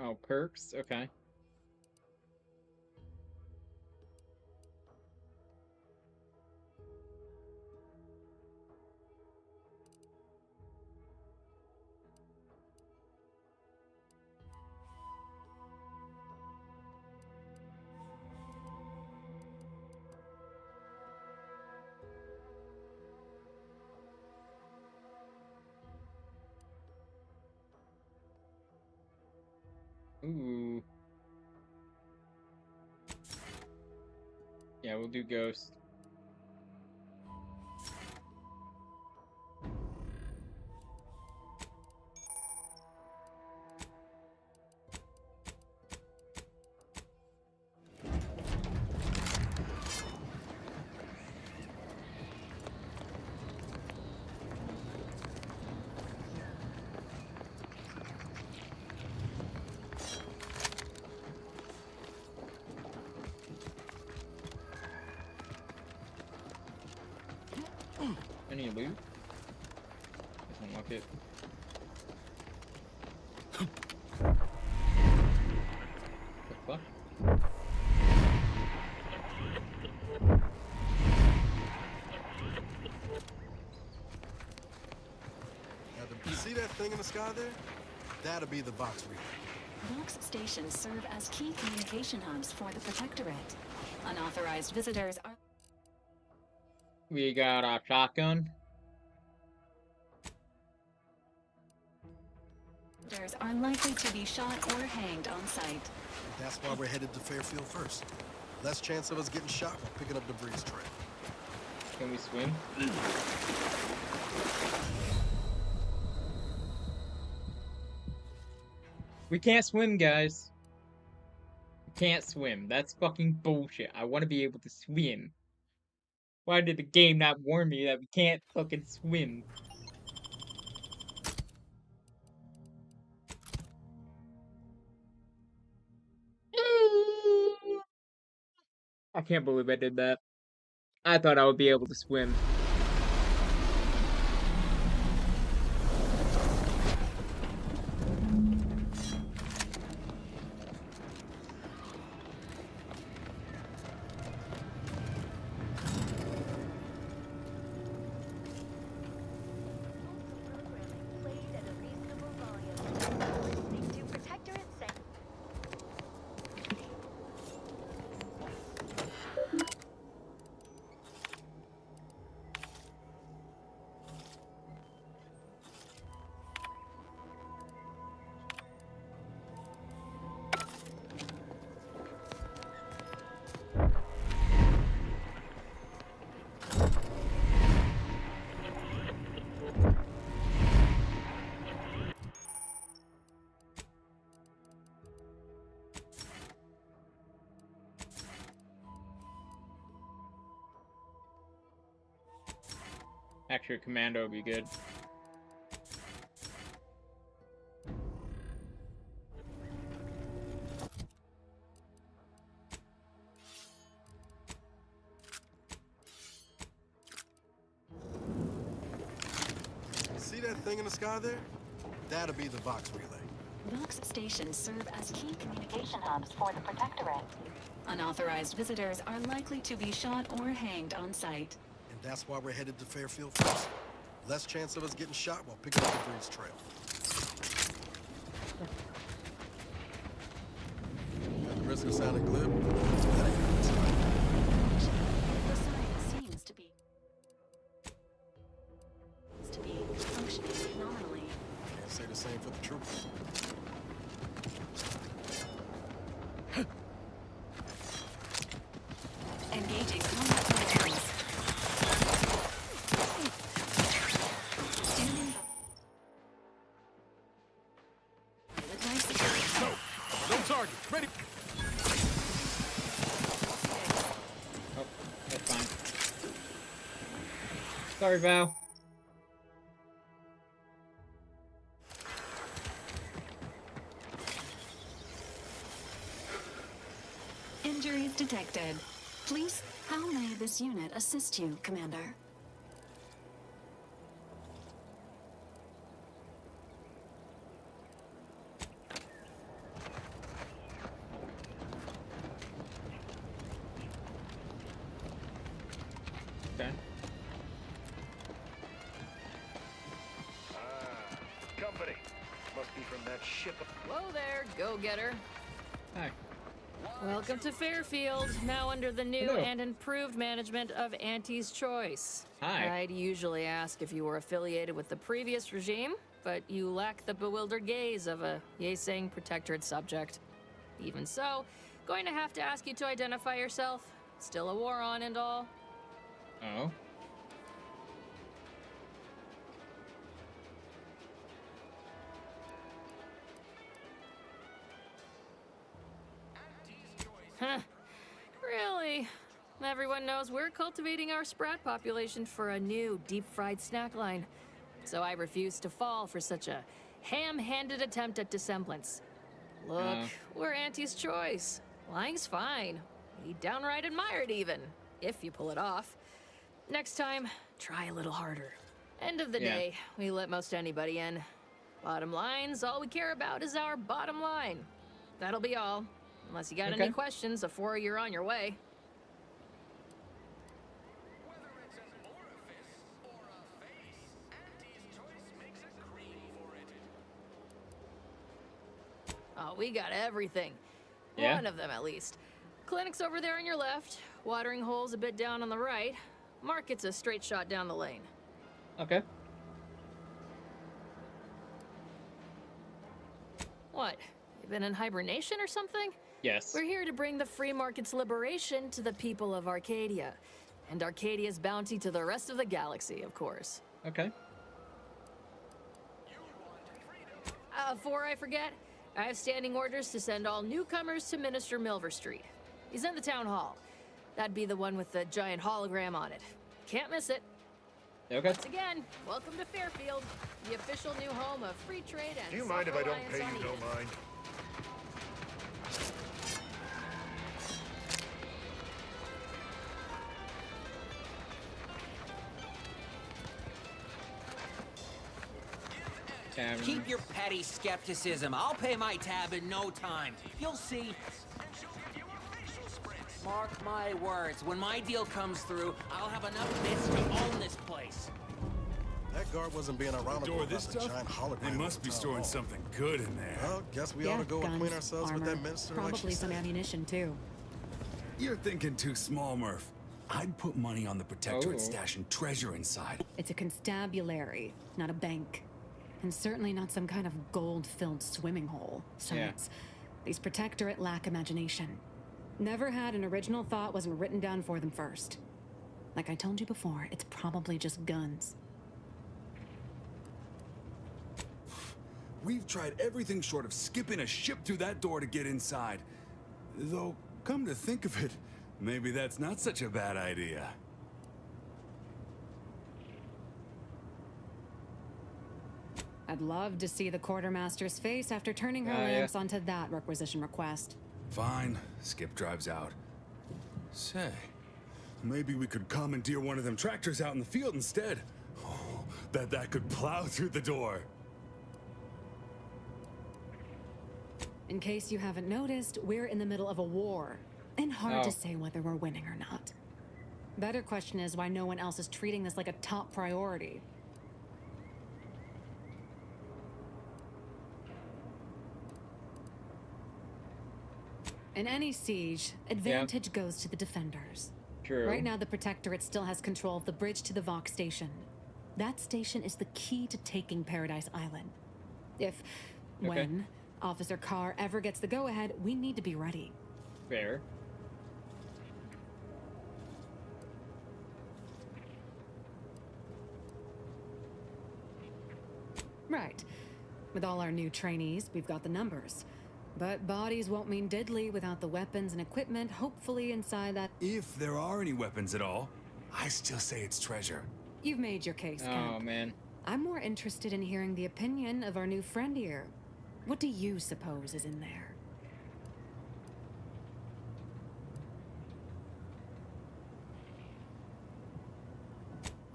Oh, perks? Okay. Ooh. Yeah, we'll do Ghost. Any loot? Let's unlock it. The fuck? You see that thing in the sky there? That'll be the Vox relay. Vox stations serve as key communication hubs for the Protectorate. Unauthorized visitors are... We got a shotgun. Visitors are likely to be shot or hanged on sight. That's why we're headed to Fairfield first. Less chance of us getting shot while picking up debris trail. Can we swim? We can't swim, guys. We can't swim. That's fucking bullshit. I want to be able to swim. Why did the game not warn me that we can't fucking swim? I can't believe I did that. I thought I would be able to swim. Actually, commando would be good. See that thing in the sky there? That'll be the Vox relay. Vox stations serve as key communication hubs for the Protectorate. Unauthorized visitors are likely to be shot or hanged on sight. And that's why we're headed to Fairfield first. Less chance of us getting shot while picking up debris trail. At the risk of sounding glib, that ain't The sign seems to be... Engaging combat materials. Standing. No target. Ready. Oh, that's fine. Sorry, Val. Injuries detected. Please, how may this unit assist you, Commander? Okay. Company. Must be from that ship. Whoa there, go-getter. Hi. Welcome to Fairfield, now under the new Hello. and improved management of Auntie's Choice. Hi. I'd usually ask if you were affiliated with the previous regime, but you lack the bewildered gaze of a yay-saying protectorate subject. Even so, going to have to ask you to identify yourself. Still a war on and all. Oh. Huh. Really? Everyone knows we're cultivating our sprat population for a new deep-fried snack line. So I refuse to fall for such a ham-handed attempt at dissemblance. Look, we're Auntie's Choice. Lying's fine. We downright admire it even, if you pull it off. Next time, try a little harder. End of the day, we let most anybody in. Bottom line's all we care about is our bottom line. That'll be all. Unless you got any questions before you're on your way. Oh, we got everything. Yeah? One of them, at least. Clinic's over there on your left. Watering hole's a bit down on the right. Market's a straight shot down the lane. Okay. What? You been in hibernation or something? Yes. We're here to bring the free market's liberation to the people of Arcadia. And Arcadia's bounty to the rest of the galaxy, of course. Okay. Before I forget, I have standing orders to send all newcomers to Minister Milver Street. He's in the town hall. That'd be the one with the giant hologram on it. Can't miss it. Okay. Once again, welcome to Fairfield, the official new home of free trade and Do you mind if I don't self-reliance pay on you Eden. no mind? Keep your petty skepticism. I'll pay my tab in no time. You'll see. Mark my words, when my deal comes through, I'll have enough bits to own this place. That guard wasn't being around Door this the giant hologram. They must be storing something good in there. Well, guess we ought to go acquaint ourselves with that minister. Probably some ammunition too. You're thinking too small, Murph. I'd put money on the Protectorate stashing treasure inside. It's a constabulary, not a bank. And certainly not some kind of gold-filled swimming hole. So these Protectorate lack imagination. Never had an original thought wasn't written down for them first. Like I told you before, it's probably just guns. We've tried everything short of skipping a ship through that door to get inside. Though, come to think of it, maybe that's not such a bad idea. I'd love to see the quartermaster's face after turning her lamps onto that requisition request. Fine. Skip drives out. Say, maybe we could commandeer one of them tractors out in the field instead. Oh, that could plow through the door. In case you haven't noticed, we're in the middle of a war. And hard to say whether we're winning or not. Better question is why no one else is treating this like a top priority. In any siege, advantage goes to the defenders. True. Right now, the Protectorate still has control of the bridge to the Vox station. That station is the key to taking Paradise Island. If, when, Officer Carr ever gets the go-ahead, we need to be ready. Fair. Right. With all our new trainees, we've got the numbers. But bodies won't mean diddly without the weapons and equipment, hopefully inside that... If there are any weapons at all, I still say it's treasure. You've made your case, Ken. Oh, man. I'm more interested in hearing the opinion of our new friend here. What do you suppose is in there?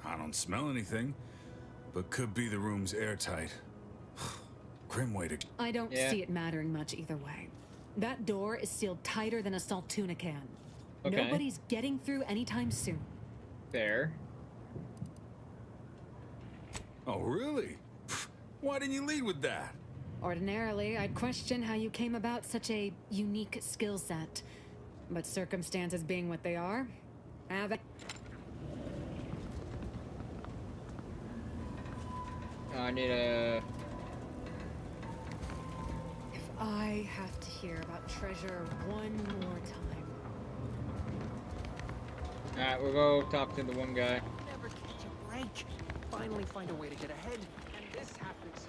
I don't smell anything, but could be the room's airtight. Grim way to... I don't see it mattering much either way. That door is sealed tighter than a salt tuna can. Okay. Nobody's getting through anytime soon. Fair. Oh, really? Why didn't you lead with that? Ordinarily, I'd question how you came about such a unique skill set. But circumstances being what they are, have it. I need a... If I have to hear about treasure one more time. Alright, we'll go talk to the one guy. Never catch a break. Finally find a way to get ahead, and this happens.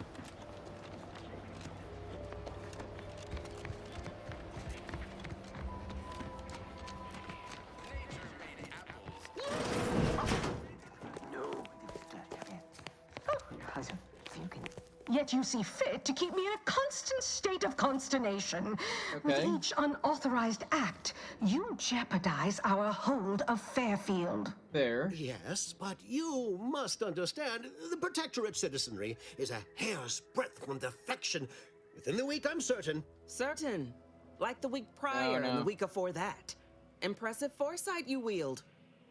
Yet you see fit to keep me in a constant state of consternation. With each unauthorized act, you jeopardize our hold of Fairfield. Fair. Yes, but you must understand, the Protectorate citizenry is a hair's breadth from defection. Within the week, I'm certain. Certain. Like the week prior and the week before that. Impressive foresight you wield.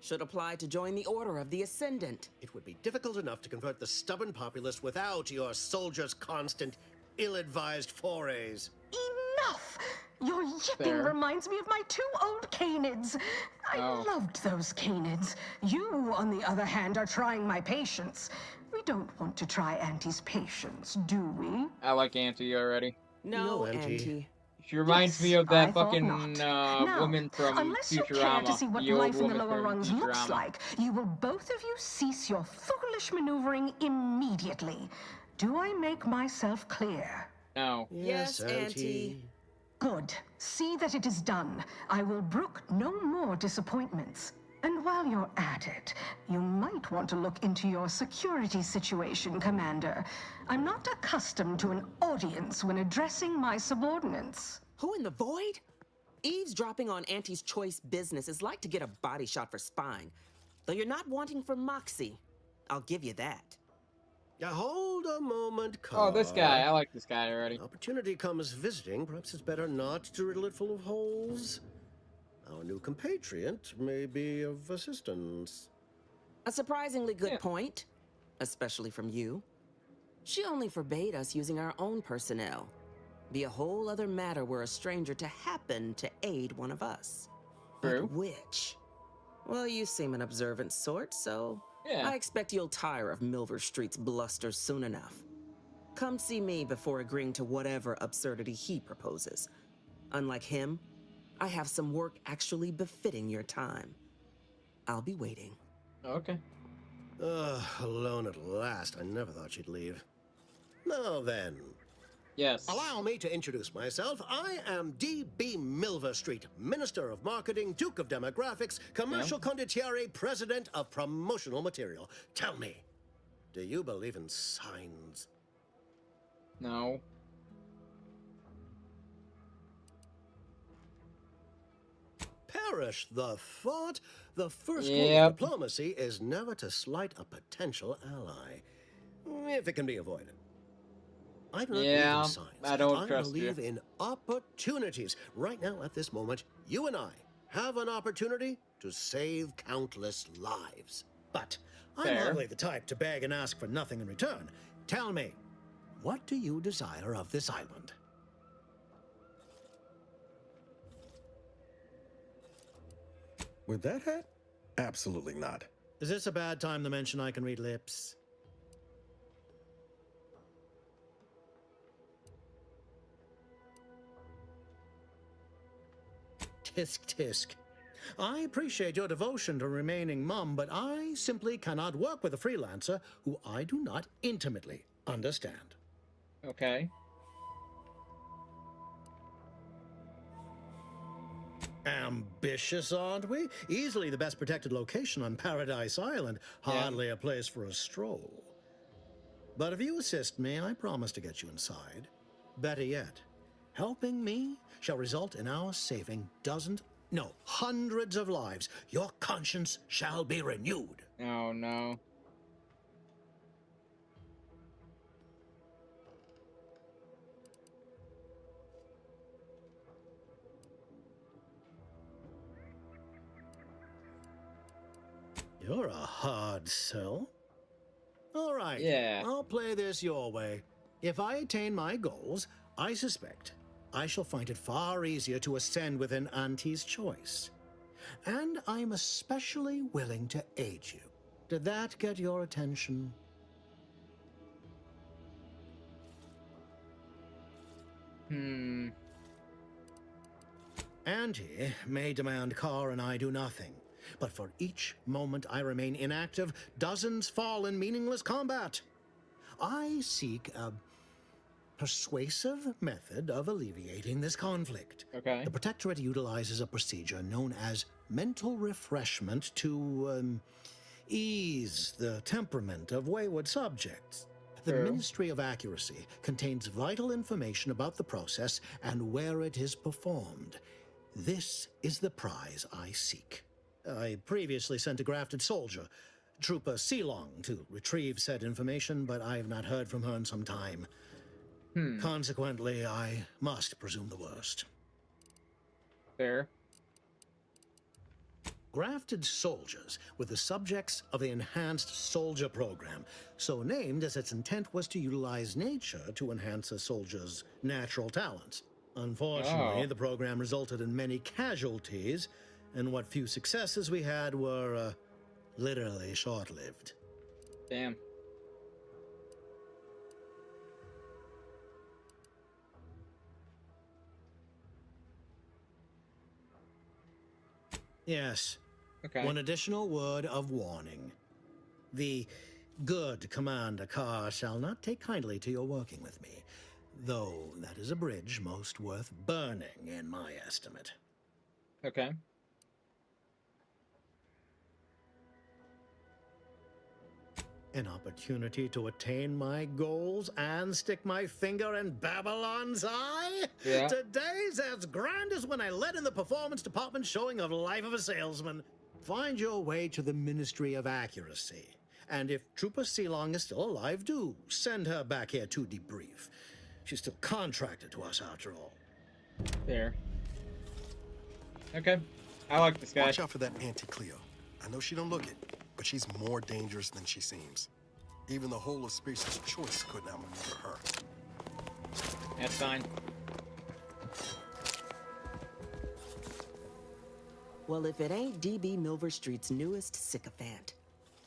Should apply to join the Order of the Ascendant. It would be difficult enough to convert the stubborn populace without your soldiers' constant, ill-advised forays. Enough! Your yipping reminds me of my 2 old canids. I loved those canids. You, on the other hand, are trying my patience. We don't want to try Auntie's patience, do we? I like Auntie already. No, Auntie. She reminds me of that fucking woman from Unless you care Futurama. to see what The old life in the woman lower from rungs looks Futurama. like, you will both of you cease your foolish maneuvering immediately. Do I make myself clear? No. Yes, Auntie. Good. See that it is done. I will brook no more disappointments. And while you're at it, you might want to look into your security situation, Commander. I'm not accustomed to an audience when addressing my subordinates. Who in the void? Eavesdropping on Auntie's choice business is like to get a body shot for spying. Though you're not wanting for moxie. I'll give you that. Hold a moment, Carl. Oh, this guy. I like this guy already. Opportunity comes visiting. Perhaps it's better not to riddle it full of holes. Our new compatriot may be of assistance. A surprisingly good point. Especially from you. She only forbade us using our own personnel. Be a whole other matter were a stranger to happen to aid one of us. True. But which? Well, you seem an observant sort, so I expect you'll tire of Milver Street's bluster soon enough. Come see me before agreeing to whatever absurdity he proposes. Unlike him, I have some work actually befitting your time. I'll be waiting. Okay. Alone at last. I never thought she'd leave. Now then. Yes. Allow me to introduce myself. I am D.B. Milver Street, Minister of Marketing, Duke of Demographics, Commercial Condottiere, President of Promotional Material. Tell me, do you believe in signs? No. Perish the thought. The first rule of diplomacy is never to slight a potential ally, if it can be avoided. I don't believe in signs. I don't trust you. I believe in opportunities. Right now, at this moment, you and I have an opportunity to save countless lives. But I'm hardly the type to beg and ask for nothing in return. Tell me, what do you desire of this island? With that hat? Absolutely not. Is this a bad time to mention I can read lips? Tisk tisk. I appreciate your devotion to remaining mum, but I simply cannot work with a freelancer who I do not intimately Understand? Okay. Ambitious, aren't we? Easily the best protected location on Paradise Island. Hardly a place for a stroll. But if you assist me, I promise to get you inside. Better yet, helping me shall result in our saving dozens, no, hundreds of lives. Your conscience shall be renewed. Oh, no. You're a hard sell. All right. Yeah. I'll play this your way. If I attain my goals, I suspect I shall find it far easier to ascend within Auntie's choice. And I'm especially willing to aid you. Did that get your attention? Auntie may demand Carr and I do nothing. But for each moment I remain inactive, dozens fall in meaningless combat. I seek a persuasive method of alleviating this conflict. Okay. The Protectorate utilizes a procedure known as mental refreshment to ease the temperament of wayward subjects. The Ministry of Accuracy contains vital information about the process and where it is performed. This is the prize I seek. I previously sent a grafted soldier, Trooper Sealong, to retrieve said information, but I have not heard from her in some time. Consequently, I must presume the worst. Fair. Grafted soldiers were the subjects of the Enhanced Soldier Program, so named as its intent was to utilize nature to enhance a soldier's natural talents. Unfortunately, the program resulted in many casualties, and what few successes we had were literally short-lived. Damn. Yes. Okay. One additional word of warning. The good Commander Carr shall not take kindly to your working with me, though that is a bridge most worth burning, in my estimate. Okay. An opportunity to attain my goals and stick my finger in Babylon's eye? Yeah. Today's as grand as when I led in the performance department showing of Life of a Salesman. Find your way to the Ministry of Accuracy. And if Trooper Sealong is still alive, do send her back here to debrief. She's still contracted to us after all. There. Okay. I like this guy. Watch out for that Auntie Cleo. I know she don't look it, but she's more dangerous than she seems. Even the whole of Spacer's Choice couldn't outmaneuver her. That's fine. Well, if it ain't DB Milver Street's newest sycophant.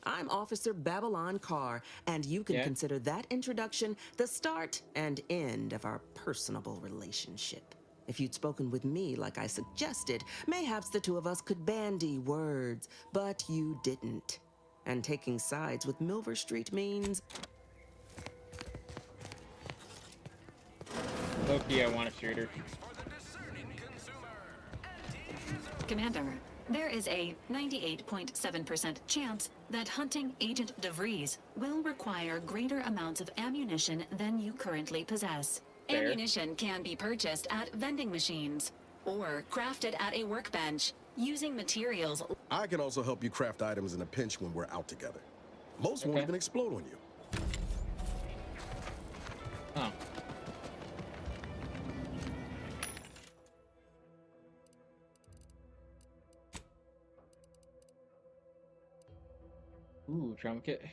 I'm Officer Babylon Carr, and you can consider that introduction the start and end of our personable relationship. If you'd spoken with me like I suggested, mayhaps the two of us could bandy words, but you didn't. And taking sides with Milver Street means... Loki, I want a shooter. Commander, there is a 98.7% chance that hunting Agent DeVries will require greater amounts of ammunition than you currently possess. Fair. Ammunition can be purchased at vending machines or crafted at a workbench using materials. I can also help you craft items in a pinch when we're out together. Most won't even explode on you. Oh. Ooh, trauma kit.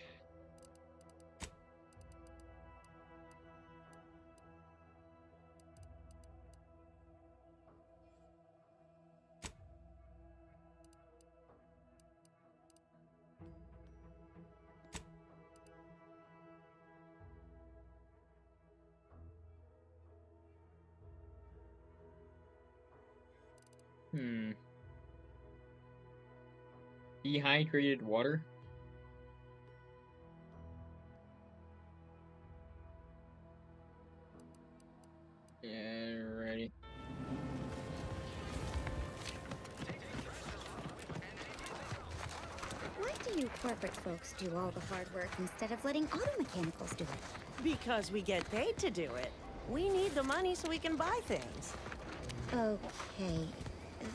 Dehydrated water? you corporate folks do all the hard work instead of letting auto mechanicals do it? Because we get paid to do it. We need the money so we can buy things. Okay.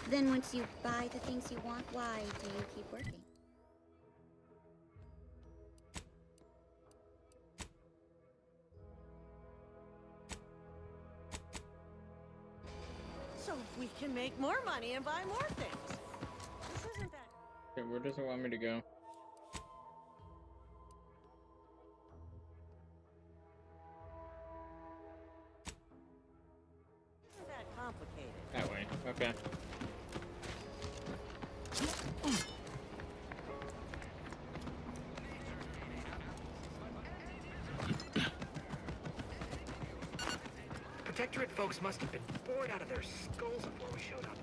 Then once you buy the things you want, why do you keep working? So we can make more money and buy more things. This isn't that... Okay, where does it want me to go? Isn't that complicated? That way. Okay. Protectorate folks must have been bored out of their skulls before we showed up.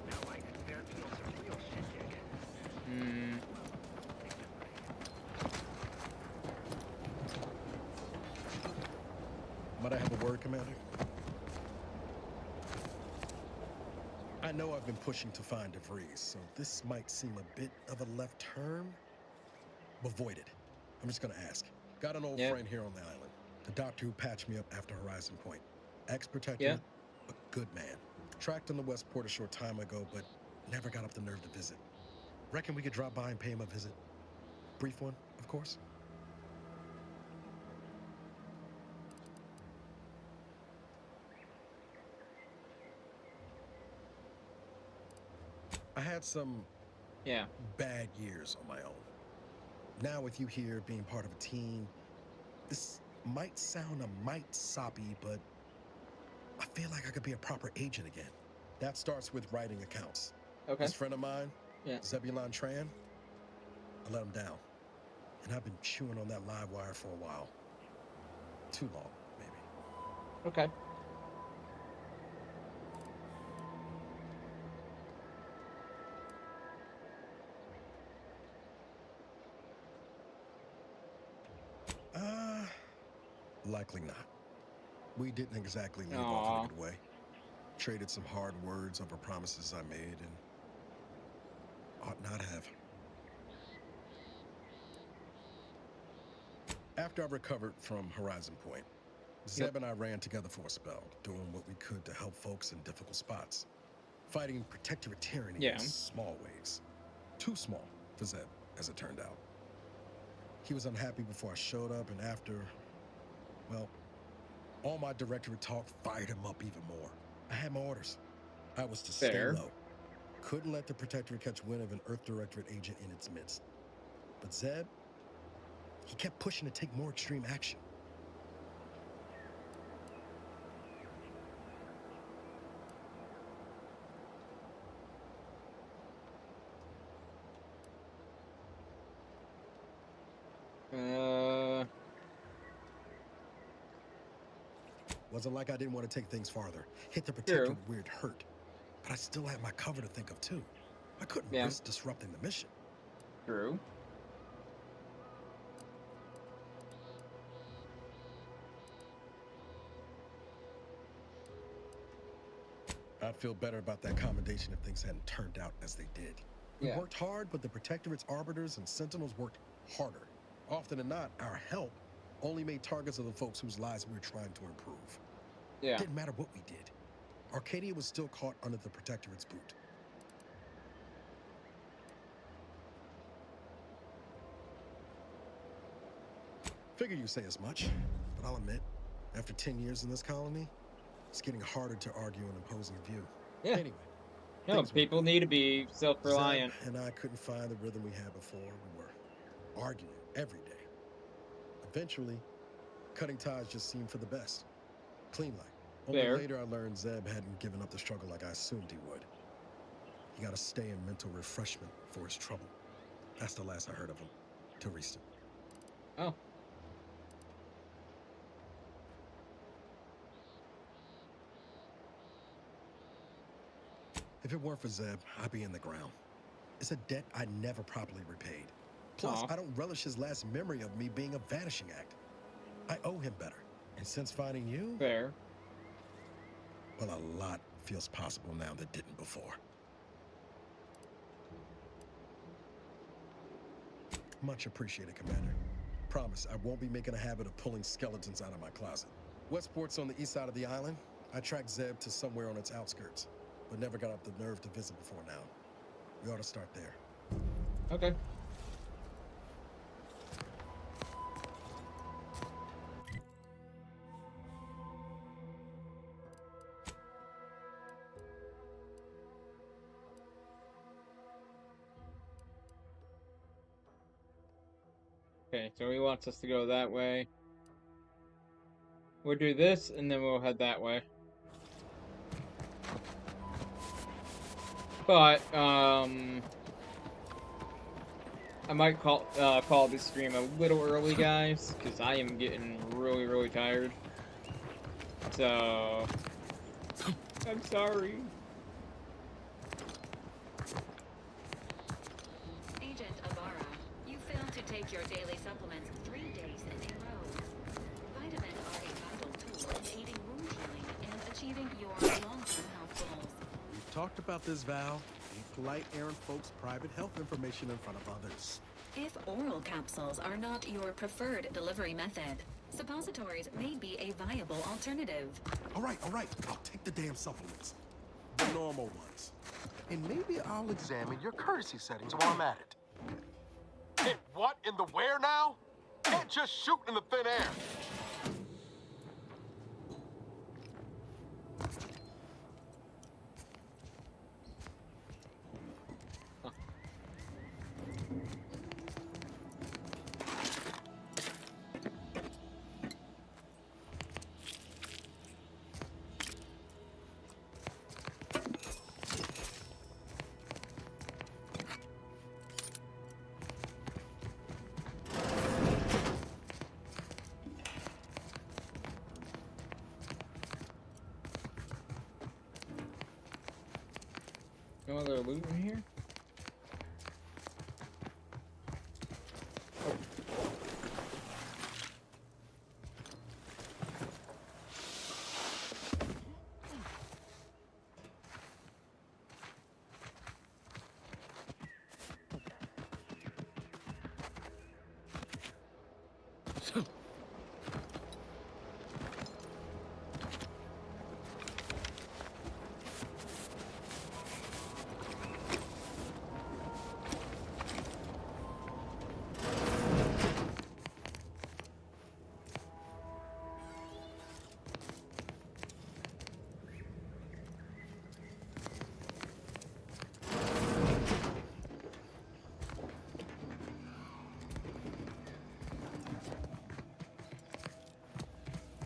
Now I bear feels a real shindig. Might I have a word, Commander? I know I've been pushing to find DeVries, so this might seem a bit of a left turn. Avoid it. I'm just gonna ask. Got an old friend here on the island. The doctor who patched me up after Horizon Point. Ex-protector, a good man. Tracked on the Westport a short time ago, but never got up the nerve to visit. Reckon we could drop by and pay him a visit? Brief one, of course. I had some bad years on my own. Now with you here being part of a team, this might sound a mite soppy, but I feel like I could be a proper agent again. That starts with writing accounts. Okay. This friend of mine, Zebulon Tran, I let him down. And I've been chewing on that live wire for a while. Too long, maybe. Okay. Likely not. We didn't exactly leave off in a good way. Traded some hard words over promises I made and ought not have. After I recovered from Horizon Point, Zeb and I ran together for a spell, doing what we could to help folks in difficult spots. Fighting protectorate tyranny in small ways. Too small for Zeb, as it turned out. He was unhappy before I showed up, and after, well, all my directorate talk fired him up even more. I had my orders. I was to stay low. Couldn't let the Protectorate catch wind of an Earth Directorate agent in its midst. But Zeb, he kept pushing to take more extreme action. Wasn't like I didn't want to take things farther. Hit the Protectorate with weird hurt. But I still had my cover to think of too. I couldn't risk disrupting the mission. True. I'd feel better about that commendation if things hadn't turned out as they did. We worked hard, but the Protectorate's arbiters and sentinels worked harder. Often than not, our help only made targets of the folks whose lives we were trying to improve. It didn't matter what we did. Arcadia was still caught under the Protectorate's boot. Figure you say as much, but I'll admit, after 10 years in this colony, it's getting harder to argue an opposing view. Anyway. No, people need to be self-reliant. Zeb and I couldn't find the rhythm we had before. We were arguing every day. Eventually, cutting ties just seemed for the best. Clean like. Only later I learned Zeb hadn't given up the struggle like I assumed he would. He got to stay in mental refreshment for his trouble. That's the last I heard of him. Till recent. Oh. If it weren't for Zeb, I'd be in the ground. It's a debt I never properly repaid. Plus, I don't relish his last memory of me being a vanishing act. I owe him better. And since finding you... well, a lot feels possible now that didn't before. Much appreciated, Commander. Promise, I won't be making a habit of pulling skeletons out of my closet. Westport's on the east side of the island. I tracked Zeb to somewhere on its outskirts, but never got up the nerve to visit before now. We ought to start there. Okay. Okay, so he wants us to go that way. We'll do this, and then we'll head that way. But, I might call this stream a little early, guys, because I am getting really, really tired. So, I'm sorry. Agent Ibarra, you failed to take your daily supplements 3 days in a row. Vitamins are a vital tool in aiding wound healing and achieving your long-term health goals. We've talked about this, Val. Ain't polite airing folks' private health information in front of others. If oral capsules are not your preferred delivery method, suppositories may be a viable alternative. All right. I'll take the damn supplements. The normal ones. And maybe I'll examine your courtesy settings while I'm at it. Hit what in the where now? Can't just shoot in the thin air. No other loot in here?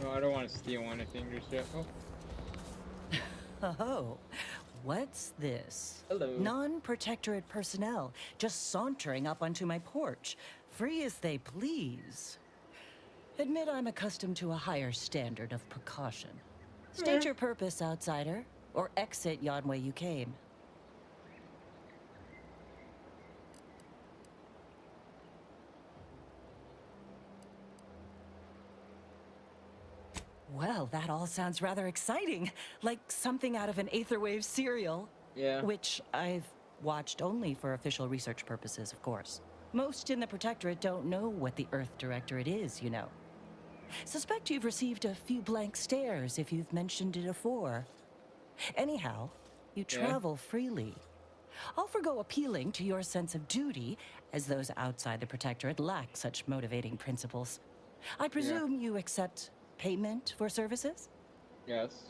No, I don't want to steal anything just yet. Oh, what's this? Hello. Non-protectorate personnel just sauntering up onto my porch, free as they please. Admit I'm accustomed to a higher standard of precaution. State your purpose, outsider, or exit yon way you came. Well, that all sounds rather exciting. Like something out of an Aetherwave serial. Yeah. Which I've watched only for official research purposes, of course. Most in the Protectorate don't know what the Earth Directorate is, you know. Suspect you've received a few blank stares if you've mentioned it afore. Anyhow, you travel freely. I'll forgo appealing to your sense of duty, as those outside the Protectorate lack such motivating principles. I presume you accept payment for services? Yes.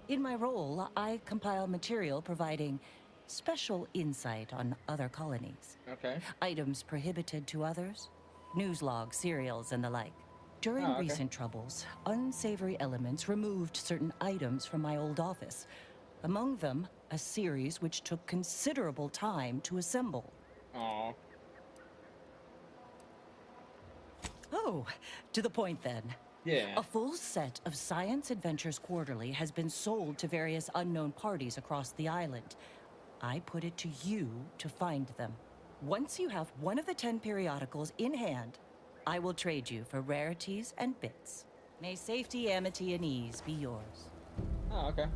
In my role, I compile material providing special insight on other colonies. Okay. Items prohibited to others, news logs, serials, and the like. During recent troubles, unsavory elements removed certain items from my old office. Among them, a series which took considerable time to assemble. Aww. Oh, to the point then. Yeah. A full set of Science Adventures Quarterly has been sold to various unknown parties across the island. I put it to you to find them. Once you have one of the 10 periodicals in hand, I will trade you for rarities and bits. May safety, amity, and ease be yours. Oh, okay.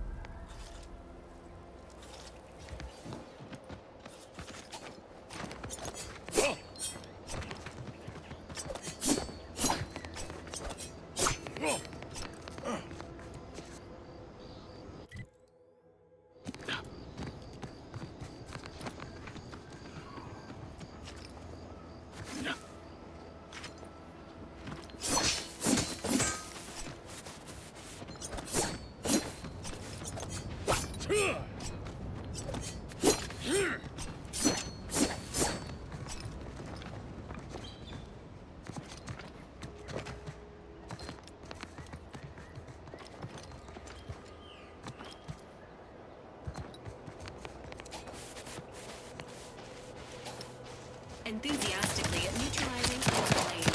Enthusiastically neutralizing overlays.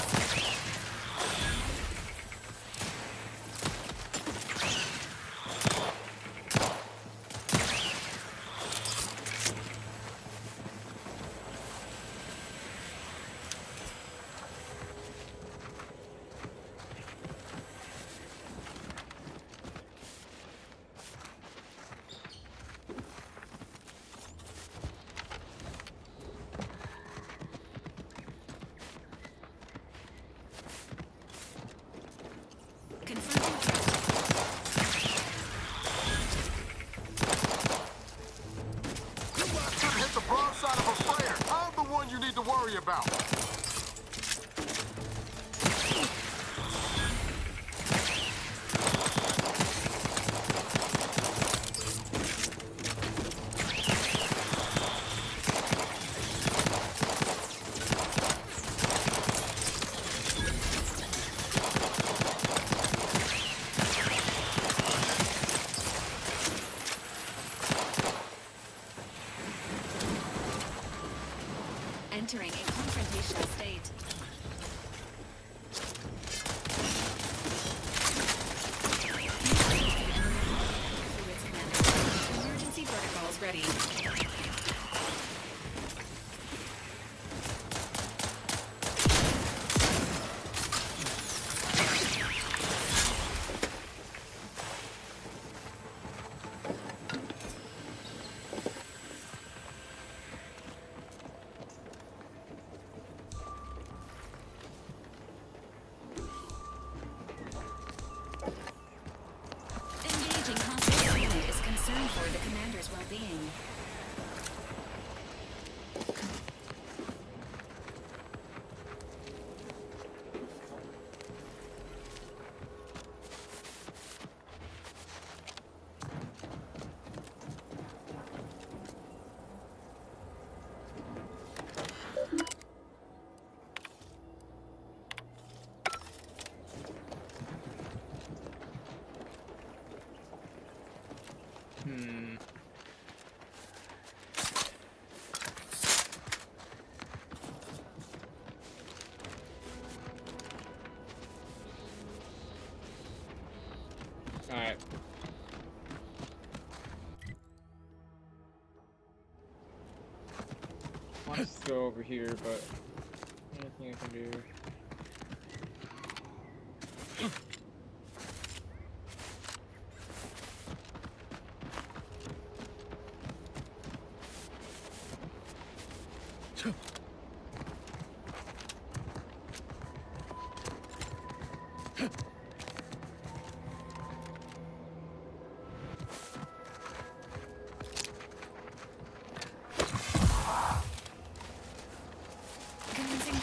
Hit the broadside of a freighter. I'm the one you need to worry about. Entering a confrontational state. Emergency protocols ready. Engaging hostile unit is concerned for the commander's well-being. Alright. I want to go over here, but anything I can do.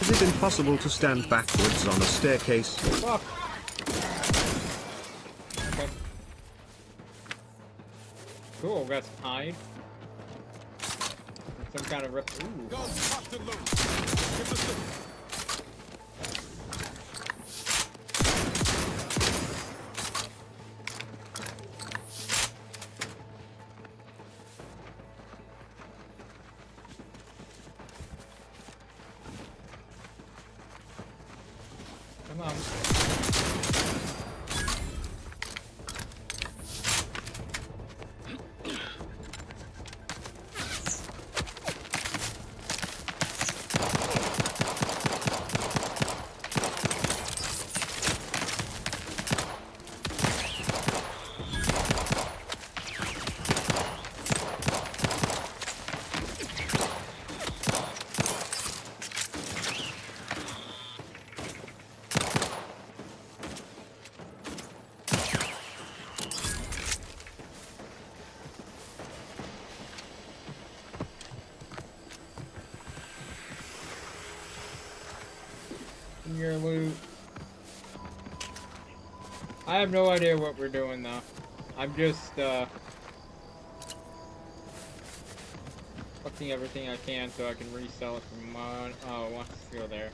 Is it impossible to stand backwards on a staircase? Fuck. Okay. Cool, got some hide. Some kind of ooh. Come on. Your loot. I have no idea what we're doing though. I'm just collecting everything I can so I can resell it for money. Oh, it wants to go there.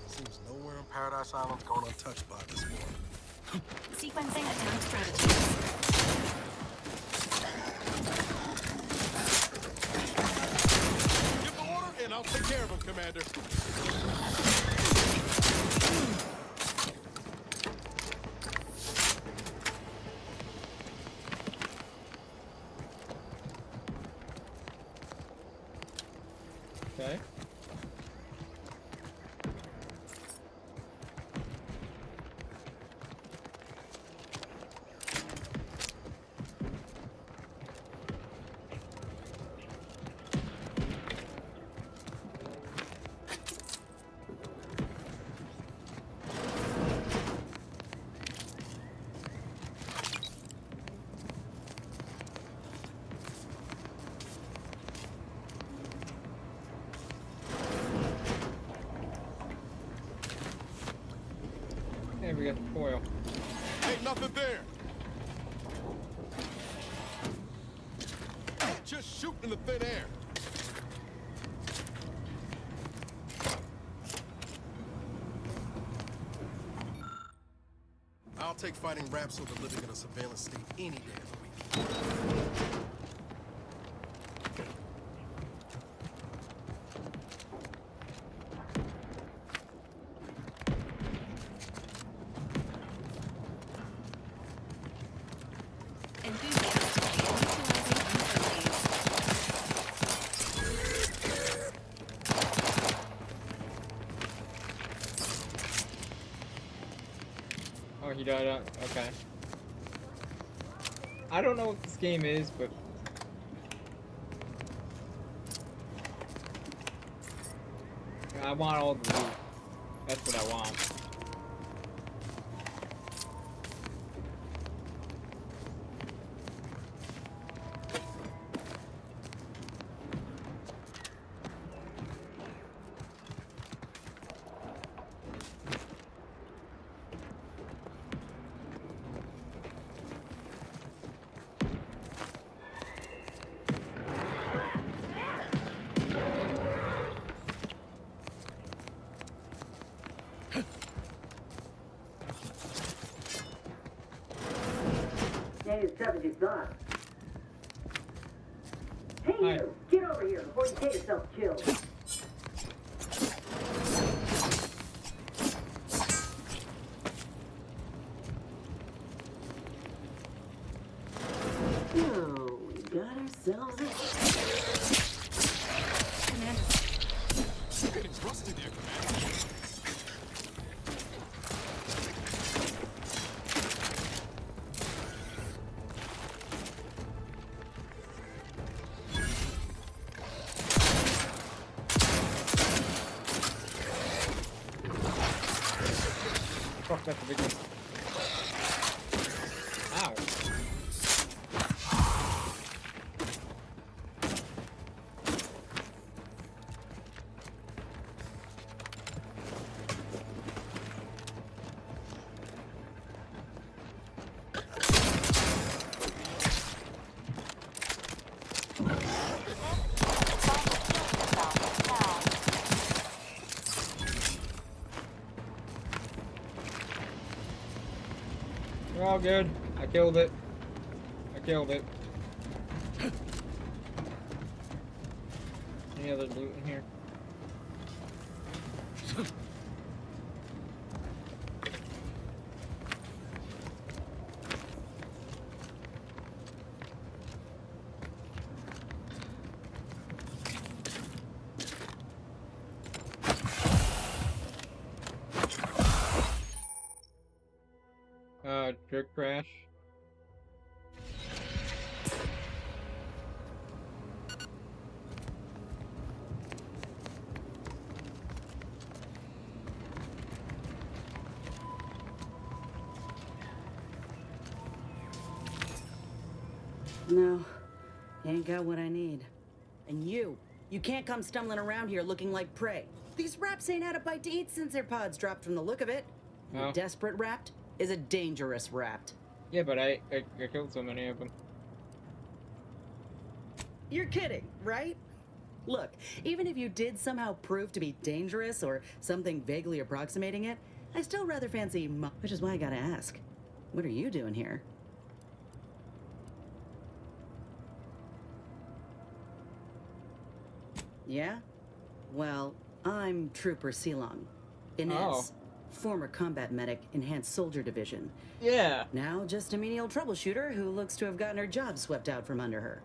Seems nowhere on Paradise Island's gone untouched by this war. Sequencing attack strategies. Give the order, and I'll take care of him, Commander. Okay. Hey, we got the foil. Ain't nothing there. Just shoot in the thin air. I'll take fighting raps over living in a surveillance state any day of the week. Oh, he died out. Okay. I don't know what this game is, but I want all the loot. That's what I want. Ain't as tough as you thought. Hey, you! Get over here before you get yourself killed. So, we got ourselves a... Commander. Getting rusty there, Commander. Fuck, that's a big one. Ow. We're all good. I killed it. I killed it. Any other loot in here? Jerk crash. No, you ain't got what I need. And you You can't come stumbling around here looking like prey. These raps ain't had a bite to eat since their pods dropped from the look of it. And a desperate rapt is a dangerous rapt. Yeah, but I killed so many of them. You're kidding, right? Look, even if you did somehow prove to be dangerous or something vaguely approximating it, I still rather fancy which is why I gotta ask. What are you doing here? Yeah? Well, I'm Trooper Silong. Inez. Former combat medic, Enhanced Soldier Division. Yeah. Now just a menial troubleshooter who looks to have gotten her job swept out from under her.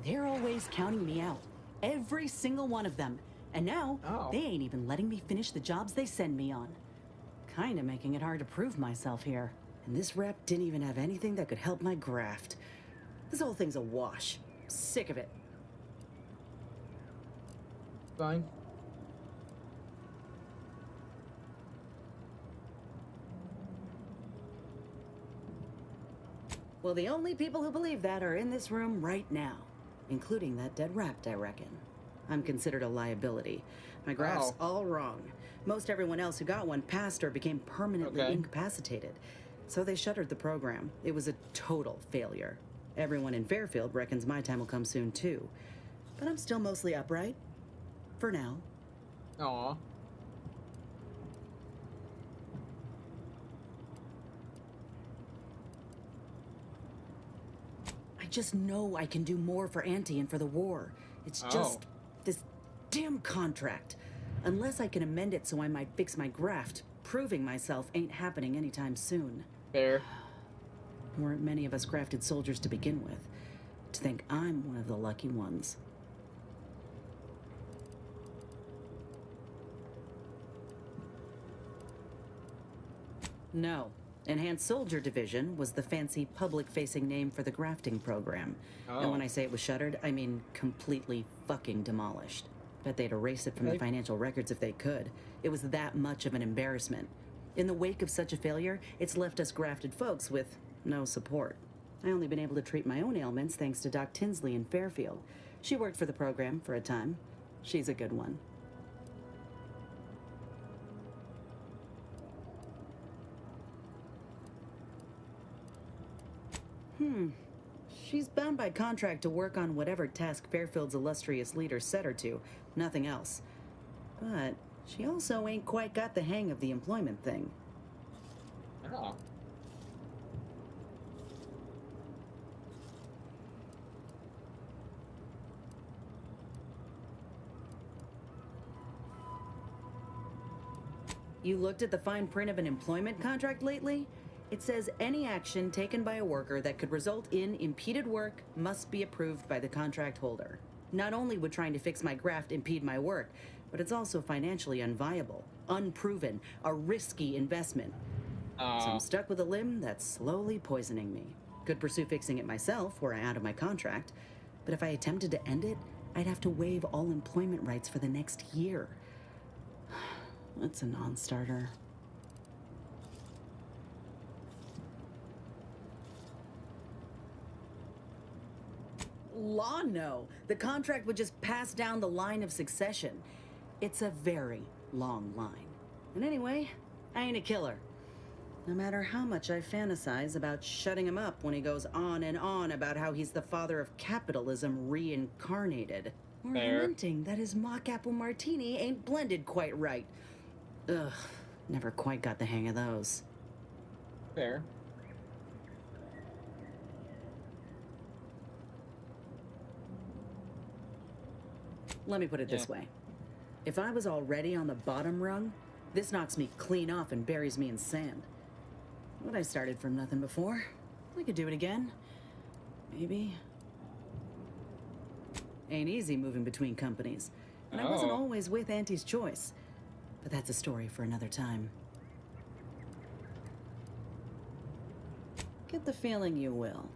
They're always counting me out. Every single one of them. And now, they ain't even letting me finish the jobs they send me on. Kinda making it hard to prove myself here. And this rep didn't even have anything that could help my graft. This whole thing's a wash. Sick of it. Fine. Well, the only people who believe that are in this room right now, including that dead rapt, I reckon. I'm considered a liability. My graph's all wrong. Most everyone else who got one passed or became permanently incapacitated. So they shuttered the program. It was a total failure. Everyone in Fairfield reckons my time will come soon, too. But I'm still mostly upright. For now. Aw. I just know I can do more for Auntie and for the war. It's just this damn contract. Unless I can amend it so I might fix my graft, proving myself ain't happening anytime soon. Fair. Weren't many of us grafted soldiers to begin with. To think I'm one of the lucky ones. No. Enhanced Soldier Division was the fancy public-facing name for the grafting program. And when I say it was shuttered, I mean completely fucking demolished. Bet they'd erase it from the financial records if they could. It was that much of an embarrassment. In the wake of such a failure, it's left us grafted folks with no support. I only been able to treat my own ailments thanks to Doc Tinsley in Fairfield. She worked for the program for a time. She's a good one. She's bound by contract to work on whatever task Fairfield's illustrious leader set her to, nothing else. But she also ain't quite got the hang of the employment thing. Oh. You looked at the fine print of an employment contract lately? It says any action taken by a worker that could result in impeded work must be approved by the contract holder. Not only would trying to fix my graft impede my work, but it's also financially unviable, unproven, a risky investment. So I'm stuck with a limb that's slowly poisoning me. Could pursue fixing it myself were I out of my contract, but if I attempted to end it, I'd have to waive all employment rights for the next year. That's a non-starter. Law, no. The contract would just pass down the line of succession. It's a very long line. And anyway, I ain't a killer. No matter how much I fantasize about shutting him up when he goes on and on about how he's the father of capitalism reincarnated. Or lamenting that his mock apple martini ain't blended quite right. Ugh, never quite got the hang of those. Fair. Let me put it this way. If I was already on the bottom rung, this knocks me clean off and buries me in sand. But I started from nothing before. I could do it again. Maybe. Ain't easy moving between companies. And I wasn't always with Auntie's choice. But that's a story for another time. Get the feeling you will.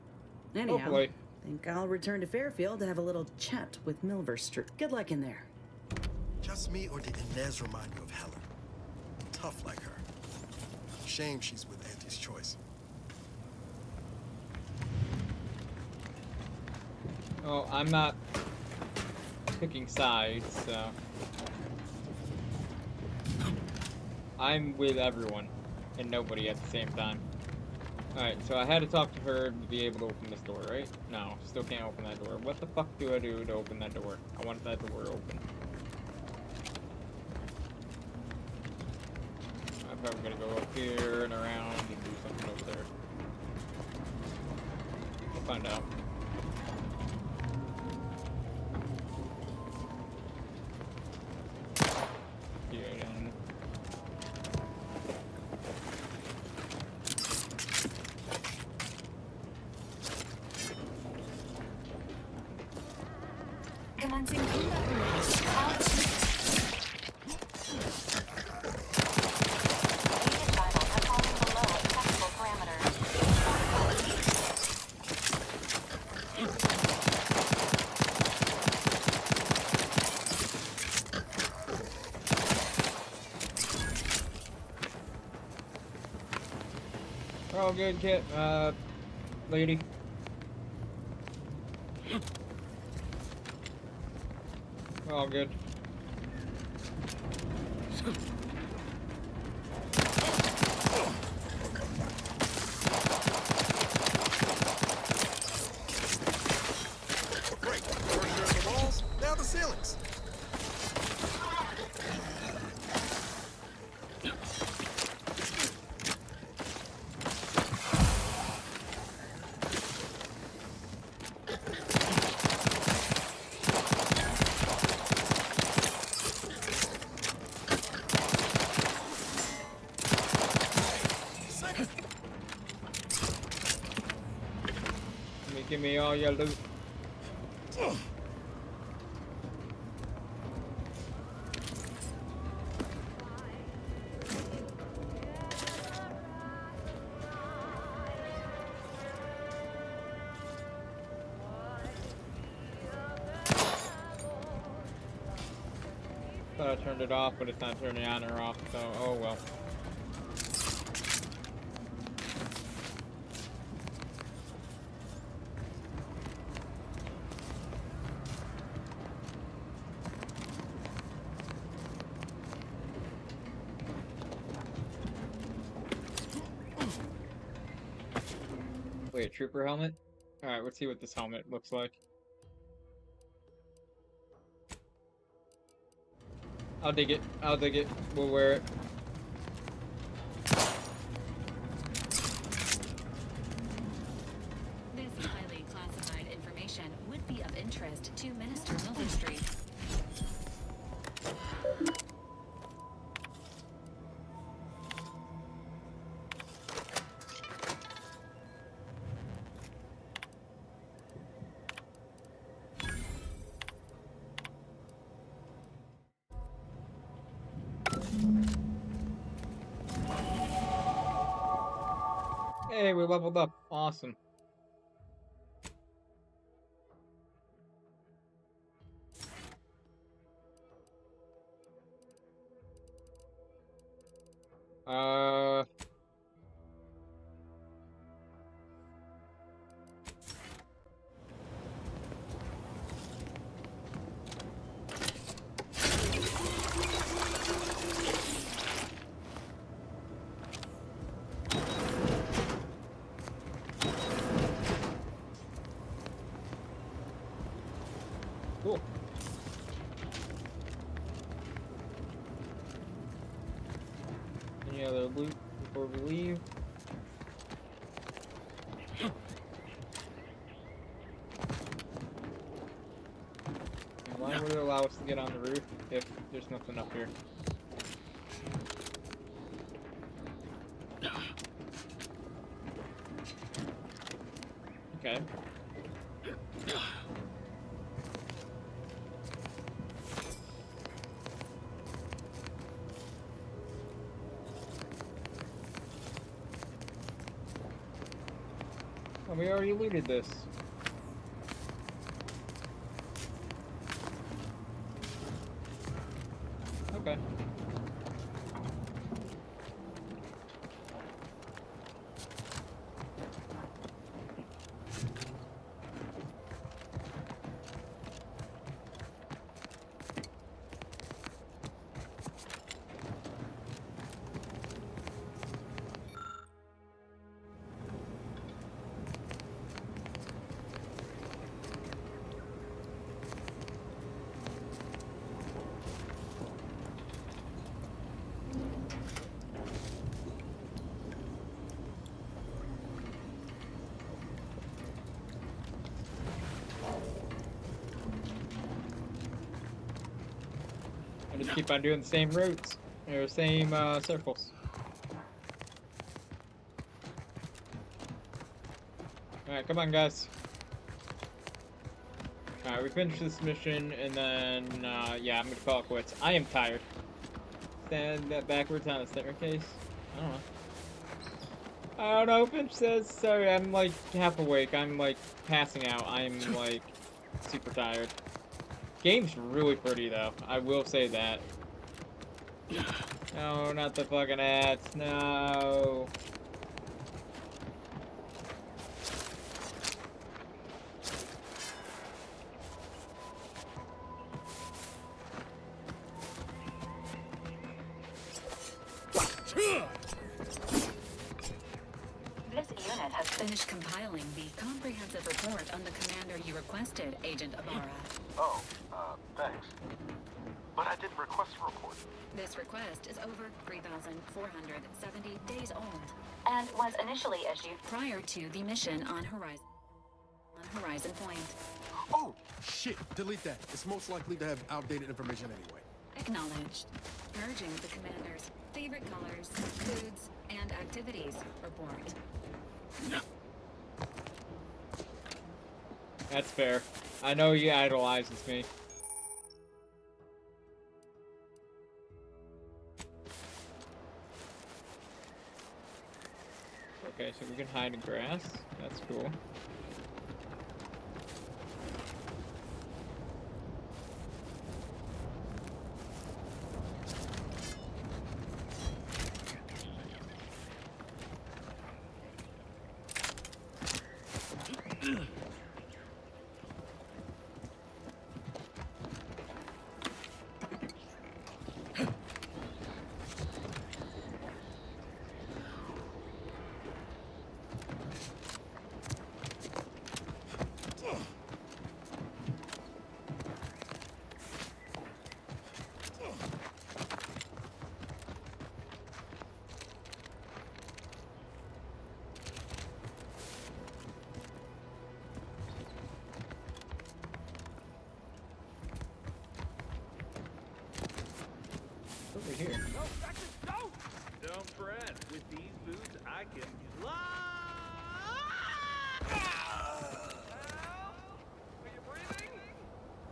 Anyhow, think I'll return to Fairfield to have a little chat with Milver Street. Good luck in there. Just me, or did Inez remind you of Helen? Tough like her. Shame she's with Auntie's choice. Oh, I'm not picking sides, so I'm with everyone and nobody at the same time. Alright, so I had to talk to her to be able to open this door, right? No, still can't open that door. What the fuck do I do to open that door? I want that door open. I'm probably gonna go up here and around and do something over there. We'll find out. Commencing combat rules. Agent vitals have fallen below acceptable parameters. We're all good, kid. Lady. We're all good. Great. First you're in the walls, now the ceilings. Give me all your loot. Thought I turned it off, but it's not turning on or off, so oh well. Wait, a trooper helmet? Alright, let's see what this helmet looks like. I'll dig it. I'll dig it. We'll wear it. This highly classified information would be of interest to Minister Milverstreet. Hey, we leveled up. Awesome. Cool. Any other loot before we leave? And why would it allow us to get on the roof if there's nothing up here? Okay. Oh, we already looted this. Okay. just keep on doing the same routes, or same circles. Alright, come on, guys. Alright, we finished this mission, and then, yeah, I'm gonna call it quits. I am tired. Stand that backwards on the staircase. I don't know. I don't know, Finch says, sorry, I'm, like, half awake. I'm, like, passing out. I'm, like, super tired. Game's really pretty, though. I will say that. No, not the fucking ads. No. This unit has finished compiling the comprehensive report on the commander you requested, Agent Ibarra. Oh, thanks. But I didn't request a report. This request is over 3,470 days old and was initially issued prior to the mission on Horizon Point. Oh, shit. Delete that. It's most likely to have outdated information anyway. Acknowledged. Merging the commander's favorite colors, foods, and activities report. That's fair. I know he idolizes me. Okay, so we can hide in grass. That's cool. Over here. No, Jackson, no! Don't fret. With these boots, I can fly! Help! Are you breathing?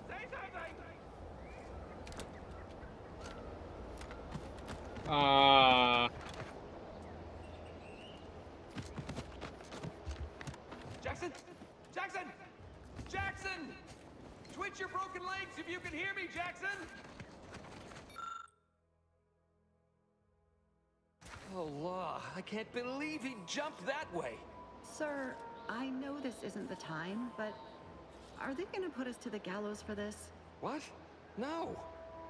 Say something! Jackson! Jackson! Jackson! Twitch your broken legs if you can hear me, Jackson! Oh, law. I can't believe he jumped that way. Sir, I know this isn't the time, but are they gonna put us to the gallows for this? What? No.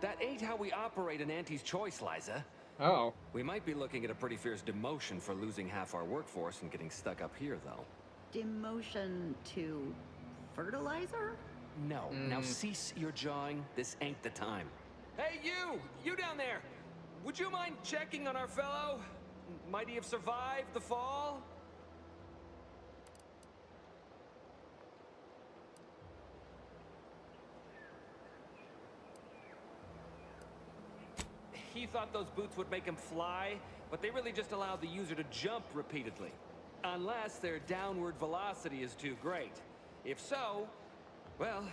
That ain't how we operate in Auntie's Choice, Liza. Oh. We might be looking at a pretty fierce demotion for losing half our workforce and getting stuck up here, though. Demotion to fertilizer? No. Now cease your jawing. This ain't the time. Hey, you! You down there! Would you mind checking on our fellow? Might he have survived the fall? He thought those boots would make him fly, but they really just allow the user to jump repeatedly. Unless their downward velocity is too great. If so, well,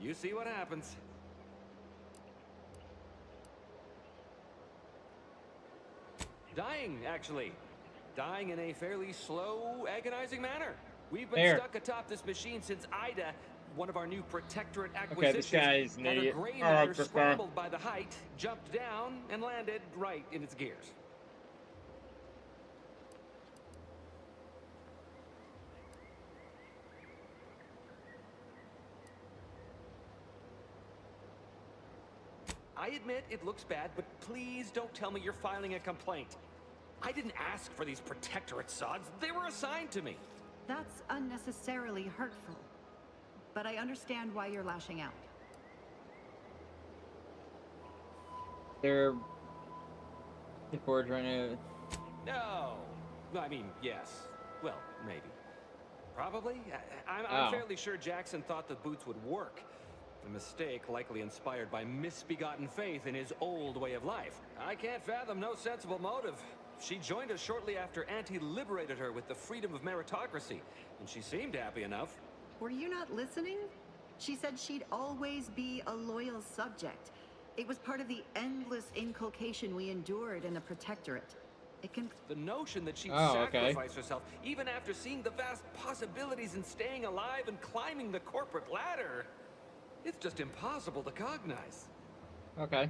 you see what happens. Dying, actually. Dying in a fairly slow, agonizing manner. We've been stuck atop this machine since Ida, one of our new Protectorate acquisitions. Okay, this guy is an idiot. Had a gray matter scrambled by the height, jumped down, and landed right in its gears. I admit it looks bad, but please don't tell me you're filing a complaint. I didn't ask for these Protectorate sods. They were assigned to me. That's unnecessarily hurtful. But I understand why you're lashing out. They're bored right now. No. I mean, yes. Well, maybe. Probably. I'm fairly sure Jackson thought the boots would work. A mistake likely inspired by misbegotten faith in his old way of life. I can't fathom no sensible motive. She joined us shortly after Auntie liberated her with the freedom of meritocracy, and she seemed happy enough. Were you not listening? She said she'd always be a loyal subject. It was part of the endless inculcation we endured in the Protectorate. It can... The notion that she'd sacrifice herself, even after seeing the vast possibilities in staying alive and climbing the corporate ladder. It's just impossible to cognize. Okay.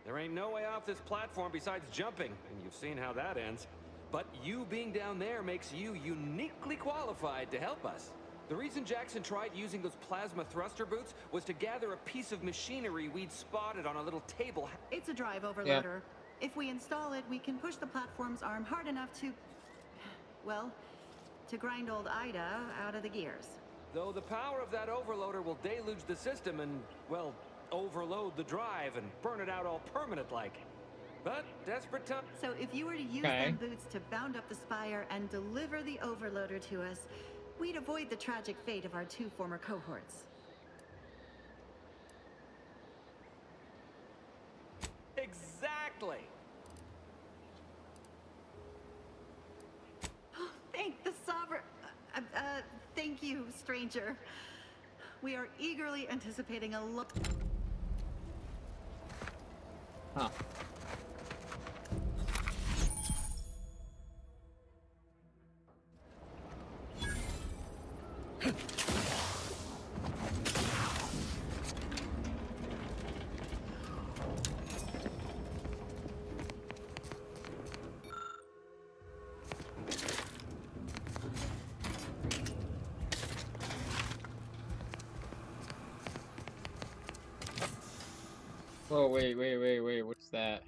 There ain't no way off this platform besides jumping, and you've seen how that ends. But you being down there makes you uniquely qualified to help us. The reason Jackson tried using those plasma thruster boots was to gather a piece of machinery we'd spotted on a little table. It's a drive overloader. If we install it, we can push the platform's arm hard enough to... well, to grind old Ida out of the gears. Though the power of that overloader will deluge the system and, well, overload the drive and burn it out all permanent-like. But desperate time. So if you were to use them boots to bound up the spire and deliver the overloader to us, we'd avoid the tragic fate of our 2 former cohorts. Exactly. Oh, thank the Sovereign. Thank you, stranger. We are eagerly anticipating a look. Huh. Oh, wait, what's that?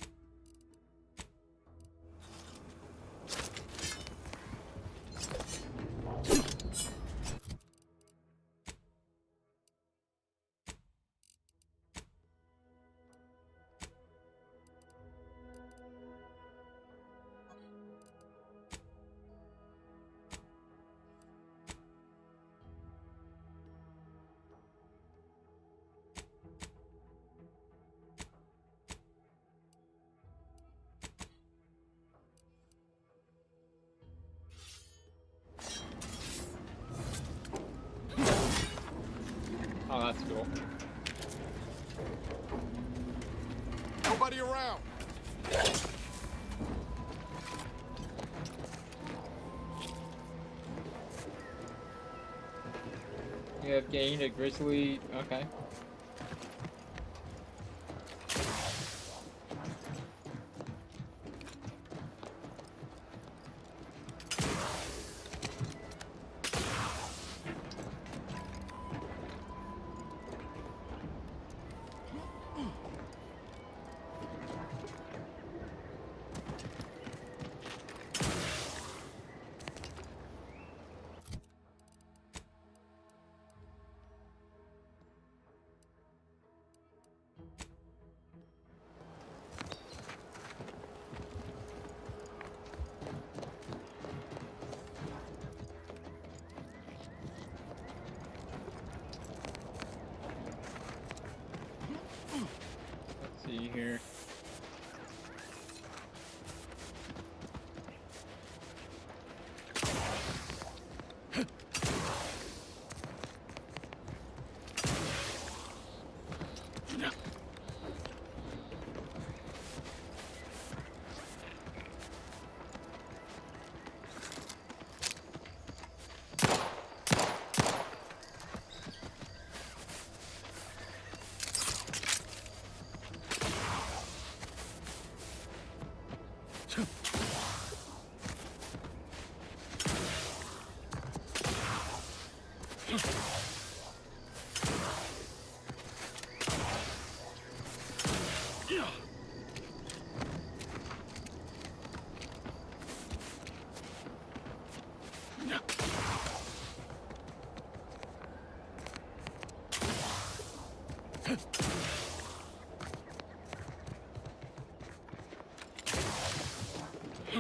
Oh, that's cool. Nobody around. You have gained a grizzly. Okay. Okay.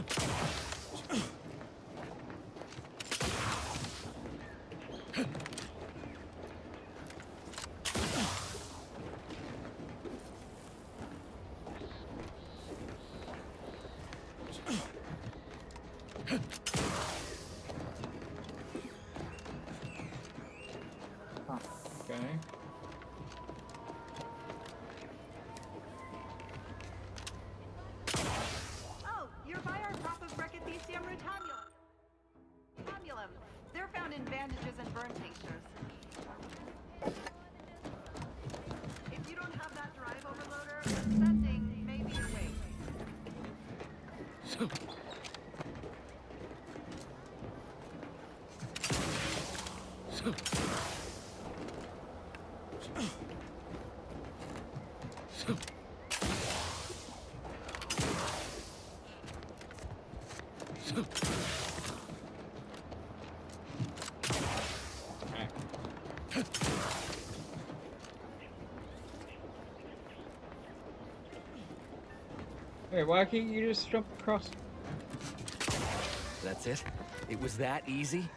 Oh, you're by our crop of Brachythecium rutamulum. They're found in bandages and burn tinctures. If you don't have that drive overloader, ascending may be your way. Wait, why can't you just jump across? That's it? It was that easy?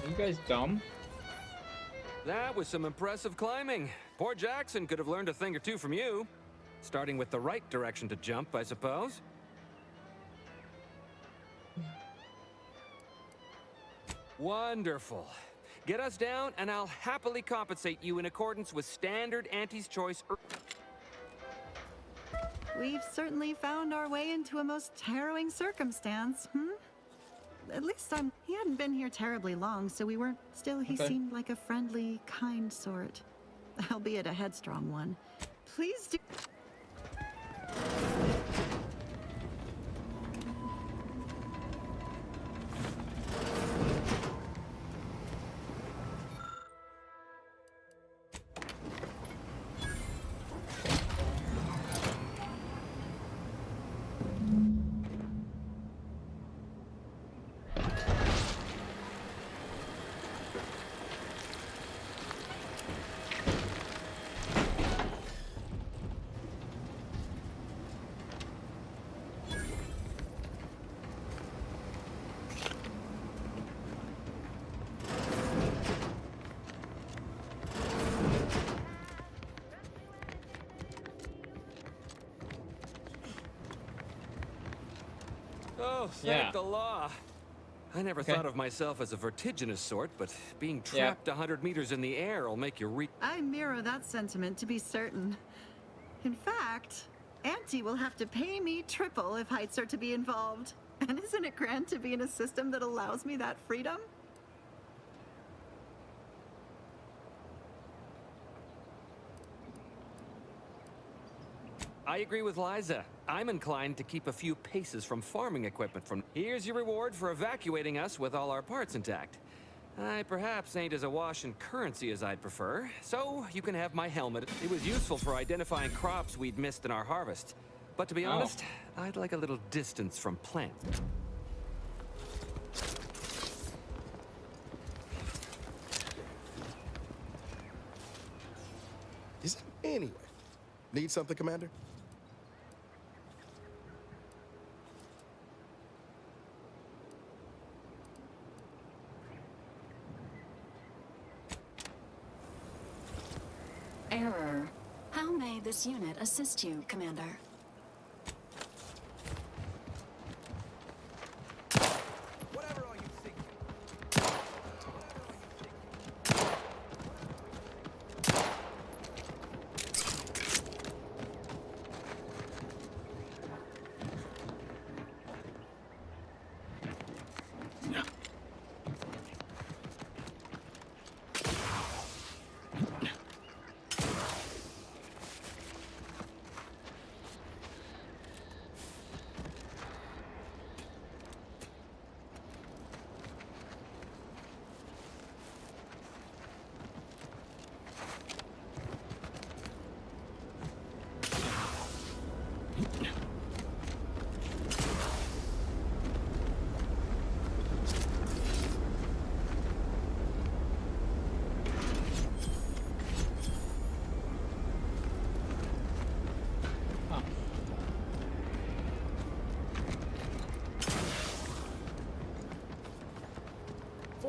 Are you guys dumb? That was some impressive climbing. Poor Jackson could have learned a thing or two from you. Starting with the right direction to jump, I suppose. Wonderful. Get us down, and I'll happily compensate you in accordance with standard Auntie's Choice. We've certainly found our way into a most harrowing circumstance, At least he hadn't been here terribly long, so we weren't. Still, he seemed like a friendly, kind sort. Albeit a headstrong one. Please do. Oh, thank the law. I never thought of myself as a vertiginous sort, but being trapped 100 meters in the air will make you I mirror that sentiment, to be certain. In fact, Auntie will have to pay me triple if heights are to be involved. And isn't it grand to be in a system that allows me that freedom? I agree with Liza. I'm inclined to keep a few paces from farming equipment from... Here's your reward for evacuating us with all our parts intact. I perhaps ain't as awash in currency as I'd prefer, so you can have my helmet. It was useful for identifying crops we'd missed in our harvest. But to be honest, I'd like a little distance from plants. Anyway, need something, Commander? Error. How may this unit assist you, Commander?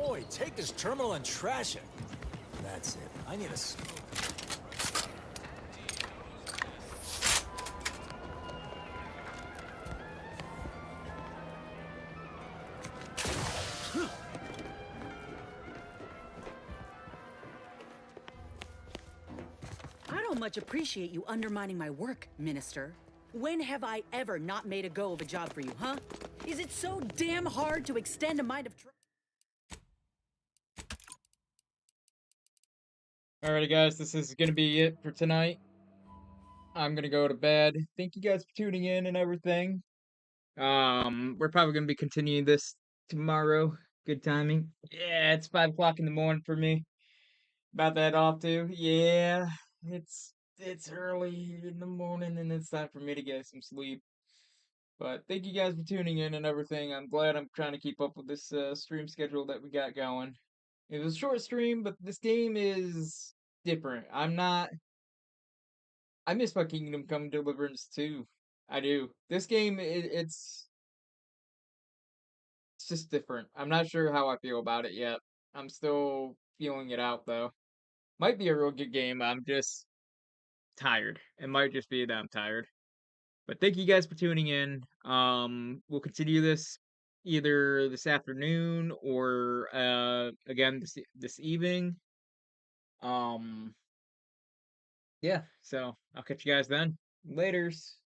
Boy, take this terminal and trash it. That's it. I need a scope. I don't much appreciate you undermining my work, Minister. When have I ever not made a go of a job for you, huh? Is it so damn hard to extend a mind of trust? Alrighty, guys, this is gonna be it for tonight. I'm gonna go to bed. Thank you guys for tuning in and everything. We're probably gonna be continuing this tomorrow. Good timing. Yeah, it's 5 o'clock in the morning for me. About that off too. Yeah, it's early in the morning and it's time for me to get some sleep. But thank you guys for tuning in and everything. I'm glad I'm trying to keep up with this stream schedule that we got going. It was a short stream, but this game is different. I miss my Kingdom Come Deliverance too. I do. This game, it's just different. I'm not sure how I feel about it yet. I'm still feeling it out though. Might be a real good game. I'm just tired. It might just be that I'm tired. But thank you guys for tuning in. We'll continue this either this afternoon or again this evening. Um, yeah. So I'll catch you guys then. Later's.